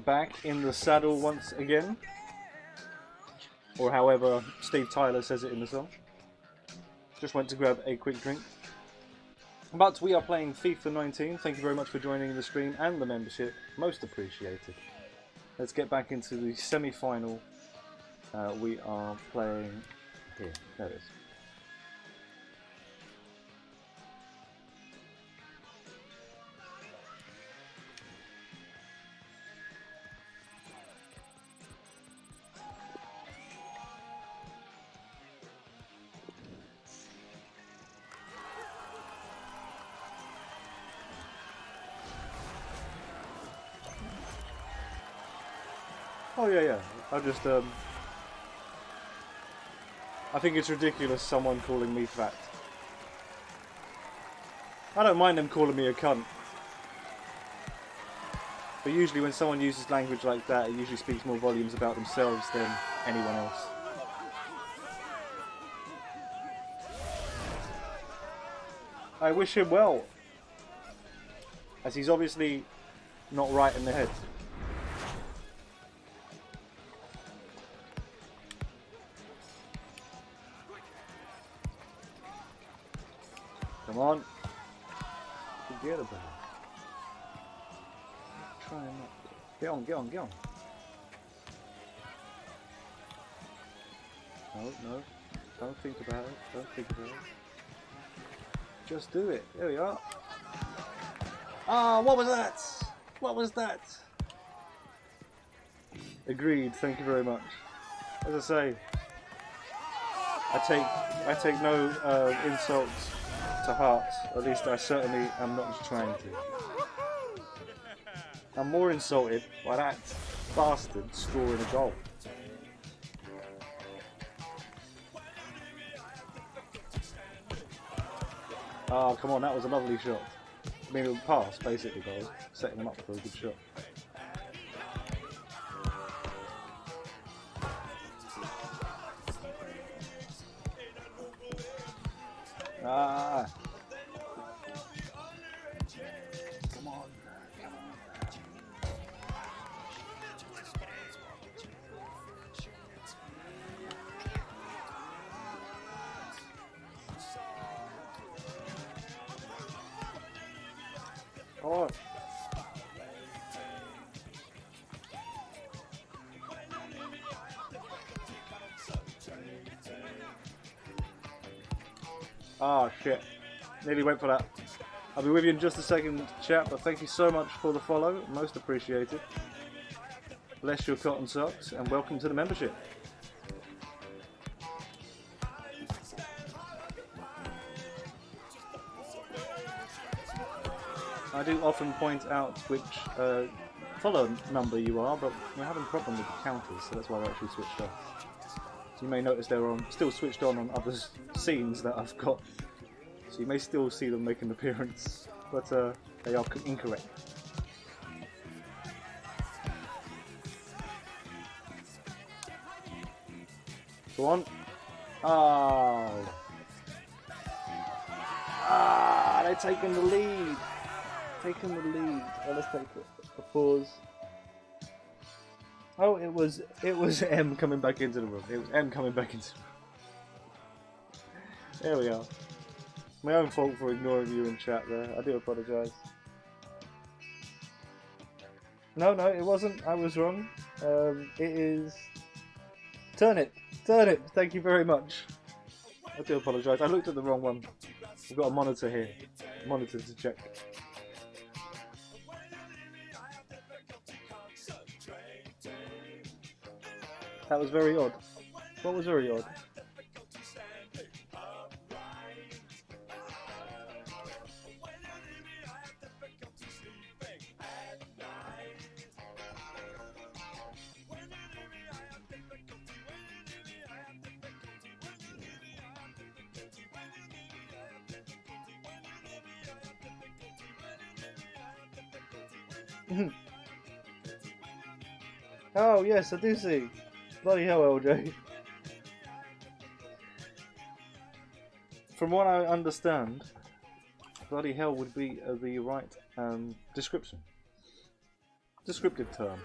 Back in the saddle once again, or however Steve Tyler says it in the song. Just went to grab a quick drink. But we are playing FIFA 19. Thank you very much for joining the stream and the membership. Most appreciated. Let's get back into the semi-final. We are playing here. There it is. Oh yeah, yeah. I just I think it's ridiculous someone calling me fat. I don't mind them calling me a cunt. But usually when someone uses language like that, it usually speaks more volumes about themselves than anyone else. I wish him well, as he's obviously not right in the head. Come on. Forget about it. Try and not. Get on, get on, get on. No, no. Don't think about it. Don't think about it. Just do it. There we are. Ah, what was that? What was that? Agreed. Thank you very much. As I say, I take no insults to heart. At least I certainly am not trying to. I'm more insulted by that bastard scoring a goal. Oh, come on, that was a lovely shot. I mean, it was a pass, basically, but I was setting him up for a good shot. Ah! Come on, come on. Oh. Ah, shit. Nearly went for that. I'll be with you in just a second, chat, but thank you so much for the follow. Most appreciated. Bless your cotton socks, and welcome to the membership. I do often point out which follow number you are, but we're having a problem with the counters, so that's why they're actually switched off. So you may notice they're still switched on other scenes that I've got. So you may still see them make an appearance, but they are incorrect. Go on. Oh. Ah, they're taking the lead. Taking the lead. Well, let's take a pause. Oh, it was M coming back into the room. It was M coming back into the room. There we are. My own fault for ignoring you in chat there. I do apologise. No, it wasn't. I was wrong. It is Turnip. Turnip. Thank you very much. I do apologise. I looked at the wrong one. We've got a monitor here. Monitor to check. That was very odd. What was very odd? Oh yes, I do see. Bloody hell, LJ. From what I understand, bloody hell would be the right descriptive term.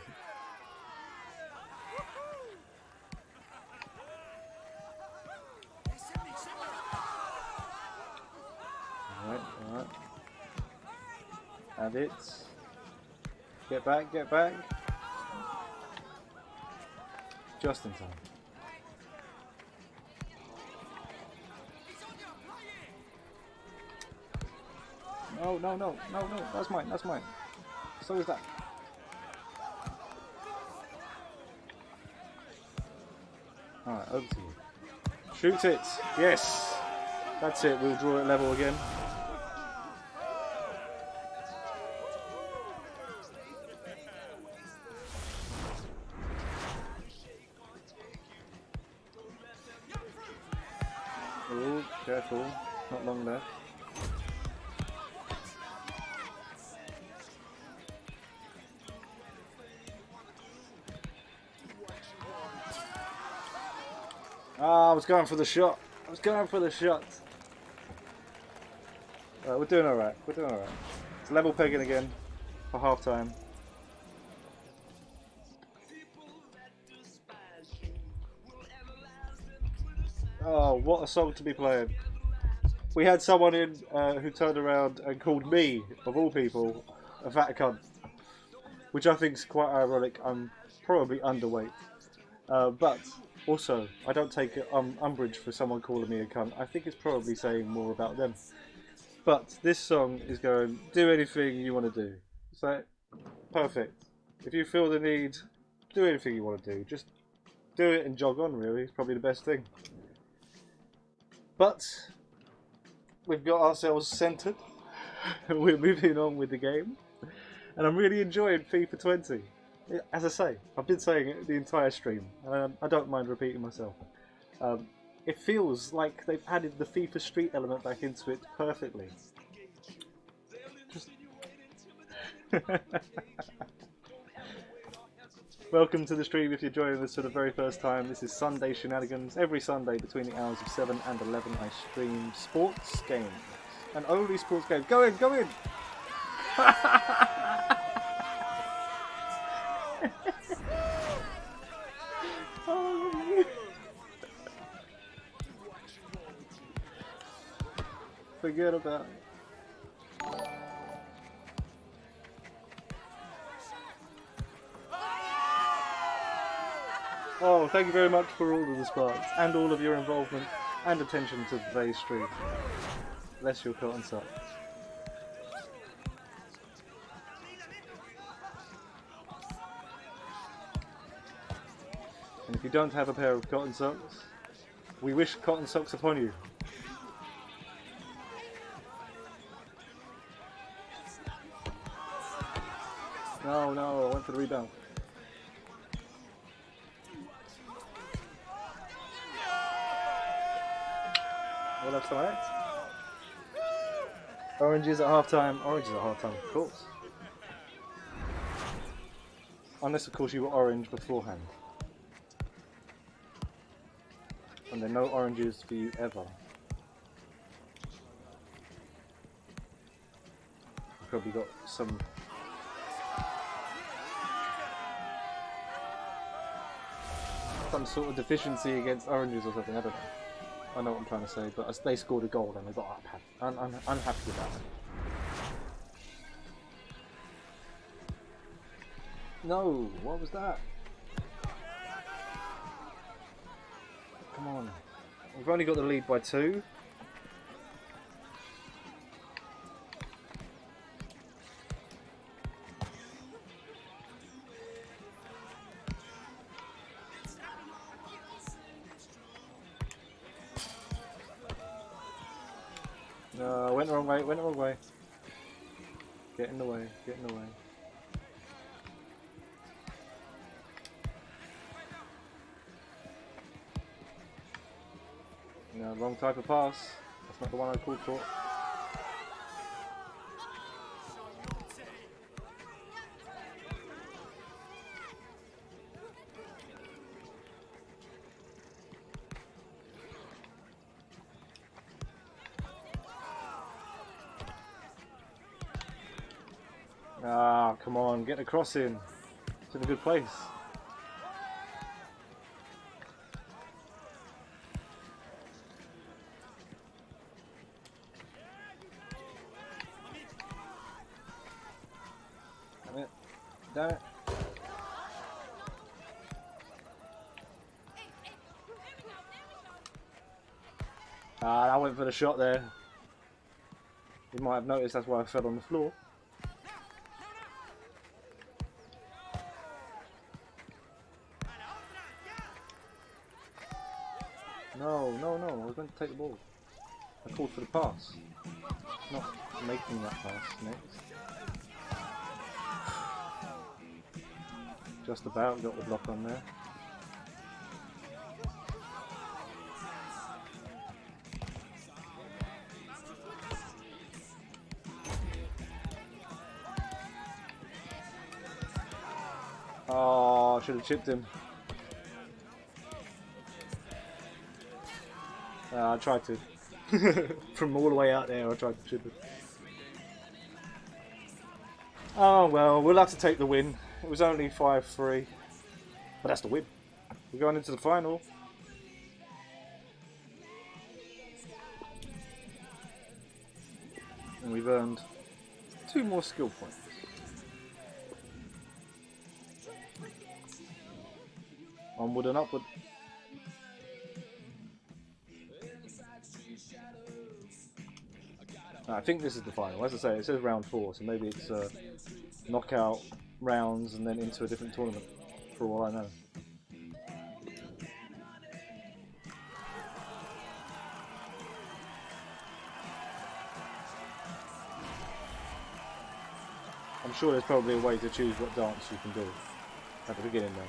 Alright. Add it. Get back. Just in time. No. That's mine. So is that. Alright, over to you. Shoot it! Yes! That's it, we'll draw it level again. Careful, not long left. Ah, I was going for the shot. I was going for the shot. We're doing alright. We're doing alright. It's level pegging again for half time. Oh, what a song to be playing. We had someone in who turned around and called me, of all people, a fat cunt. Which I think is quite ironic. I'm probably underweight. But also, I don't take umbrage for someone calling me a cunt. I think it's probably saying more about them. But this song is going, do anything you want to do. So, perfect. If you feel the need, do anything you want to do. Just do it and jog on, really. It's probably the best thing. But we've got ourselves centered. We're moving on with the game. And I'm really enjoying FIFA 20. As I say, I've been saying it the entire stream. I don't mind repeating myself. It feels like they've added the FIFA Street element back into it perfectly. Just... Welcome to the stream if you're joining us for the very first time. This is Sunday Shenanigans. Every Sunday between the hours of 7 and 11 I stream sports games. And only sports games. Go in, go in! Forget about it. Oh, thank you very much for all of the sparks and all of your involvement and attention to today's stream. Bless your cotton socks. And if you don't have a pair of cotton socks, we wish cotton socks upon you. No, no, I went for the rebound. Well, that's alright. Oranges at half-time. Oranges at half-time, of course. Unless, of course, you were orange beforehand. And there are no oranges for you ever. You've probably got some... sort of deficiency against oranges or something, I don't know. I know what I'm trying to say, but they scored a goal and they got unhappy with that. No, what was that? Come on. We've only got the lead by 2. No, went the wrong way, went the wrong way. Get in the way, get in the way. No, wrong type of pass. That's not the one I called for. Ah, come on, get the cross in. It's in a good place. Damn it. Damn it. Ah, I went for the shot there. You might have noticed that's why I fell on the floor. No, no, no, I was going to take the ball. I called for the pass. Not making that pass next. Just about got the block on there. I should have chipped him. I tried to. From all the way out there, I tried to chip him. Oh well, we'll have to take the win. It was only 5-3. But that's the win. We're going into the final. And we've earned 2 more skill points. Onward and upward. I think this is the final. As I say, it says round 4, so maybe it's knockout rounds and then into a different tournament, for all I know. I'm sure there's probably a way to choose what dance you can do at the beginning though.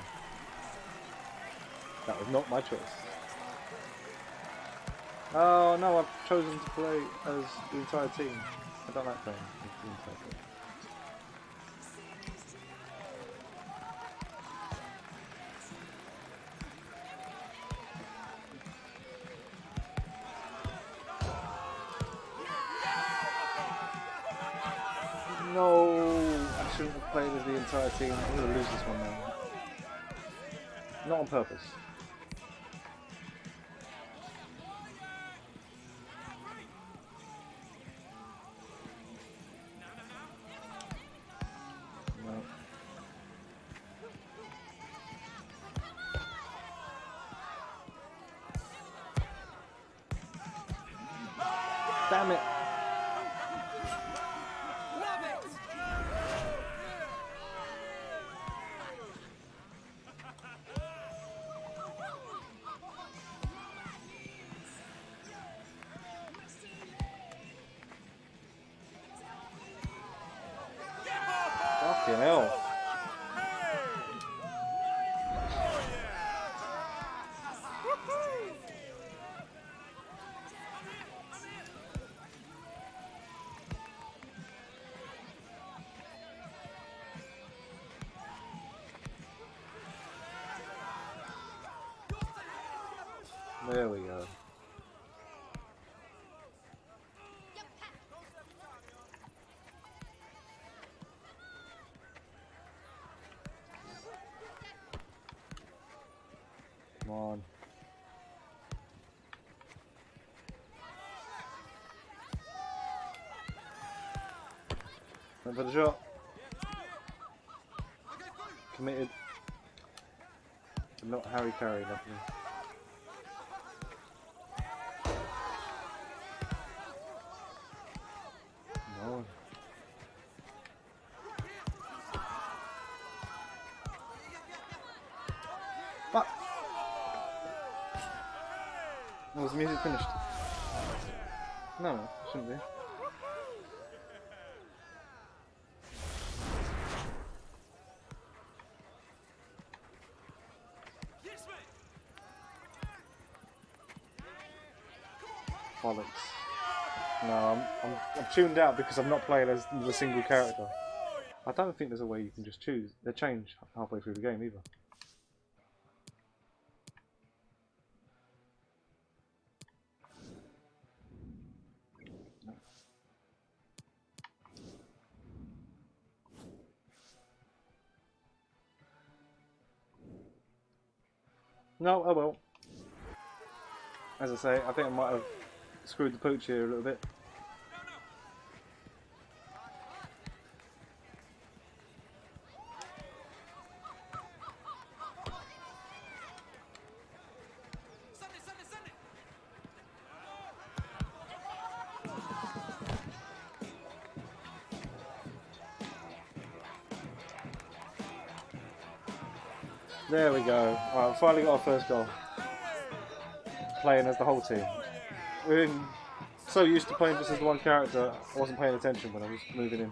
That was not my choice. Oh no, I've chosen to play as the entire team. I don't like playing as the entire team. No, I shouldn't have played as the entire team. I'm going to lose this one now. Not on purpose. No. Damn it. Fucking hell. There we go. Come on. Went for the shot. Committed. But not Harry Carey, luckily. No. Fuck! Oh, was the music finished? No, it shouldn't be. Bollocks. No, I'm tuned out because I'm not playing as a single character. I don't think there's a way you can just choose. They change halfway through the game either. No, oh well. As I say, I think I might have screwed the pooch here a little bit. There we go. Alright, finally got our first goal. Playing as the whole team. We're so used to playing just as the one character, I wasn't paying attention when I was moving in.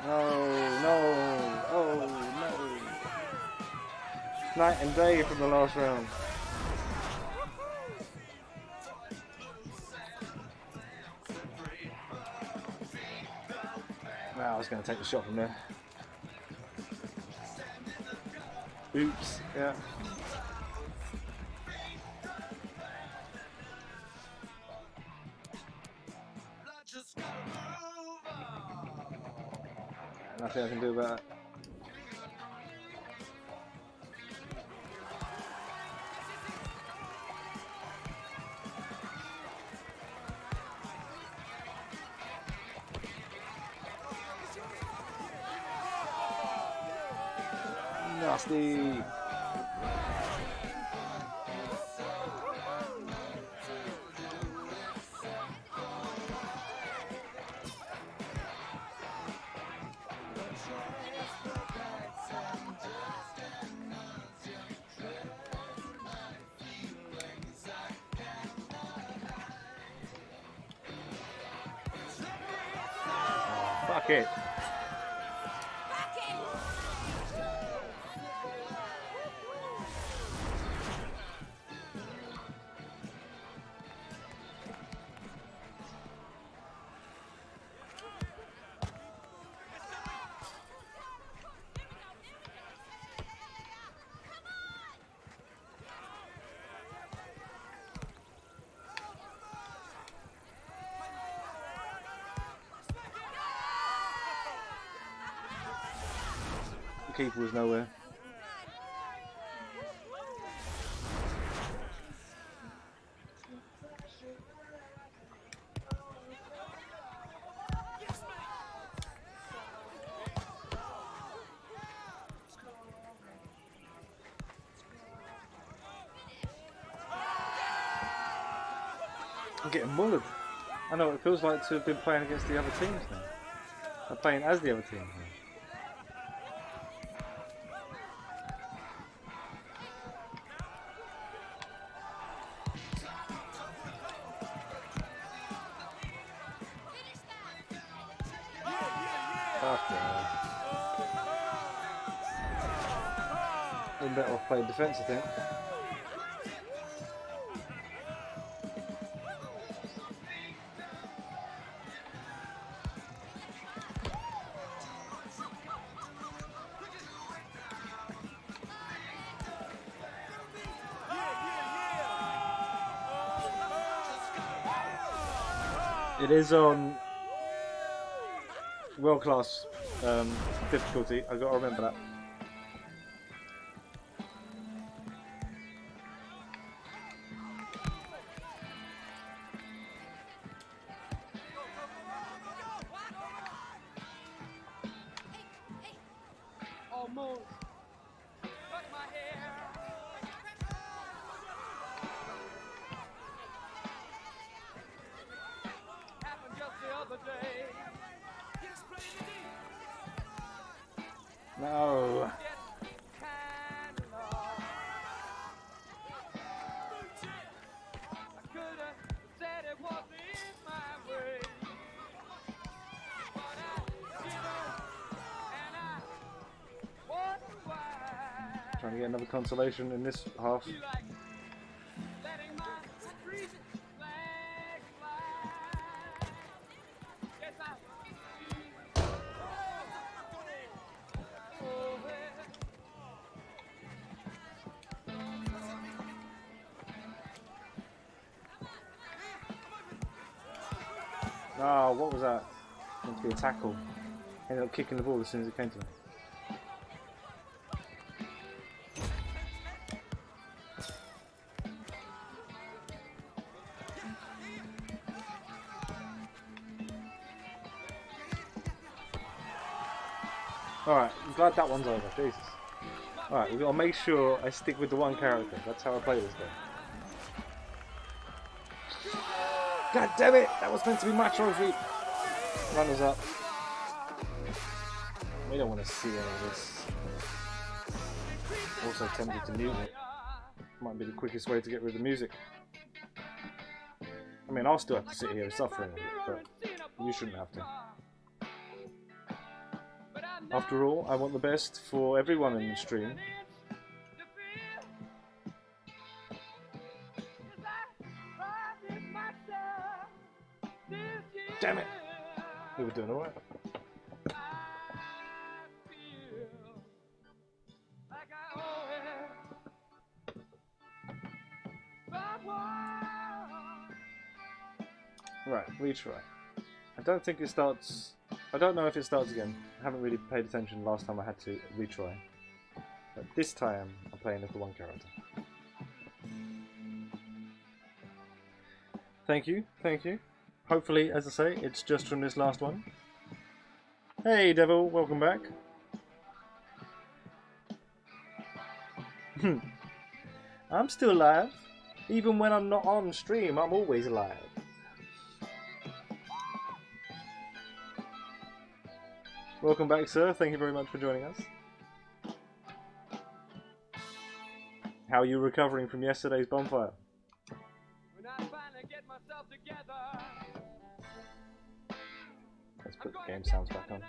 No, oh no. Night and day from the last round. Wow, I was going to take the shot from there. Oops, yeah. Nothing I can do about it. Nasty. Fuck it. The keeper was nowhere. I'm getting mullered. I know what it feels like to have been playing against the other teams now. I'm playing as the other teams now. Fuck yeah. Been better off playing defence, I think. It is on world class difficulty. I got to remember that. Almost cut my hair. Happened just the other day. No. Get kind of lost. I could have said it wasn't in my way, but I didn't, and I wonder why. Trying to get another consolation in this half. You like letting my freezing flag fly. Yes, I Oh, what was that? Meant to be a tackle. Ended up kicking the ball as soon as it came to me. Alright, I'm glad that one's over, Jesus. Alright, we've got to make sure I stick with the one character. That's how I play this game. God damn it! That was meant to be my trophy! Runners up. We don't want to see any of this. Also tempted to mute it. Might be the quickest way to get rid of the music. I mean, I'll still have to sit here suffering with it, but you shouldn't have to. After all, I want the best for everyone in the stream. Damn it! We were doing alright. Right, retry. I don't think it starts... I don't know if it starts again. I haven't really paid attention last time I had to retry. But this time, I'm playing with the one character. Thank you, thank you. Hopefully, as I say, it's just from this last one. Hey, Devil, welcome back. I'm still alive. Even when I'm not on stream, I'm always alive. Welcome back, sir. Thank you very much for joining us. How are you recovering from yesterday's bonfire? When I finally get myself together, Let's put the game sounds back on.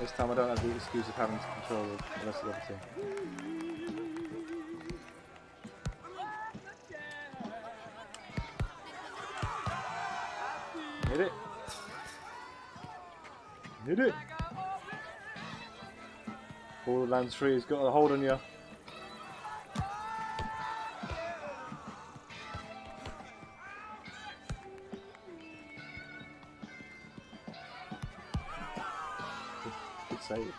This time I don't have the excuse of having to control the rest of the team. Hit it! Hit it! Borderlands 3 has got a hold on you. Good save.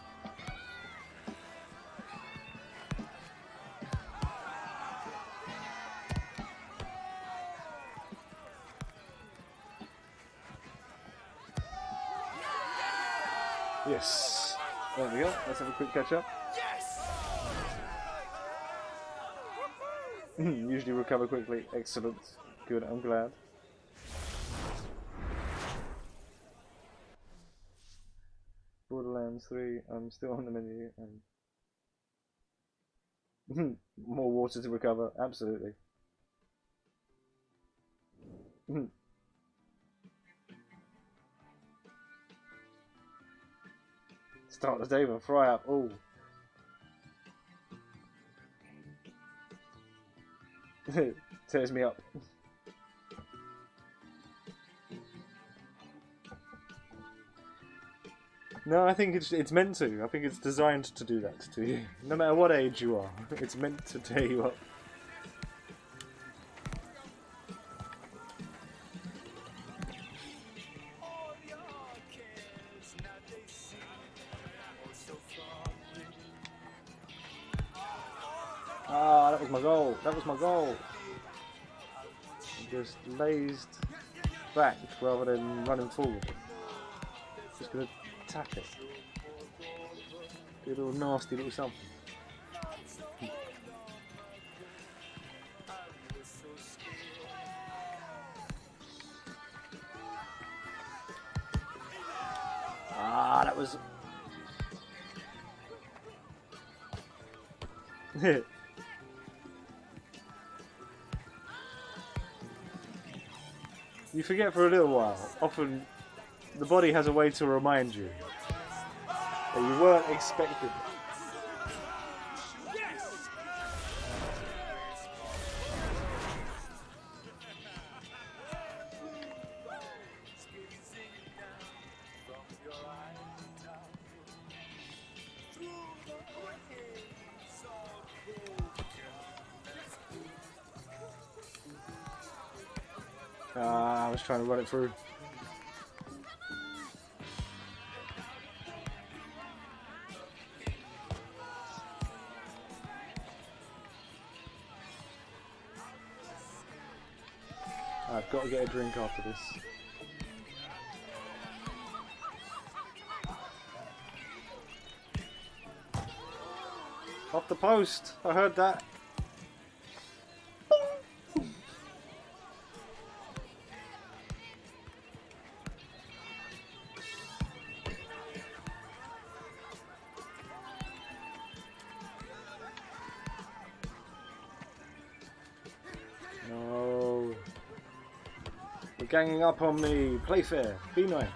Yes. There we go. Let's have a quick catch up. Usually recover quickly. Excellent. Good. I'm glad. Borderlands 3. I'm still on the menu. And more water to recover. Absolutely. Start the day with a fry up. Oh. Tears me up. No, I think it's meant to. I think it's designed to do that to you. No matter what age you are, it's meant to tear you up. Ah, that was my goal. That was my goal. Just lazed back rather than running forward. Just gonna tap it. Do a little nasty little something. Ah, that was. You forget for a little while. Often, the body has a way to remind you that you weren't expecting it. I was trying to run it through. I've got to get a drink after this. Off the post! I heard that. Ganging up on me. Play fair. Be nice.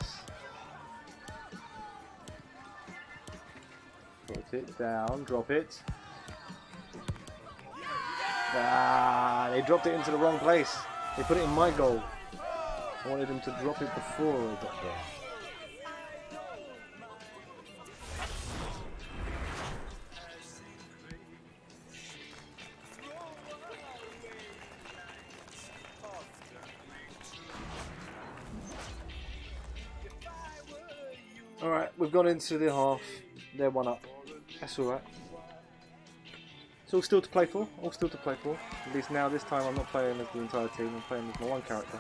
Put it down. Drop it. Ah, they dropped it into the wrong place. They put it in my goal. I wanted them to drop it before I got there. Alright, we've gone into the half. They're one up. That's alright. It's all still to play for. All still to play for. At least now, this time, I'm not playing as the entire team. I'm playing as my one character.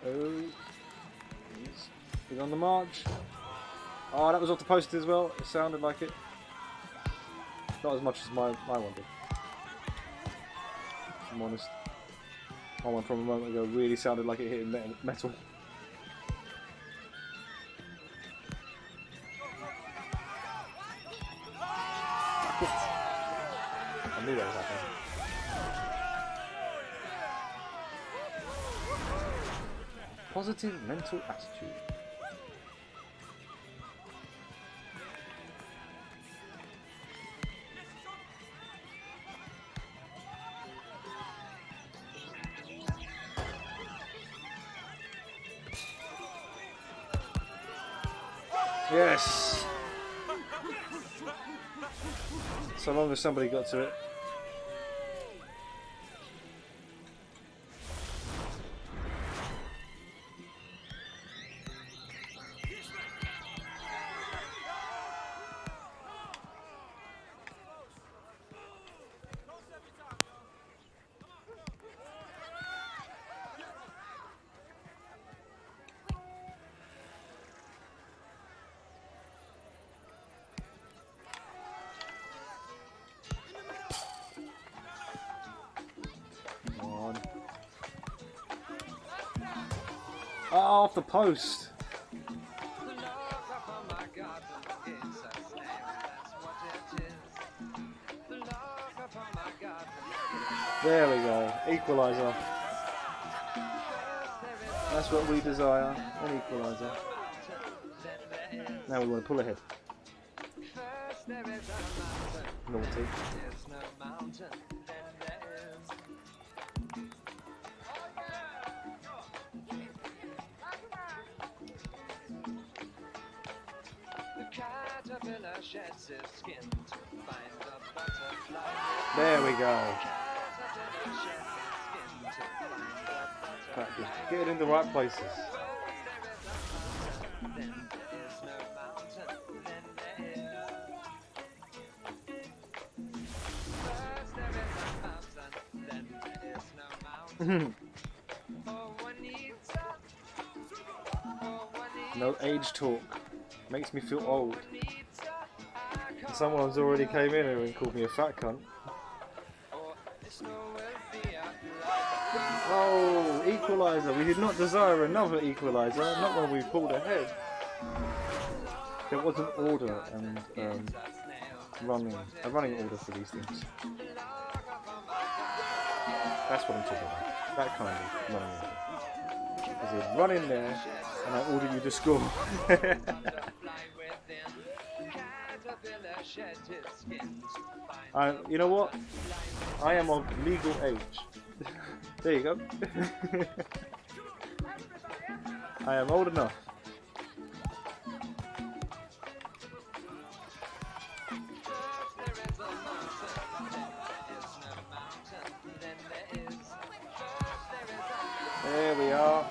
Oh, he's on the march. Oh, that was off the post as well. It sounded like it. Not as much as my one did. If I'm honest. My one from a moment ago really sounded like it hit metal. I knew that was happening. Positive mental attitude. Yes! So long as somebody got to it. Oh, off the post. There we go. Equaliser. That's what we desire. An equaliser. Now we want to pull ahead. Naughty. There we go. Practice. Get it in the right places. No age talk. Makes me feel old. Someone's already came in here and called me a fat cunt. Oh, equaliser. We did not desire another equaliser, not when we pulled ahead. There was an order and a running order for these things. That's what I'm talking about. That kind of running order. There's a run in there and I order you to score. You know what? I am of legal age. There you go. I am old enough. There we are.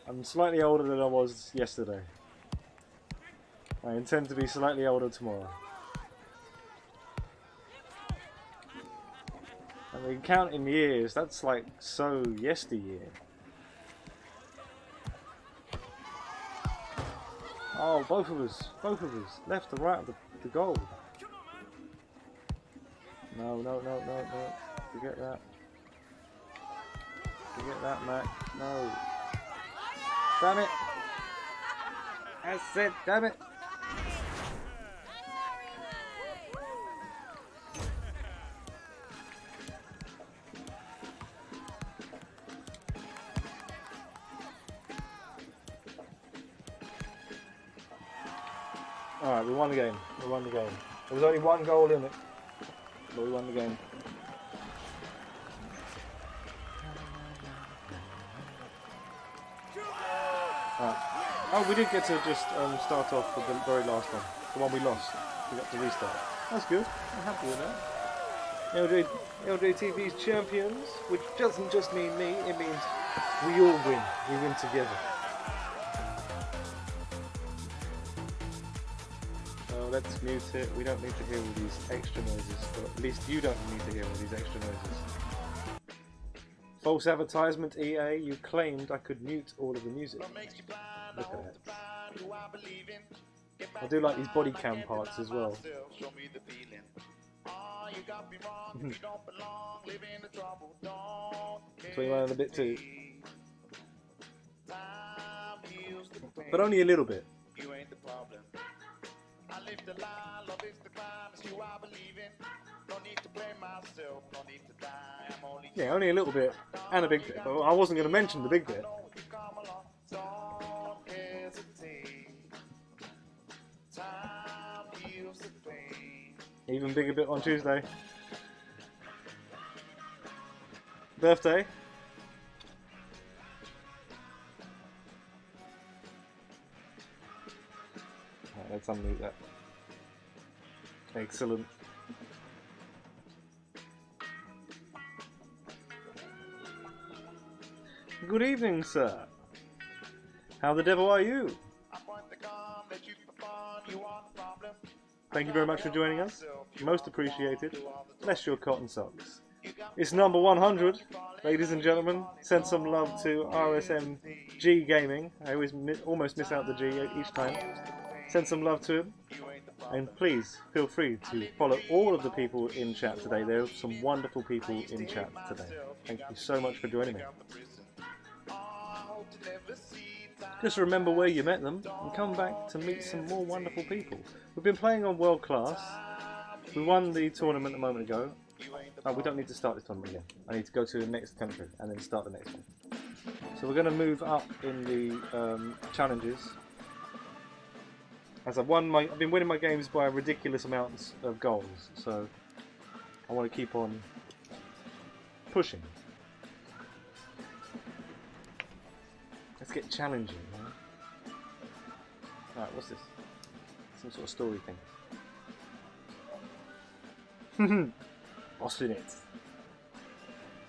I'm slightly older than I was yesterday. I intend to be slightly older tomorrow. I mean, counting years, that's like so yesteryear. Oh, both of us, left and right of the goal. No, no, no, no, no. Forget that. Forget that, Mac. No. Damn it. That's it. Damn it. Alright, we won the game. We won the game. There was only one goal in it, but we won the game. Alright. Oh, we did get to just start off with the very last one. The one we lost. We got to restart. That's good. I'm happy with that. LJTV's champions, which doesn't just mean me, it means we all win. We win together. Let's mute it. We don't need to hear all these extra noises, or at least you don't need to hear all these extra noises. False advertisement, EA. You claimed I could mute all of the music. Look at that. I do like these body cam parts as well. 21 and a bit too. But only a little bit. Yeah, only a little bit and a big bit. But I wasn't going to mention the big bit. Even bigger bit on Tuesday. Birthday. Right, let's unmute that. Excellent. Good evening, sir. How the devil are you? Thank you very much for joining us. Most appreciated. Bless your cotton socks. It's number 100, ladies and gentlemen. Send some love to RSMG Gaming. I almost miss out the G each time. Send some love to him. And please feel free to follow all of the people in chat today. There are some wonderful people in chat today. Thank you so much for joining me. Just remember where you met them and come back to meet some more wonderful people. We've been playing on World Class. We won the tournament a moment ago. Oh, we don't need to start this tournament again. I need to go to the next country and then start the next one. So we're going to move up in the challenges. As I've been winning my games by ridiculous amounts of goals, so I want to keep on pushing. Let's get challenging, right? Alright, what's this? Some sort of story thing. Austin it.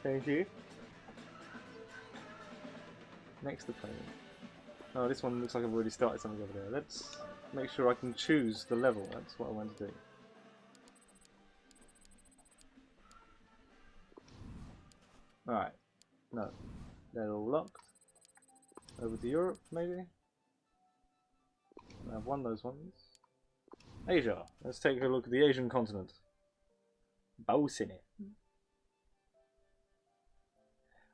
Thank you. Next opponent. Oh, this one looks like I've already started something over there. Let's make sure I can choose the level. That's what I want to do. Alright. No. They're all locked. Over to Europe, maybe? I've won those ones. Asia. Let's take a look at the Asian continent. Both in it.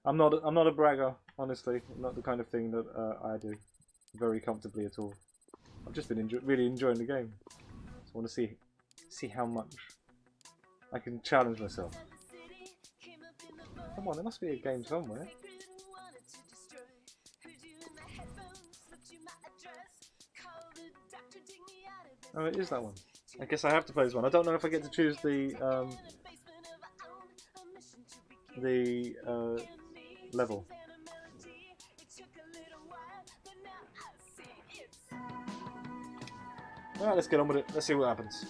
I'm not a bragger, honestly. Not the kind of thing that I do very comfortably at all. I've just been really enjoying the game. So I want to see how much I can challenge myself. Come on, there must be a game somewhere. Oh, it is that one. I guess I have to play this one. I don't know if I get to choose the level. Alright, let's get on with it. Let's see what happens.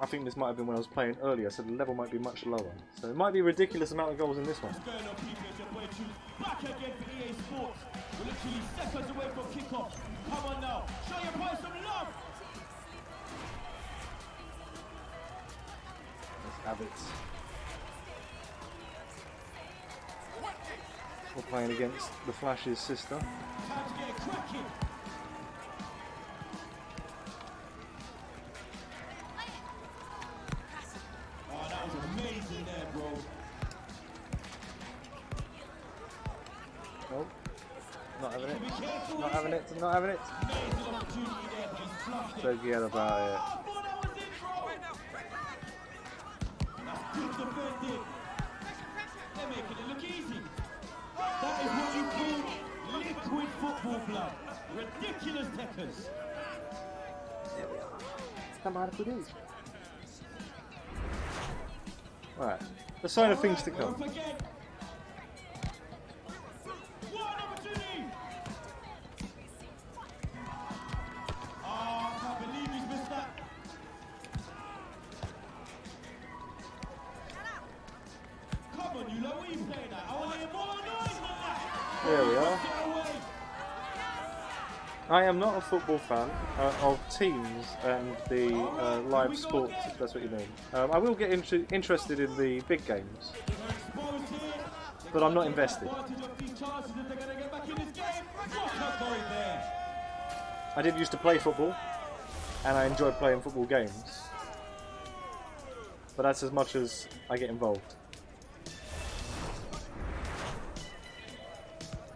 I think this might have been when I was playing earlier, so the level might be much lower. So it might be a ridiculous amount of goals in this one. Back again for EA Sports. We're literally seconds away from kickoff. Come on now, show your boys some love. Let's have it. We're playing against the Flash's sister. Time to get cracking. bro. Nope. Not having it. Be careful Not here. having it. Not having it. Amazing opportunity there, but he's fluffed it. Forget about it. Oh, I thought that was it, bro. That's good defending. They're making it look easy. That is what you call liquid football blood. Ridiculous techers. There we are. Come out of it. Right. The sign of things to Don't come. forget. One opportunity. Oh, I can't believe he's missed that. Come on, you lot, what are you playing at? I want to hear more noise than that. There we are. Get away. I am not a football fan of teams and the live sports, if that's what you mean. I will get interested in the big games, Exposed here. but I'm not invested. Advantage of these chances if they're going to get back in this game. What a goal there. I did used to play football, and I enjoyed playing football games, but that's as much as I get involved.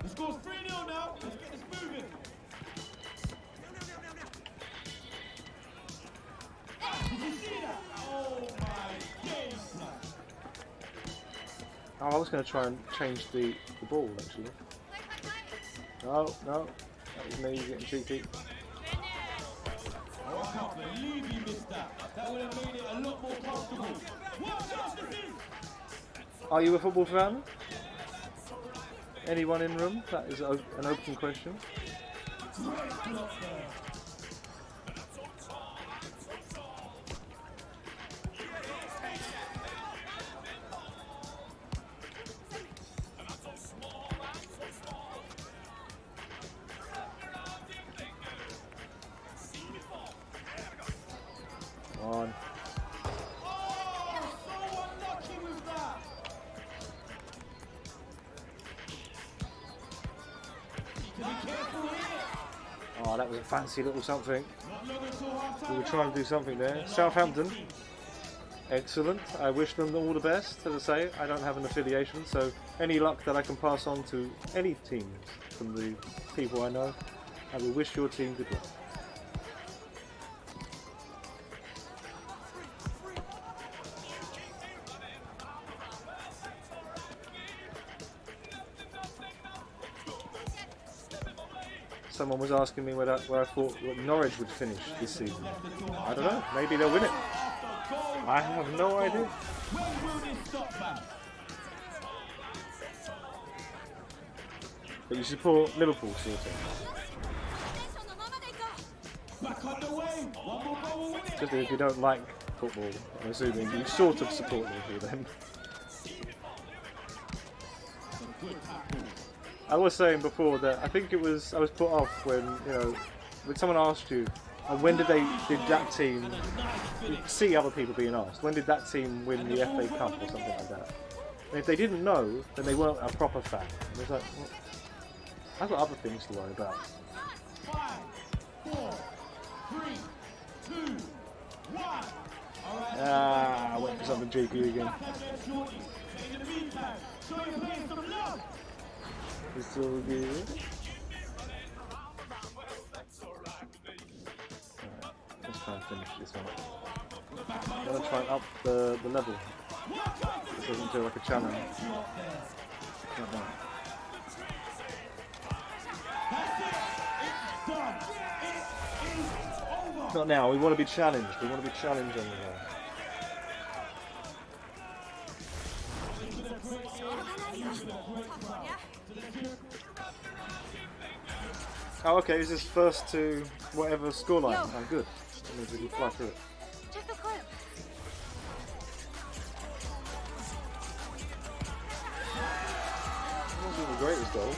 The score's 3-0 now. Let's get this moving. Did you see that? Oh my days, man. Oh, I was going to try and change the ball, actually. No, no, that was me getting cheeky. Oh, I can't believe he missed that. That would have made it a lot more comfortable. What chance this is? Are you a football fan? Anyone in room? That is an open question. Great block there. Come on. Oh, so unlucky with that. Need to be careful here. Oh, that was a fancy little something. Not long until half time. We were trying to do something there. Southampton. Excellent. I wish them all the best. As I say, I don't have an affiliation, so any luck that I can pass on to any teams from the people I know, I will wish your team good luck. Someone was asking me where I thought Norwich would finish this season. I don't know. Maybe they'll win it. I have no idea. When will this stop, man? But you support Liverpool, sort of. Back on the way. One more goal will win it. Just if you don't like football, I'm assuming you sort of support Liverpool then. I was saying before that I think I was put off when when someone asked you, when did that team? You see other people being asked, when did that team win the FA Cup or something like that? And if they didn't know, then they weren't a proper fan. And it's like, well, I've got other things to worry about. 5, 4, 3, 2, 1. All right. I went for something cheeky again. Back again shortly. In the meantime, show your players some love. It's all good. Alright, let's try and finish this one. I'm gonna try and up the level. This doesn't feel like a challenge. Not now. Done. It is over. Not now, we want to be challenged. We want to be challenged on the way. Oh, okay, is this first to whatever scoreline? Oh, good. That means we can fly through it. That wasn't the greatest goal.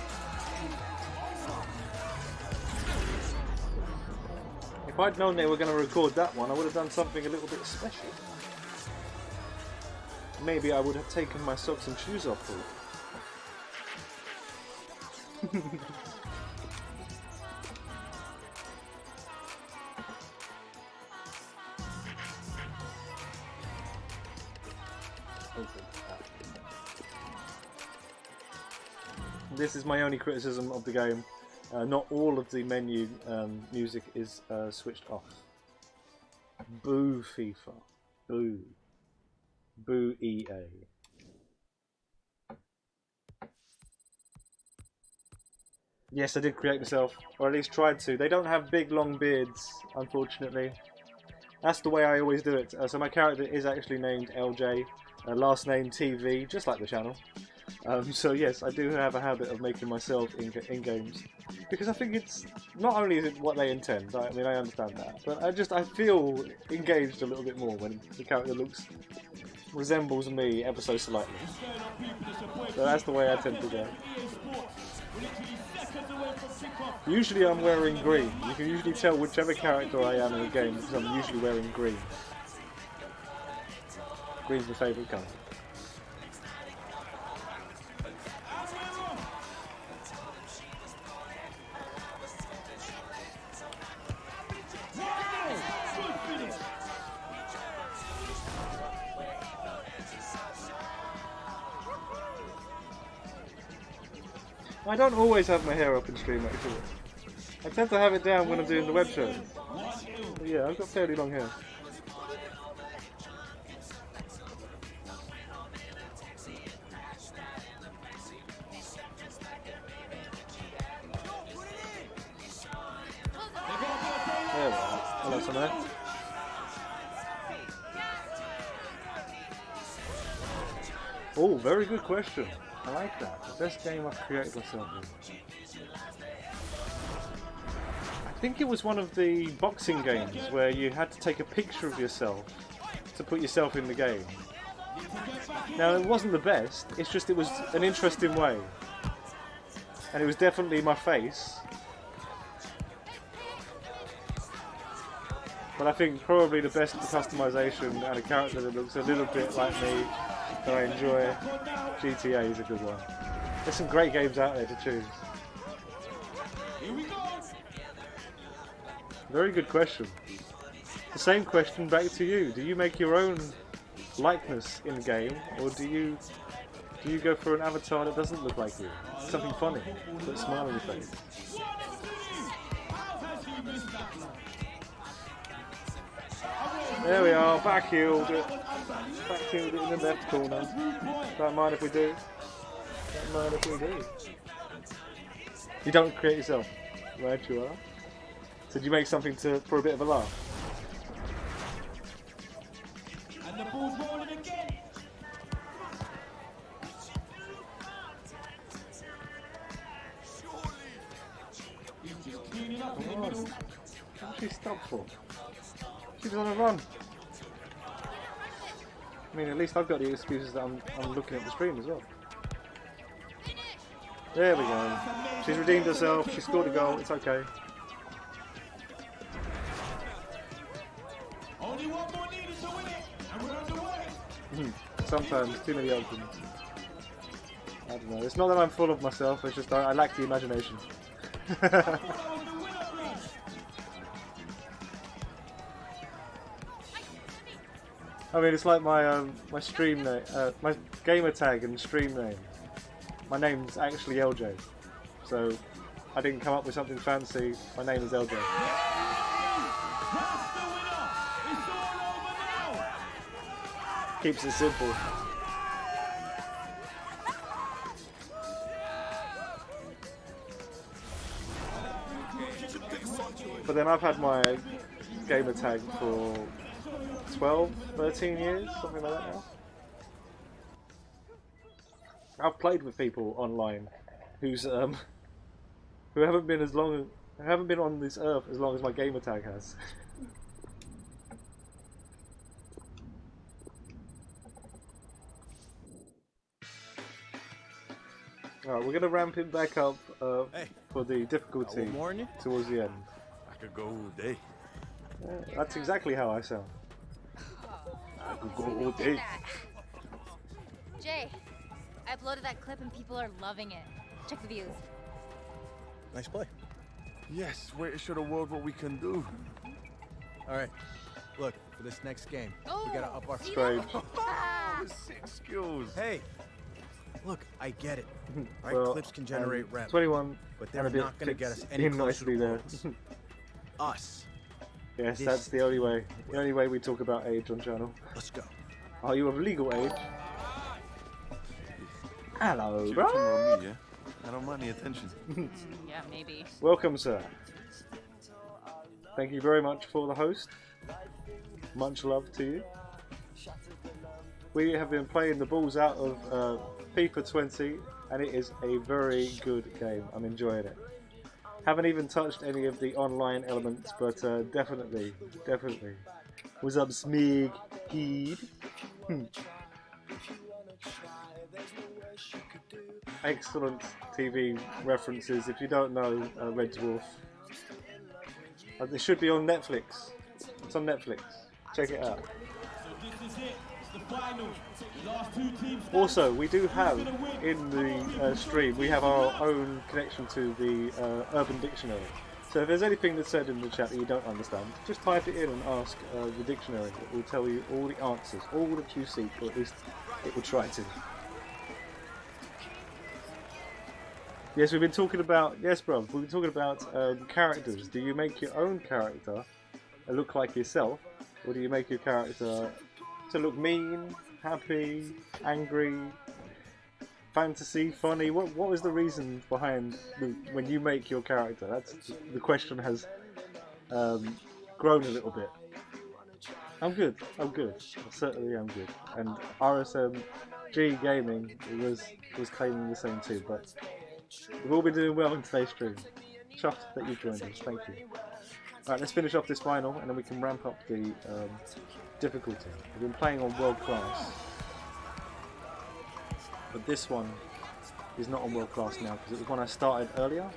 If I'd known they were going to record that one, I would have done something a little bit special. Maybe I would have taken my socks and shoes off for it. Open. this is my only criticism of the game. Not all of the menu music is switched off. Boo FIFA. Boo. Boo EA. Yes, I did create myself, or at least tried to. They don't have big long beards, unfortunately. That's the way I always do it. So my character is actually named LJ, last name TV, just like the channel. So yes, I do have a habit of making myself in games, because I think it's not only is it what they intend. I mean, I understand that, but I feel engaged a little bit more when the character resembles me ever so slightly. So that's the way I tend to go. Usually I'm wearing green. You can usually tell whichever character I am in a game because I'm usually wearing green. Green's my favourite colour. I don't always have my hair up in stream actually. I tend to have it down when I'm doing the web shows. But yeah, I've got fairly long hair. There we are. Hello, Samantha. Oh, very good question. I like that. The best game I've created myself in. I think it was one of the boxing games where you had to take a picture of yourself to put yourself in the game. Now, it wasn't the best, it's just it was an interesting way. And it was definitely my face. But I think probably the best customization and a character that looks a little bit like me that I enjoy, GTA is a good one. There's some great games out there to choose. Very good question. The same question back to you. Do you make your own likeness in game, or do you go for an avatar that doesn't look like you? Something funny, put a smile on your face. There we are, back-heeled it. Back-heeled it in the left corner. Don't mind if we do. Don't mind if we do. You don't create yourself. Right, you are. So did you make something for a bit of a laugh? And the ball's rolling again. He's just cleaning up in the middle. What's she stopped for? She was on a run. I mean, at least I've got the excuses that I'm looking at the stream as well. There we go. She's redeemed herself. She scored a goal. It's okay. Only one more needed to win it, and we're underway. Sometimes too many options. I don't know. It's not that I'm full of myself. It's just I lack the imagination. I mean, it's like my my stream name, my gamer tag and stream name. My name's actually LJ, so I didn't come up with something fancy. My name is LJ. That's the winner. It's all over now. Keeps it simple. But then I've had my gamer tag for 12, 13 years, something like that now. I've played with people online who haven't been on this earth as long as my gamer tag has. Alright, we're gonna ramp it back up for the difficulty towards the end. I could go all day. Yeah, that's exactly how I sound. I could go all day. Jay, I uploaded that clip and people are loving it. Check the views. Nice play. Yes, way to show the world what we can do. All right, look, for this next game, Oh, we gotta up our... Strange. The 6 skills. Hey, Look, I get it. Right, Well, clips can generate revenue, 21 but and they're a bit not gonna get fits us any in closer nicely to there. goals. Us. Yes, This that's the only way. The only way we talk about age on channel. Let's go. Are you of legal age? Hello, Keep the bro. camera on me, yeah? I don't mind the attention. Yeah, maybe. Welcome, sir. Thank you very much for the host. Much love to you. We have been playing the balls out of FIFA 20, and it is a very good game. I'm enjoying it. Haven't even touched any of the online elements, but definitely. What's up, Smig? Heed. Excellent TV references. If you don't know Red Dwarf, it should be on Netflix. It's on Netflix. Check it out. So this is it. It's the final. The last two teams. Also, we do have in the stream, we have our own connection to the Urban Dictionary. So if there's anything that's said in the chat that you don't understand, just type it in and ask the dictionary. It will tell you all the answers, all that you seek, or at least it will try to. Yes, we've been talking about, yes bro, we've been talking about characters. Do you make your own character look like yourself, or do you make your character to look mean, happy, angry, fantasy, funny? What was the reason behind when you make your character? That's the question has grown a little bit. I'm good. I certainly am good. And RSMG Gaming was claiming the same too, but we've all been doing well in today's stream. Chuffed that you've joined us. Thank you. Alright, let's finish off this final and then we can ramp up the difficulty. We've been playing on World Class, but this one is not on World Class now because it was one I started earlier.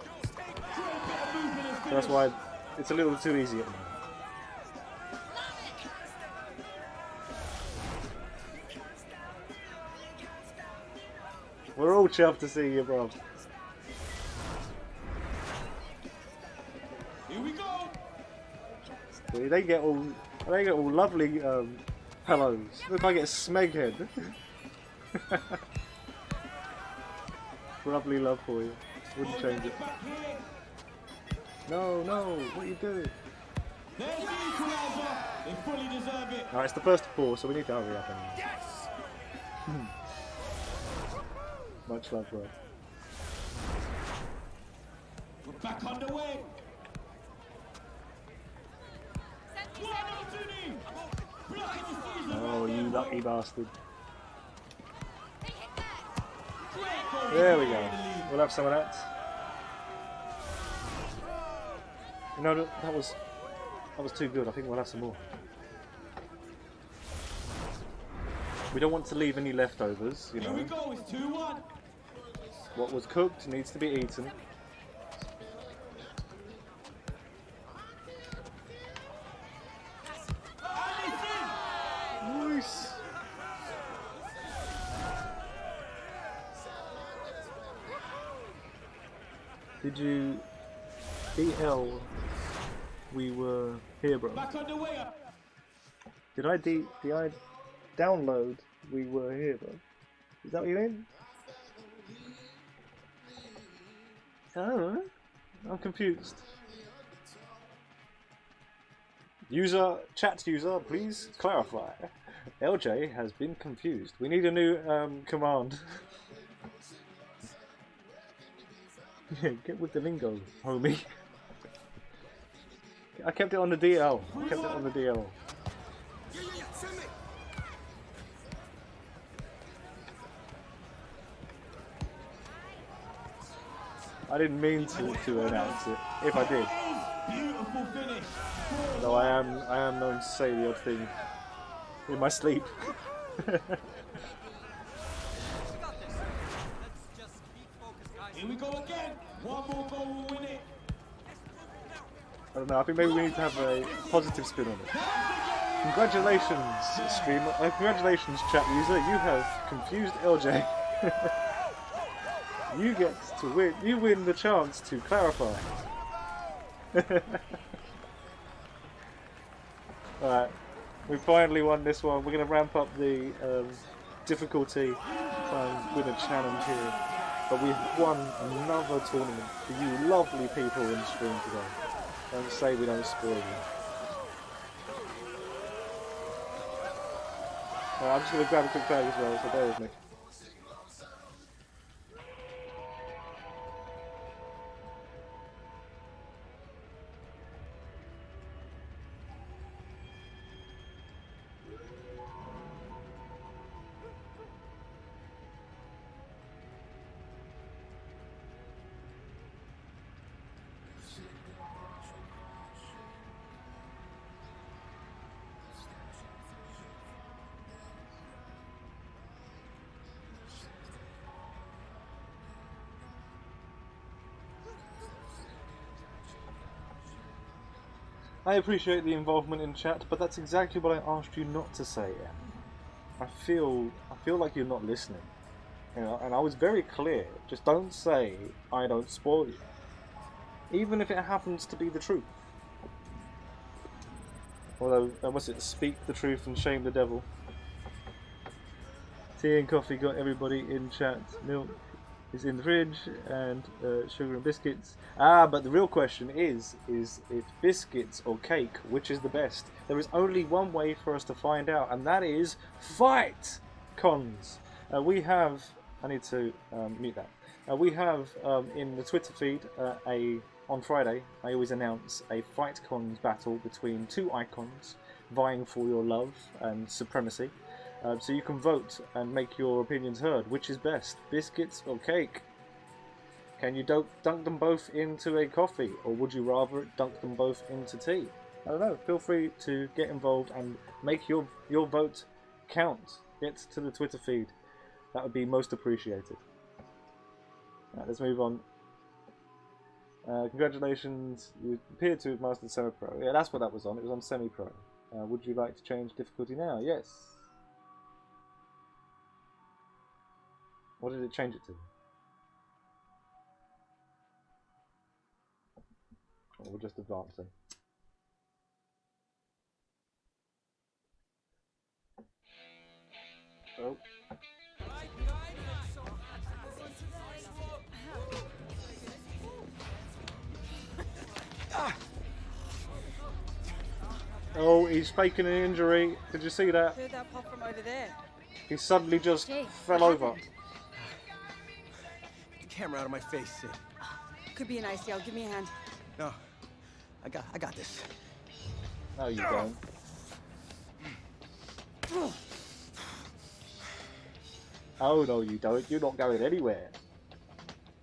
So that's why it's a little too easy at the moment. We're all chuffed to see you, bro. Here we go. They get all lovely hellos. Look, I get a smeg head. Lovely love for you. Wouldn't change it. Back here. No, what are you doing? There's the equaliser. They fully deserve it. Alright, it's the first 4, so we need to hurry up. And... Much love, bro. We're back underway. Oh, you lucky bastard. There we go. We'll have some of that. You know, that was too good. I think we'll have some more. We don't want to leave any leftovers, you Here we know. go. It's 2-1. What was cooked needs to be eaten. Nice. Did you DL? We were here, bro. Back underway. Did I download? We were here, bro. Is that what you mean? I don't know. I'm confused. Chat user, please clarify. LJ has been confused. We need a new command. Yeah, get with the lingo, homie. I kept it on the DL. I didn't mean to announce it. If I did. Beautiful finish. Though I am known to say the odd thing in my sleep. Here we go again. One more goal will win it. I don't know, I think maybe we need to have a positive spin on it. Congratulations, streamer. Congratulations, chat user. You have confused LJ. You get to win. You win the chance to clarify. Alright, we finally won this one. We're going to ramp up the difficulty to try and win a challenge here. But we've won another tournament for you lovely people in the stream today. Don't say we don't spoil you. I'm just going to grab a quick bag as well, so bear with me. I appreciate the involvement in chat, but that's exactly what I asked you not to say, Em. I feel like you're not listening. You know, and I was very clear. Just don't say I don't spoil you. Even if it happens to be the truth. Although, was it speak the truth and shame the devil? Tea and coffee got everybody in chat. Milk is in the fridge, and sugar and biscuits. But the real question is it biscuits or cake, which is the best? There is only one way for us to find out, and that is fight cons. We have, I need to mute that. We have in the Twitter feed on Friday, I always announce a fight cons battle between two icons vying for your love and supremacy. So you can vote and make your opinions heard. Which is best, biscuits or cake? Can you dunk them both into a coffee, or would you rather dunk them both into tea? I don't know. Feel free to get involved and make your vote count. Get to the Twitter feed. That would be most appreciated. Right, let's move on. Congratulations, you appear to have mastered Semi-Pro. Yeah, that's what that was on. It was on Semi-Pro. Would you like to change difficulty now? Yes. What did it change it to? Or we're just advancing. Oh. Oh, he's faking an injury. Did you see that? Heard that pop from over there. He suddenly just Jay, fell what over. happened? Get the camera out of my face, Sid. Could be an ICL. Give me a hand. No, I got this. No, you don't. Oh, no, you don't. You're not going anywhere.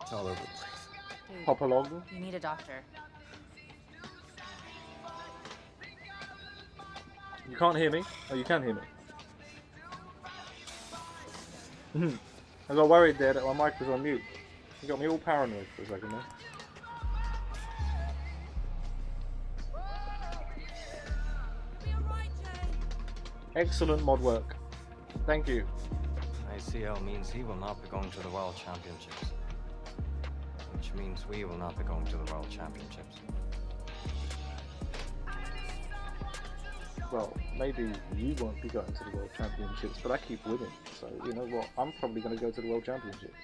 It's all over the place. Dude, Hop along. you need a doctor. You can't hear me? Oh, you can hear me. I got worried there that my mic was on mute. You got me all paranoid for a second there. Excellent mod work. Thank you. ICL means he will not be going to the World Championships. Which means we will not be going to the World Championships. Well, maybe you won't be going to the World Championships, but I keep winning. So, you know what? I'm probably going to go to the World Championships.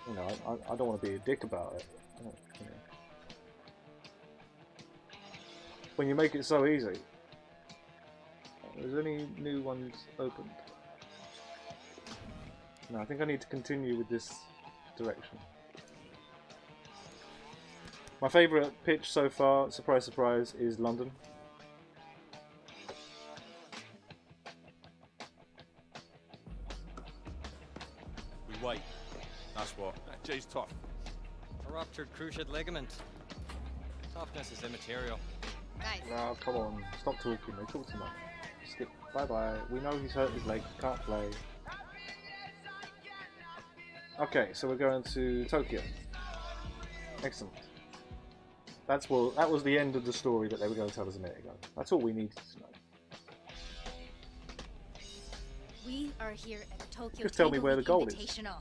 You know, I don't want to be a dick about it. You know. When you make it so easy. Is there any new ones opened? No, I think I need to continue with this direction. My favourite pitch so far, surprise surprise, is London. We wait. That's what. Jay's tough. A ruptured cruciate ligament. Toughness is immaterial. Guys, No, come on, stop talking, they talk too much. Skip, bye bye. We know he's hurt his leg, can't play. Okay, so we're going to Tokyo. Excellent. That was the end of the story that they were going to tell us a minute ago. That's all we needed to know. we are here at the Tokyo Just tell me Table where the League goal is. Invitational.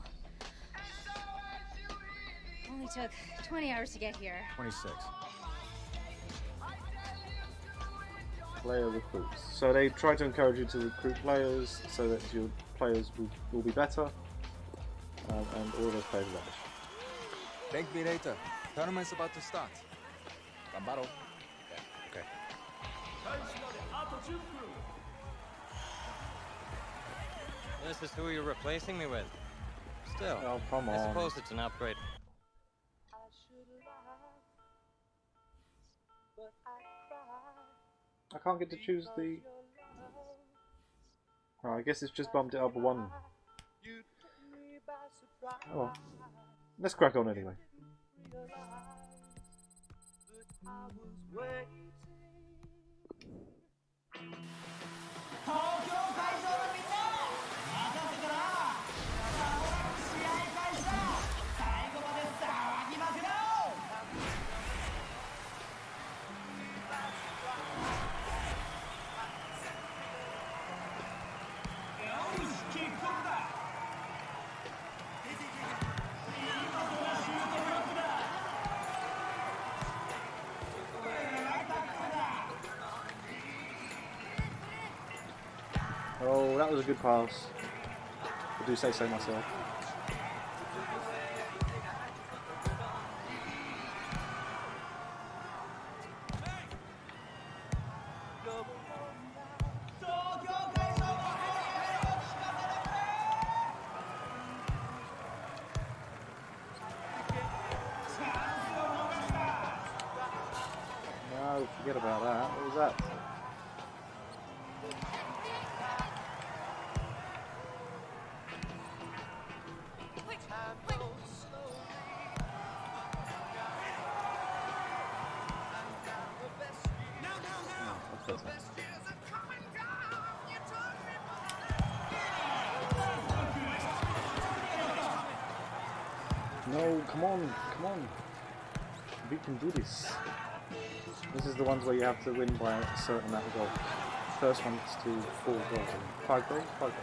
Only took 20 hours to get here. 26. Player recruits. So they try to encourage you to recruit players so that your players will be better, and all those players vanish. Thank me later. Tournament's about to start. Gambaro. Okay. This is who you're replacing me with. Still, Oh, come I on. suppose it's an upgrade. I can't get to choose the... Oh, I guess it's just bumped it up one. Oh well. Let's crack on anyway. Oh, that was a good pass. I do say so myself. No, forget about that. What was that? No, come on, come on. We can do this. This is the ones where you have to win by a certain amount of goals. First one is to 4 goals. 5 goals? 5 goals.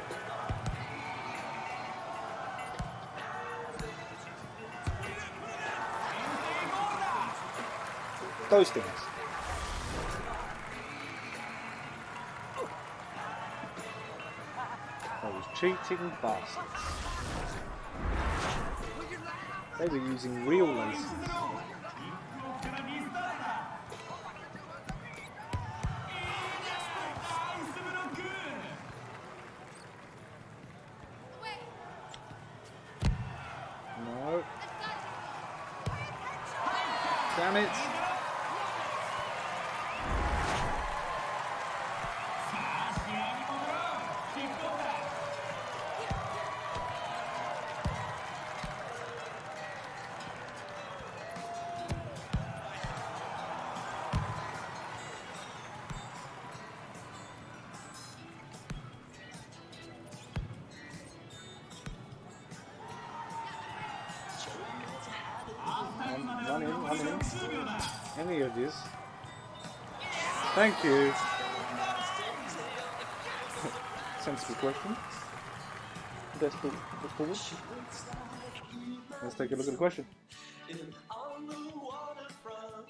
Those things. Those cheating bastards. They were using real laces. No. Damn it. Run in. Any of these. Thank you. Sensible question. Let's look forward. Let's take a look at the question. On the waterfront,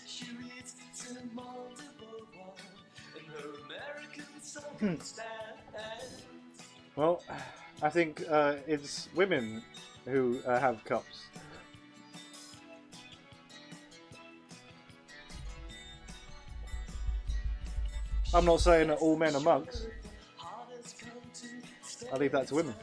she reads to multiple one, and her American circumstance. Well, I think it's women who have cups. I'm not saying that all men are mugs. I leave that to women.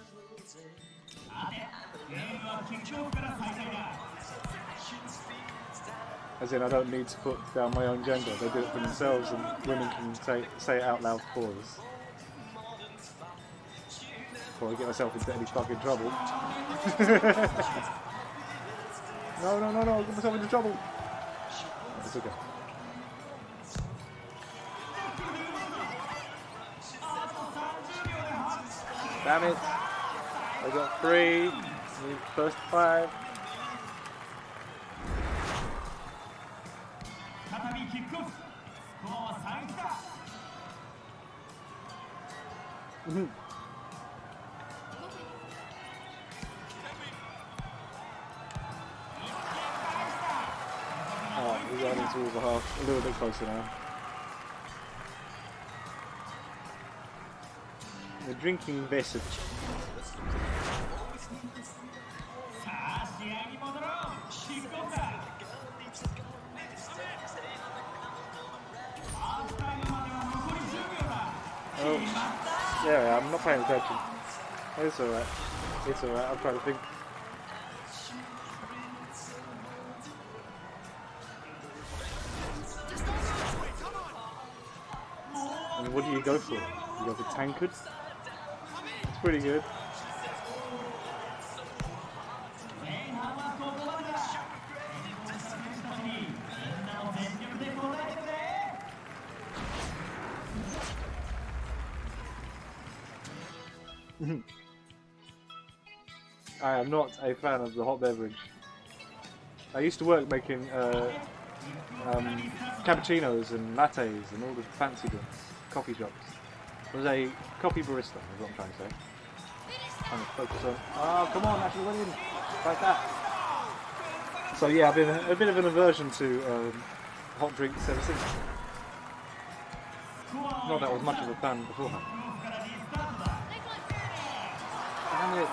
As in, I don't need to put down my own gender. They do it for themselves, and women can say it out loud for us. Before I get myself into any fucking trouble. No, I'll get myself into trouble. It's okay. Damn it. I got 3. Need first 5. Alright, we're running towards the half. A little bit closer now. a drinking vessel. 자, 시향이 모드로 시끄럽다. Oh, yeah, I'm not paying attention. It's alright. It's alright. I'm trying to think. I mean, what do you go for? You go for tankard? It's pretty good. I am not a fan of the hot beverage. I used to work making cappuccinos and lattes and all the fancy drinks, coffee shops. I was a coffee barista, is what I'm trying to say. Trying to focus on. Oh, come on, Ashley Williams, like that. So yeah, I've been a bit of an aversion to hot drinks ever since. Not that I was much of a fan beforehand. Damn it!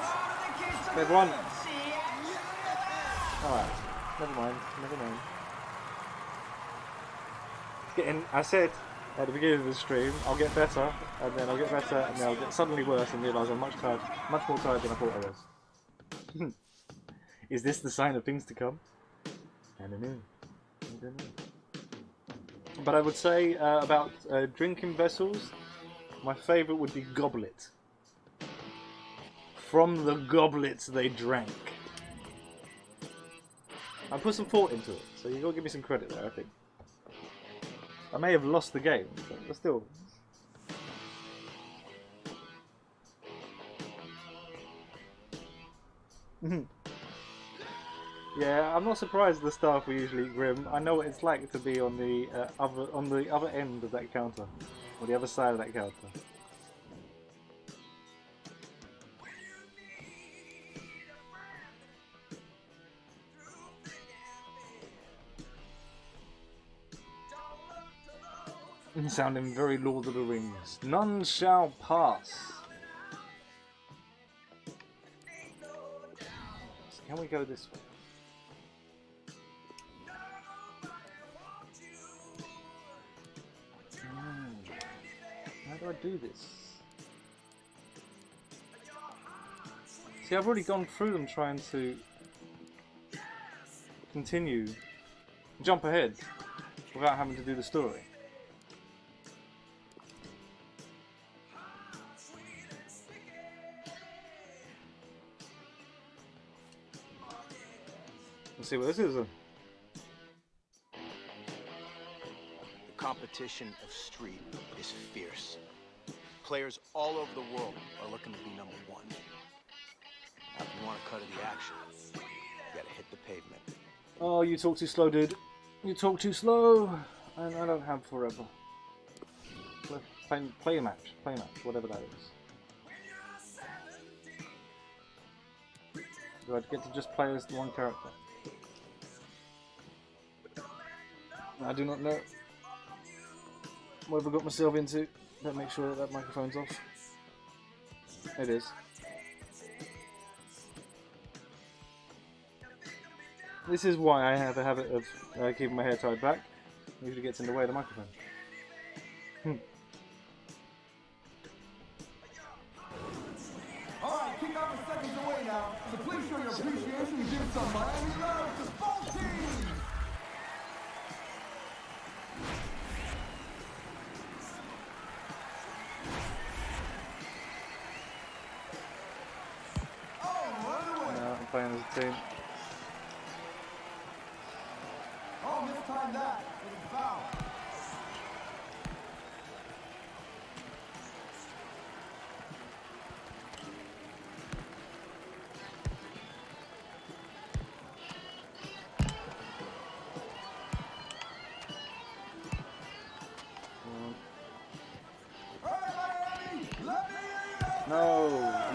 They've won. Alright, never mind. I said at the beginning of the stream, I'll get better, and then I'll get better, and then I'll get suddenly worse and realise I'm much more tired than I thought I was. Is this the sign of things to come? I don't know. But I would say about drinking vessels, my favourite would be goblet. From the goblets they drank. I put some thought into it, so you got to give me some credit there, I think. I may have lost the game, but still. Yeah, I'm not surprised at the staff were usually grim. I know what it's like to be on the other end of that counter, or the other side of that counter. Sounding very Lord of the Rings. None shall pass. Can we go this way? How do I do this? See, I've already gone through them trying to continue, jump ahead without having to do the story. Let's see what this is. The competition of Street is fierce. Players all over the world are looking to be number one. Now, if you want a cut of the action, you gotta hit the pavement. Oh, you talk too slow, dude. You talk too slow, and I don't have forever. Play a match, whatever that is. Do I get to just play as one character? I do not know what have I got myself into. Let's make sure that microphone's off. It is. This is why I have a habit of keeping my hair tied back. It usually gets in the way of the microphone. Alright, kick off is seconds away now, so please show your appreciation and give some Miami love to both teams! I'm playing as a team. Oh, mistimed that. It was foul.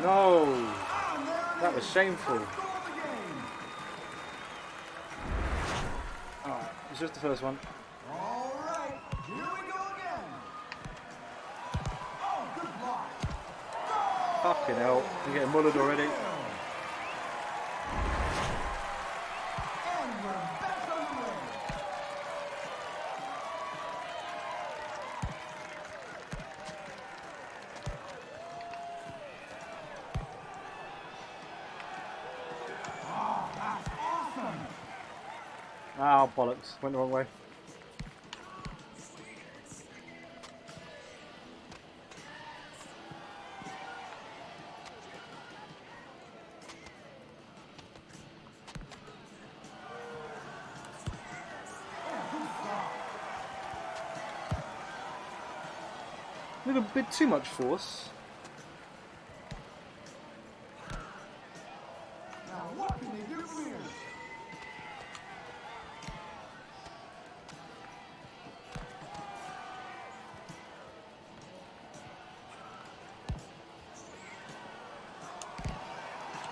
No! That was shameful. Alright, it's just the first one. Alright, here we go again. Oh, good block. Go! Fucking hell. I'm getting mullered already. And we're back on the way. Oh, that's awesome. Ah, bollocks. Went the wrong way. A little bit too much force. Now what can they do from here?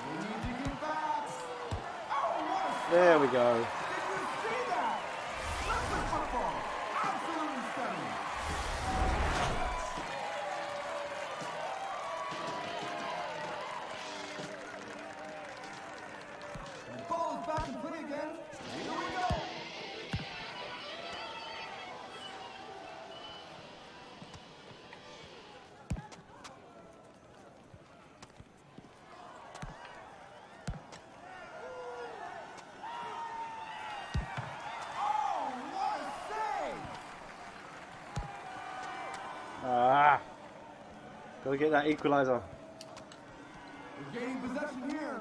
They need to get back. Oh, what a There we go. Did you see that? Perfect football. Absolutely stunning. And the ball is back in play again. Here we go. Oh, what a save! Ah. Gotta get that equaliser. They're gaining possession here.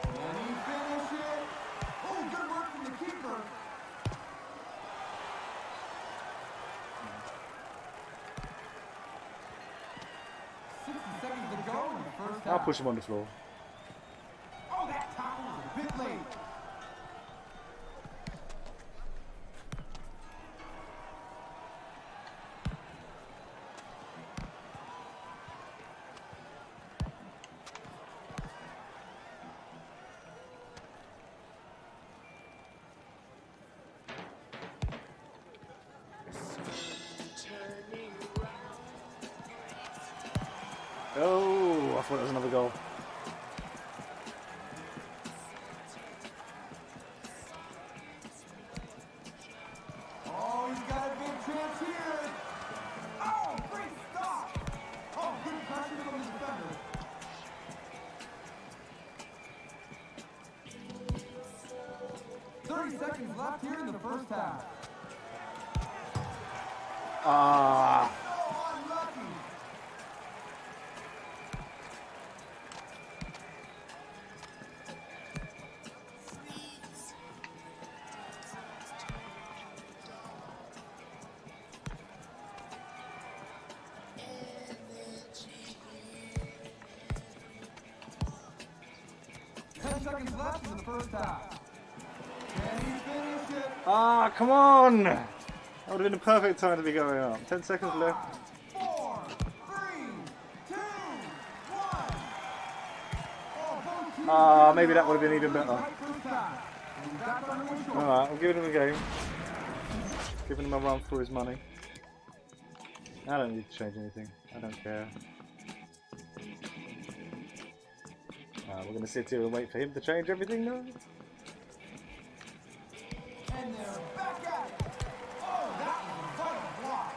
Can he finish it? Oh, good work from the keeper. Seconds to go in the first half. I'll push him on the floor. Oh, that tackle was a bit late. Oh, I thought it was another goal. Oh, he's got a big chance here. Oh, great stop. Oh, good pressure from the defender. Seconds left here in the first half. Ah. Oh, unlucky. Seconds left in the first half. Can he finish it? Ah, come on! That would have been the perfect time to be going up. 10 seconds left. 4, 3, 2, 1. Oh, Ah, maybe that would have been even better. first half. And back on the short. Alright, I'm giving him a game. Giving him a run for his money. I don't need to change anything. I don't care. We're going to sit here and wait for him to change everything now. And they're back at it. Oh, that was a vital block.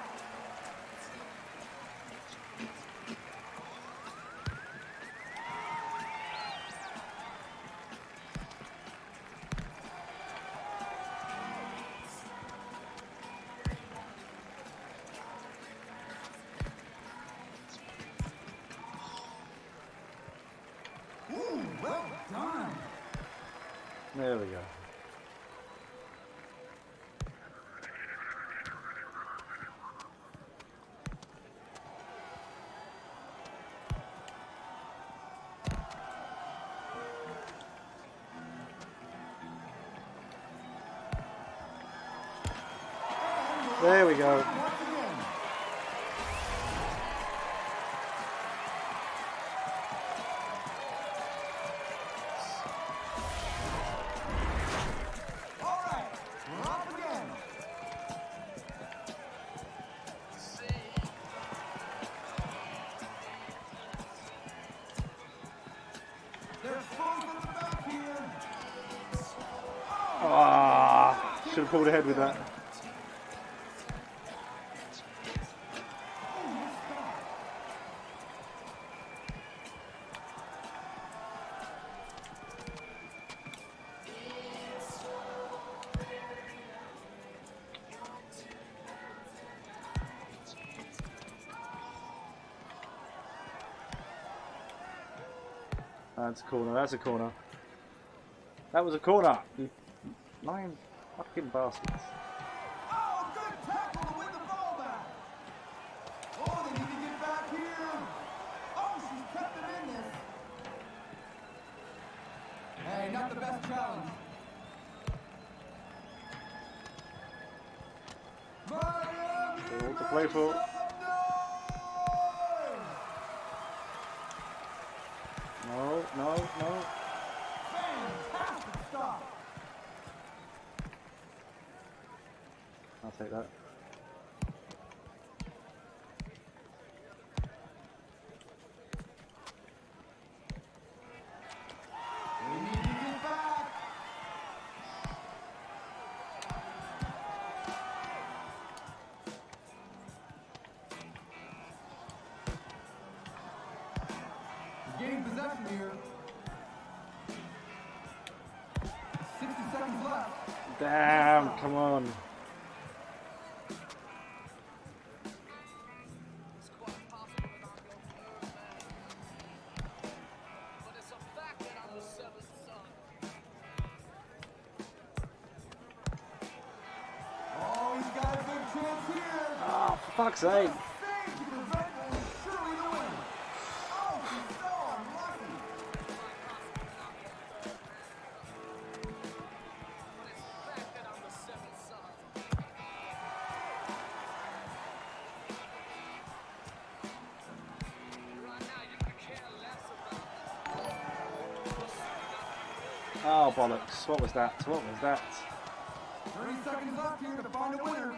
Ooh, well done. There we go. There we go. Once again. All right, we're off again. Ah, should have pulled ahead with that. That's a corner, that's a corner. That was a corner, you lying fucking bastards. Oh, good tackle to win the ball back. Oh, they need to get back here. Oh, she's kept them in this. Hey, not the best challenge. All to play for. No, no, no. Fantastic stop. I'll take that. We need to get back. Getting possession here. 60 seconds left. Damn, come on. It's quite possible that I'm your third man. But it's a fact that I'm the seventh son. Oh, he's got a big chance here. Oh, for fuck's sake. Save to prevent surely the win. Oh, he's so unlucky. But it's a fact that I'm the seventh son. Right now, you could care less about Oh, bollocks. What was that? What was that? 30 seconds left here to find a winner.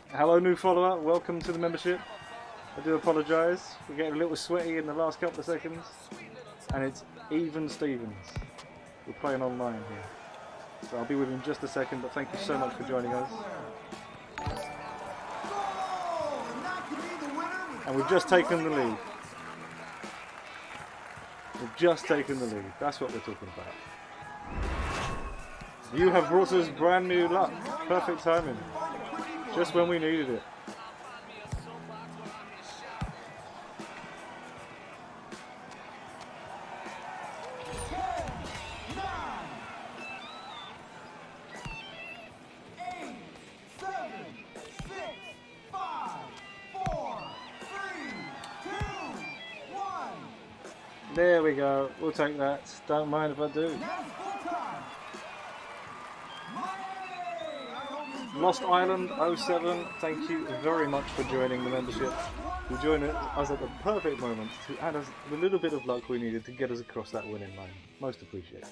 Hello, new follower. Welcome to the membership. I do apologise. We're getting a little sweaty in the last couple of seconds. And it's Even Stevens. We're playing online here. So I'll be with you in just a second, but thank you so much for joining us. Goal! And that could be the winner with And we've just taken the lead. We've just taken the lead. That's what we're talking about. You have brought us brand new luck. Perfect timing. Just when we needed it. There we go. We'll take that. Don't mind if I do. Lost Island 07, thank you very much for joining the membership. You joined us at the perfect moment to add us the little bit of luck we needed to get us across that winning line. Most appreciated.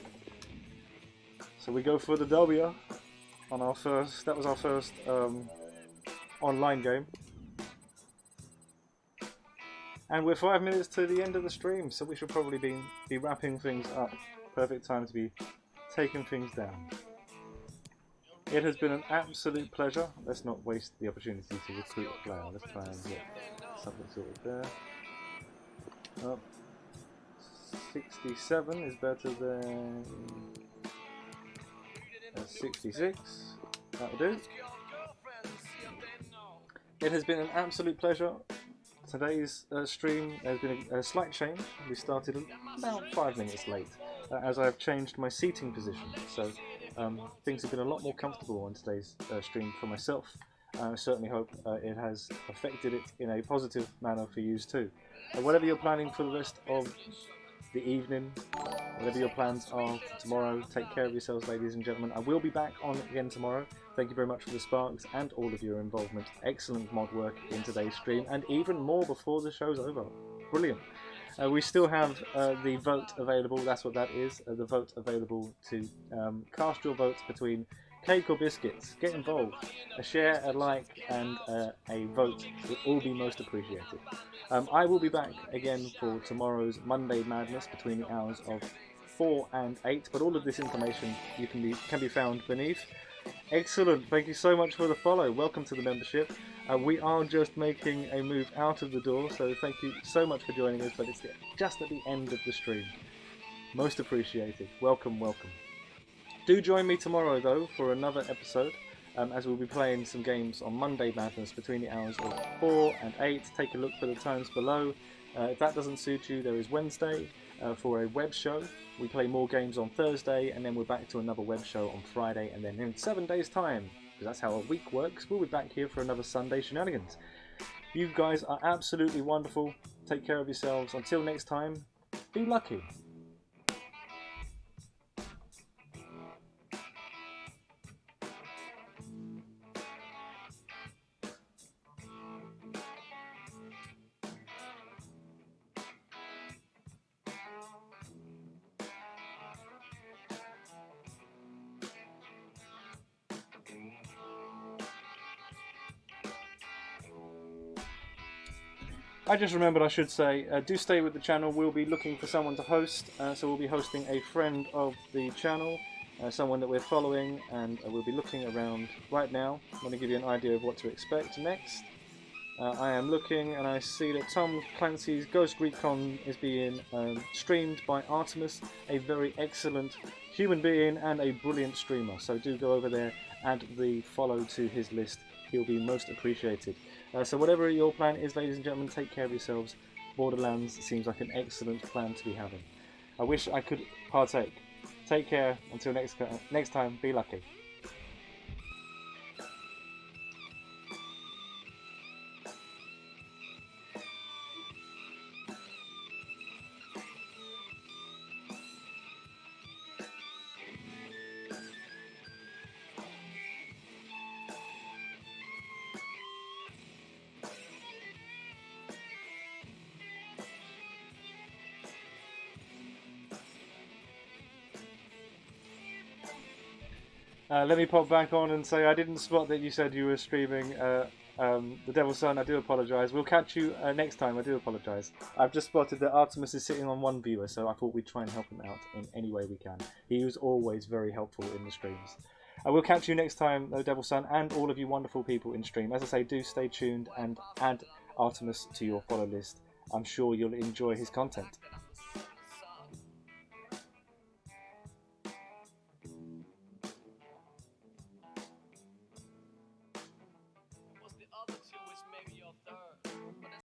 So we go for the W on our first. That was our first online game. And we're 5 minutes to the end of the stream, so we should probably be wrapping things up. Perfect time to be taking things down. It has been an absolute pleasure. Let's not waste the opportunity to recruit a player. Let's try and get something sorted there. Oh, 67 is better than 66. That'll do. It has been an absolute pleasure. Today's stream has been a slight change. We started about 5 minutes late as I have changed my seating position. So things have been a lot more comfortable on today's stream for myself. I certainly hope it has affected it in a positive manner for you too. Whatever you're planning for the rest of the evening, whatever your plans are for tomorrow, take care of yourselves, ladies and gentlemen. I will be back on again tomorrow. Thank you very much for the sparks and all of your involvement. Excellent mod work in today's stream, and even more before the show's over. Brilliant. We still have the vote available. That's what that is. The vote available to cast your votes between cake or biscuits. Get involved. A share, a like, and a vote will all be most appreciated. I will be back again for tomorrow's Monday Madness between the hours of 4 and 8, but all of this information can be found beneath. Excellent, thank you so much for the follow. Welcome to the membership. We are just making a move out of the door, so thank you so much for joining us, but it's just at the end of the stream. Most appreciated. Welcome, welcome. Do join me tomorrow though for another episode, as we'll be playing some games on Monday Madness between the hours of 4 and 8. Take a look for the times below. If that doesn't suit you, there is Wednesday for a web show. We play more games on Thursday, and then we're back to another web show on Friday, and then in 7 days' time, because that's how a week works, we'll be back here for another Sunday Shenanigans. You guys are absolutely wonderful. Take care of yourselves. Until next time, be lucky. I just remembered I should say, do stay with the channel. We'll be looking for someone to host, so we'll be hosting a friend of the channel, someone that we're following, and we'll be looking around right now. I'm going to give you an idea of what to expect next. I am looking and I see that Tom Clancy's Ghost Recon is being streamed by Artemis, a very excellent human being and a brilliant streamer, so do go over there, add the follow to his list. He'll be most appreciated. So whatever your plan is, ladies and gentlemen, take care of yourselves. Borderlands seems like an excellent plan to be having. I wish I could partake. Take care. Until next time, be lucky. Let me pop back on and say I didn't spot that you said you were streaming The Devil's Son. I do apologise. We'll catch you next time. I do apologise. I've just spotted that Artemis is sitting on one viewer, so I thought we'd try and help him out in any way we can. He was always very helpful in the streams. We'll catch you next time, The Devil's Son, and all of you wonderful people in stream. As I say, do stay tuned and add Artemis to your follow list. I'm sure you'll enjoy his content.